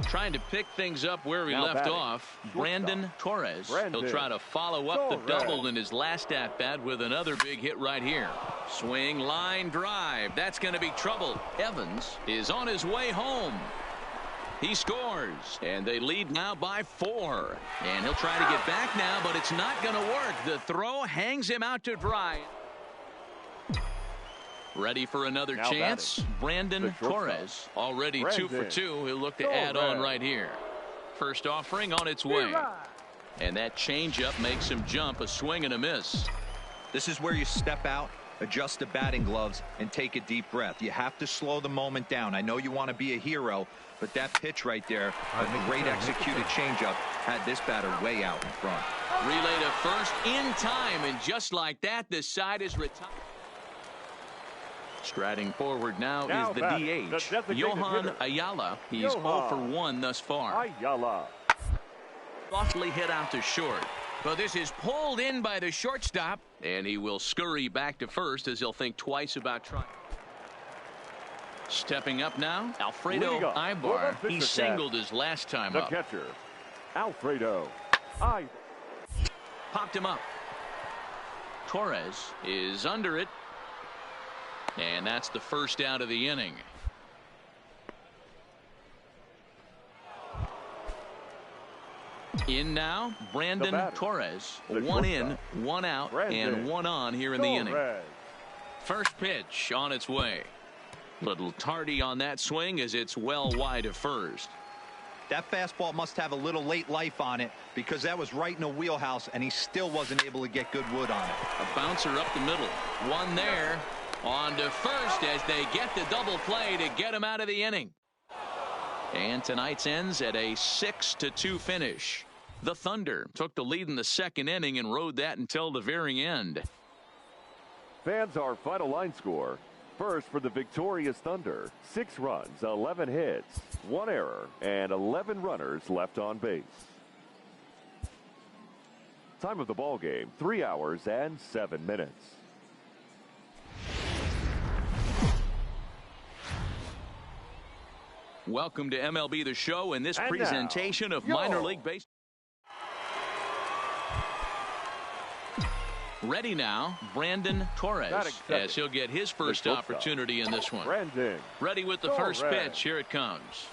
Trying to pick things up where he left off, BranDon Torres. He'll try to follow up the double in his last at-bat with another big hit right here. Swing, line, drive. That's going to be trouble. Evans is on his way home. He scores, and they lead now by 4. And he'll try to get back now, but it's not going to work. The throw hangs him out to dry. Ready for another Now chance. BranDon Torres, already 2 for 2. He'll look to add on right here. First offering on its way. And that changeup makes him jump, a swing and a miss. This is where you step out, adjust the batting gloves, and take a deep breath. You have to slow the moment down. I know you want to be a hero, but that pitch right there, a great executed changeup, had this batter way out in front. Relay to first in time, and just like that, this side is retired. Striding forward now is the DH, Johan Ayala. He's 0 for 1 thus far. Ayala. Softly hit out to short. But this is pulled in by the shortstop, and he will scurry back to first as he'll think twice about trying. Stepping up now, Alfredo Ibar. He singled his last time the up. Catcher, Alfredo Ibar. Popped him up. Torres is under it. And that's the first out of the inning. In now, BranDon Torres. 1 in, 1 out, and 1 on here in the inning. First pitch on its way. Little tardy on that swing as it's well wide of first. That fastball must have a little late life on it because that was right in the wheelhouse and he still wasn't able to get good wood on it. A bouncer up the middle. One there. On to first as they get the double play to get him out of the inning. And tonight's ends at a 6-2 finish. The Thunder took the lead in the second inning and rode that until the very end. Fans, our final line score. First for the victorious Thunder, 6 runs, 11 hits, 1 error, and 11 runners left on base. Time of the ball game, 3 hours and 7 minutes. Welcome to MLB The Show and this And presentation now, of minor league baseball. Ready now, BranDon Torres, as he'll get his first opportunity in this one. BranDon. Ready with the first pitch. Here it comes.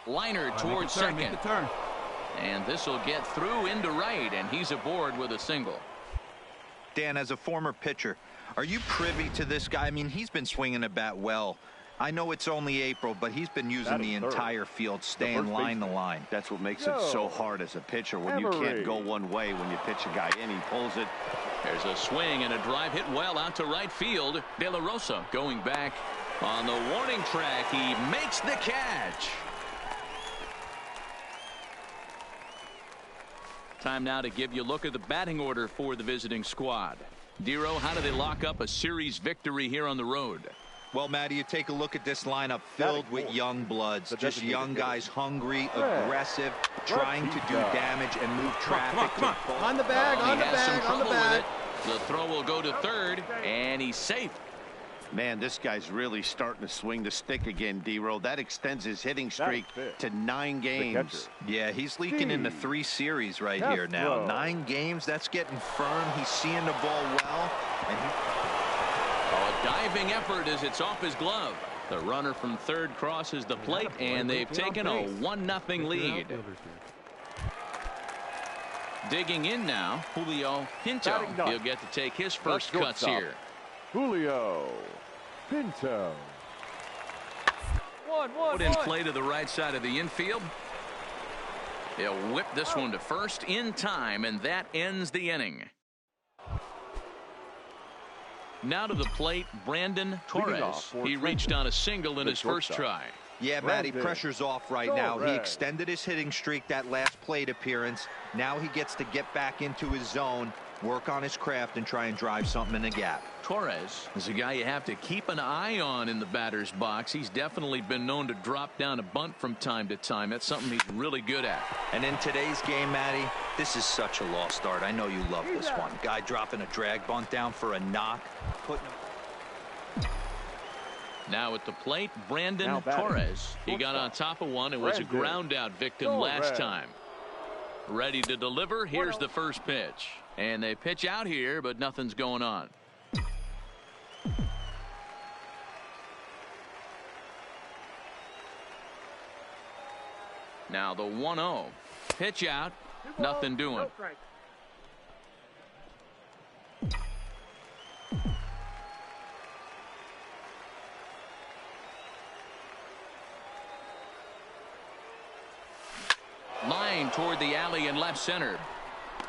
Liner towards second. Make the turn. And this will get through into right, and he's aboard with a single. Dan, as a former pitcher, are you privy to this guy? I mean, he's been swinging the bat well. I know it's only April, but he's been using the entire field, staying line to line. That's what makes it so hard as a pitcher when you can't go one way when you pitch a guy in. He pulls it. There's a swing and a drive hit well out to right field. De La Rosa going back on the warning track. He makes the catch. Time now to give you a look at the batting order for the visiting squad. Dero, how do they lock up a series victory here on the road? Well, Matty, you take a look at this lineup filled with young bloods, just young guys, hungry, aggressive, trying to do damage and move traffic. Come on. On the bag, on the bag, on the bag. The throw will go to third, and he's safe. Man, this guy's really starting to swing the stick again, D-Row. That extends his hitting streak to 9 games. Yeah, he's leaking into 3 series right here now. 9 games, that's getting firm. He's seeing the ball well. And a diving effort as it's off his glove. The runner from third crosses the plate, and they've taken a 1-0 lead. Digging in now, Julio Pinto. He'll get to take his first cuts here. Julio Pinto. Put in play to the right side of the infield. He'll whip this one to first in time, and that ends the inning. Now to the plate, BranDon Torres. He reached on a single in his first try. Yeah, Matty, pressure's off right now. He extended his hitting streak that last plate appearance. Now he gets to get back into his zone, work on his craft, and try and drive something in the gap. Torres is a guy you have to keep an eye on in the batter's box. He's definitely been known to drop down a bunt from time to time. That's something he's really good at. And in today's game, Matty, this is such a lost art. I know you love this one. Guy dropping a drag bunt down for a knock. Now at the plate, BranDon Torres. He got on top of one and was a ground out victim last time. Ready to deliver. Here's the first pitch. And they pitch out here, but nothing's going on. Now the 1-0. Pitch out. Nothing doing. Line toward the alley in left center.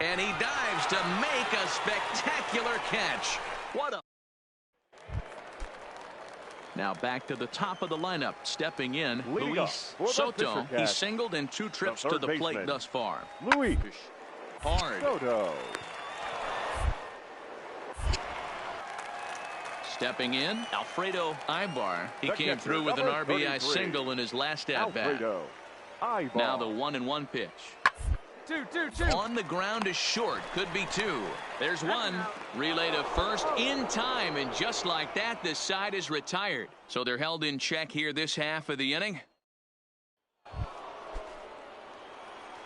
And he dives to make a spectacular catch. What a... Now back to the top of the lineup. Stepping in, Luis Soto. He's singled in 2 trips to the plate thus far. Luis hard. Soto. Stepping in, Alfredo Ibar. He came through with an RBI single in his last at-bat. Now the 1-1 pitch. 2. On the ground is short. Could be 2. There's 1. Relay to first in time. And just like that, this side is retired. So they're held in check here this half of the inning.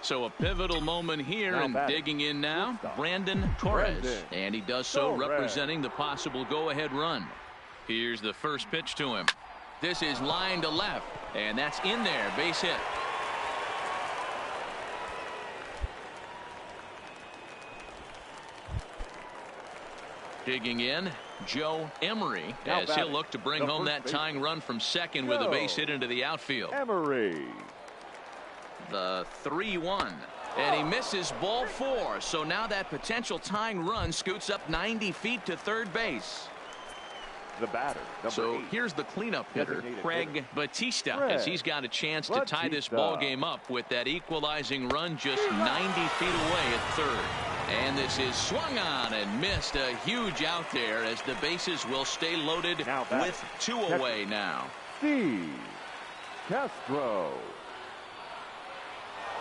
So a pivotal moment here, and digging in now, BranDon Torres. And he does so representing the possible go-ahead run. Here's the first pitch to him. This is line to left, and that's in there. Base hit. Digging in, Joe Emery, as he'll look to bring home that tying run from second with a base hit into the outfield. Emery. The 3-1. And he misses ball 4. So now that potential tying run scoots up 90 feet to third base. The batter, so 8. Here's the cleanup hitter, Craig Batista, as he's got a chance to tie this ball game up with that equalizing run just 90 feet away at third. And this is swung on and missed. A huge out there as the bases will stay loaded with 2 away now. Steve Castro.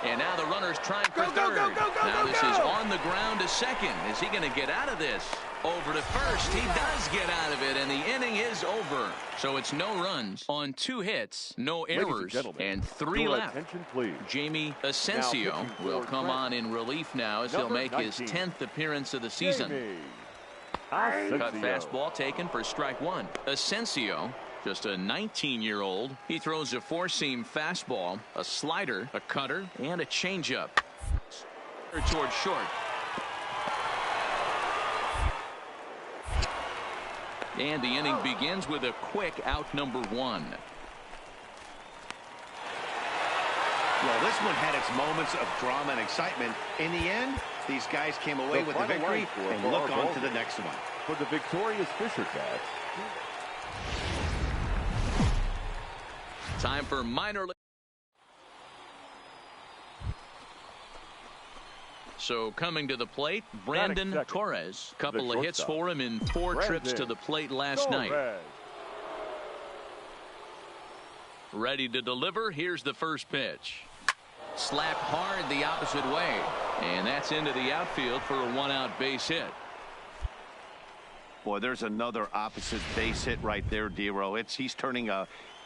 And now the runner's trying for third. Now this is on the ground to second. Is he going to get out of this? Over to first. He does get out of it, and the inning is over. So it's no runs on 2 hits, no errors, and 3 left. Jamie Asensio will come on in relief now as he'll make his 10th appearance of the season. Cut fastball taken for strike 1. Asensio, just a 19-year-old. He throws a 4-seam fastball, a slider, a cutter, and a changeup. Towards short. And the inning begins with a quick out number 1. Well, this one had its moments of drama and excitement. In the end, these guys came away with the victory and look on to the next one. For the victorious Fisher Cats. Time for minor league. So coming to the plate, BranDon Torres. Couple of hits for him in 4 trips to the plate last night. Ready to deliver. Here's the first pitch. Slapped hard the opposite way. And that's into the outfield for a 1-out base hit. Boy, there's another opposite base hit right there, Dero. He's turning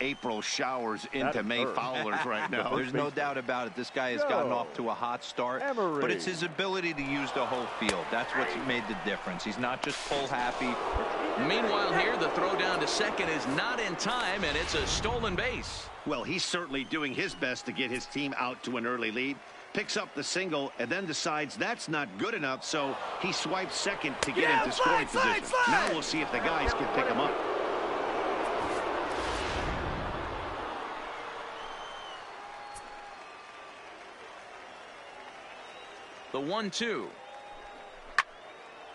April showers into May foulers right now. There's no doubt about it. This guy has gotten off to a hot start, but it's his ability to use the whole field. That's what's made the difference. He's not just pull happy. Meanwhile here, the throw down to second is not in time, and it's a stolen base. Well, he's certainly doing his best to get his team out to an early lead. Picks up the single and then decides that's not good enough, so he swipes second to get into scoring position. Now we'll see if the guys can pick him up. The 1-2.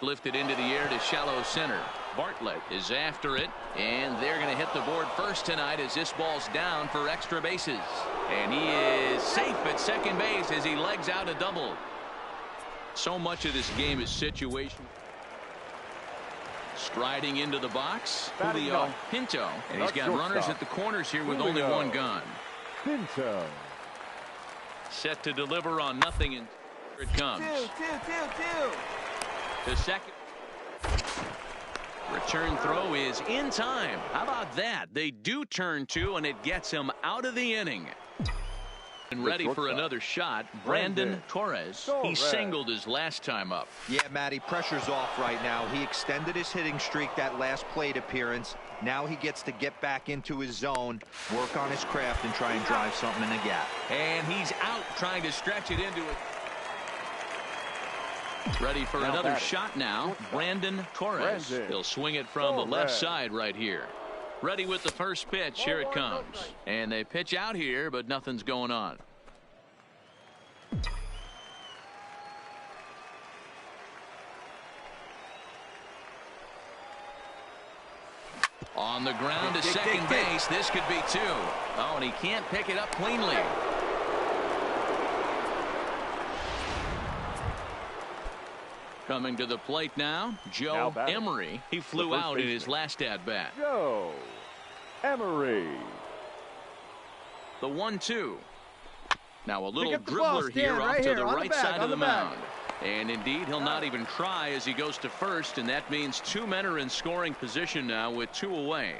Lifted into the air to shallow center. Bartlett is after it, and they're going to hit the board first tonight as this ball's down for extra bases. And he is safe at second base as he legs out a double. So much of this game is situation. Striding into the box, Julio Pinto. And he's got runners at the corners here with only 1 gun. Pinto. Set to deliver on nothing, and here it comes. The second. Return throw is in time. How about that? They do turn 2, and it gets him out of the inning. And ready for another shot, BranDon Torres. He singled his last time up. Yeah, Matty, pressure's off right now. He extended his hitting streak that last plate appearance. Now he gets to get back into his zone, work on his craft, and try and drive something in the gap. And he's out trying to stretch it into it. Ready for another shot now, BranDon Torres. He'll swing it from the left side right here. Ready with the first pitch. Here it comes. And they pitch out here, but nothing's going on. On the ground to second base. This could be 2. Oh, and he can't pick it up cleanly. Coming to the plate now, Joe Emery. He flew out in his last at-bat. Joe Emery. The 1-2. Now a little dribbler here off to the right side of the mound. And indeed, he'll not even try as he goes to first, and that means 2 men are in scoring position now with 2 away.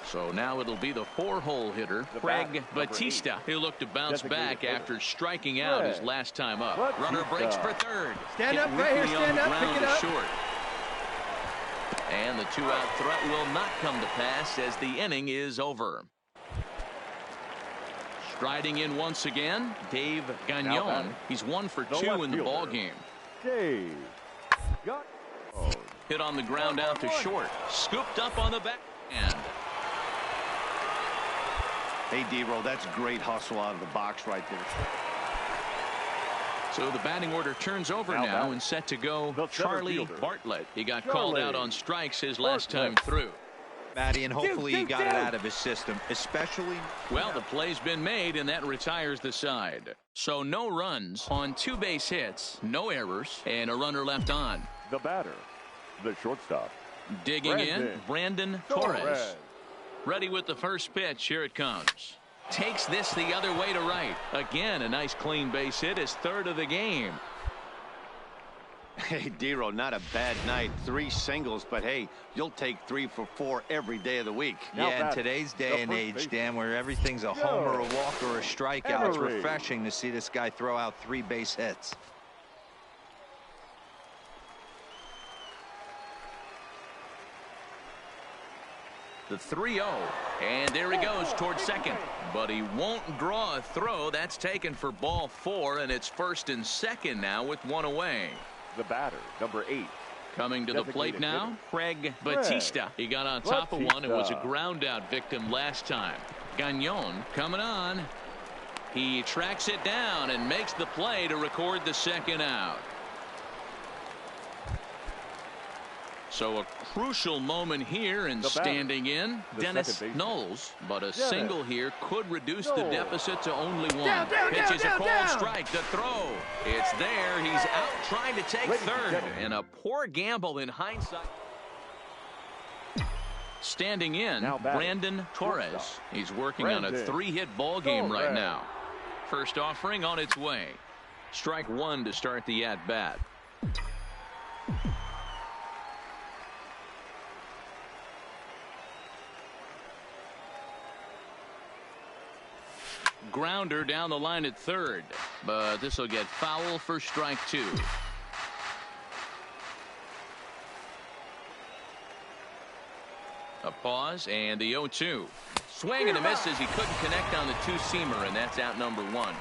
So now it'll be the 4-hole hitter, Craig Batista. He'll look to bounce back after striking out his last time up. Runner breaks for third. Stand up right here, stand up, pick it up. Short. And the 2-out threat will not come to pass as the inning is over. Striding in once again, Dave Gagnon. He's 1 for 2 in the ball game. Dave hit on the ground out to short. Scooped up on the back end. Hey, D-Roll, that's great hustle out of the box right there. So the batting order turns over now and set to go Charlie Bartlett. He got called out on strikes his last time through. Matty, and hopefully he got it out of his system, especially. Well, the play's been made, and that retires the side. So no runs on 2 base hits, no errors, and a runner left on. The batter, the shortstop. Digging in, BranDon Torres. Ready with the first pitch. Here it comes. Takes this the other way to right. Again, a nice clean base hit, his 3rd of the game. Hey, D-Roll, not a bad night. 3 singles, but hey, you'll take 3 for 4 every day of the week. Yeah, in today's day and age, Dan, where everything's a homer, a walk, or a strikeout, it's refreshing to see this guy throw out 3 base hits. The 3-0, and there he goes towards second, but he won't draw a throw. That's taken for ball 4, and it's 1st and 2nd now with 1 away. The batter, number 8. Coming to the plate now, Craig Batista. He got on top of one and was a ground out victim last time. Gagnon coming on. He tracks it down and makes the play to record the 2nd out. So a crucial moment here, and standing in, Dennis Knowles. But a single here could reduce the deficit to only 1. Pitches a cold strike. The throw. It's there. He's out trying to take 3rd. And a poor gamble in hindsight. Standing in, BranDon Torres. He's working on a 3-hit ball game right now. First offering on its way. Strike 1 to start the at-bat. Grounder down the line at 3rd, but this will get foul for strike 2. A pause and the 0-2. Swing and a miss as he couldn't connect on the 2-seamer, and that's out number 1.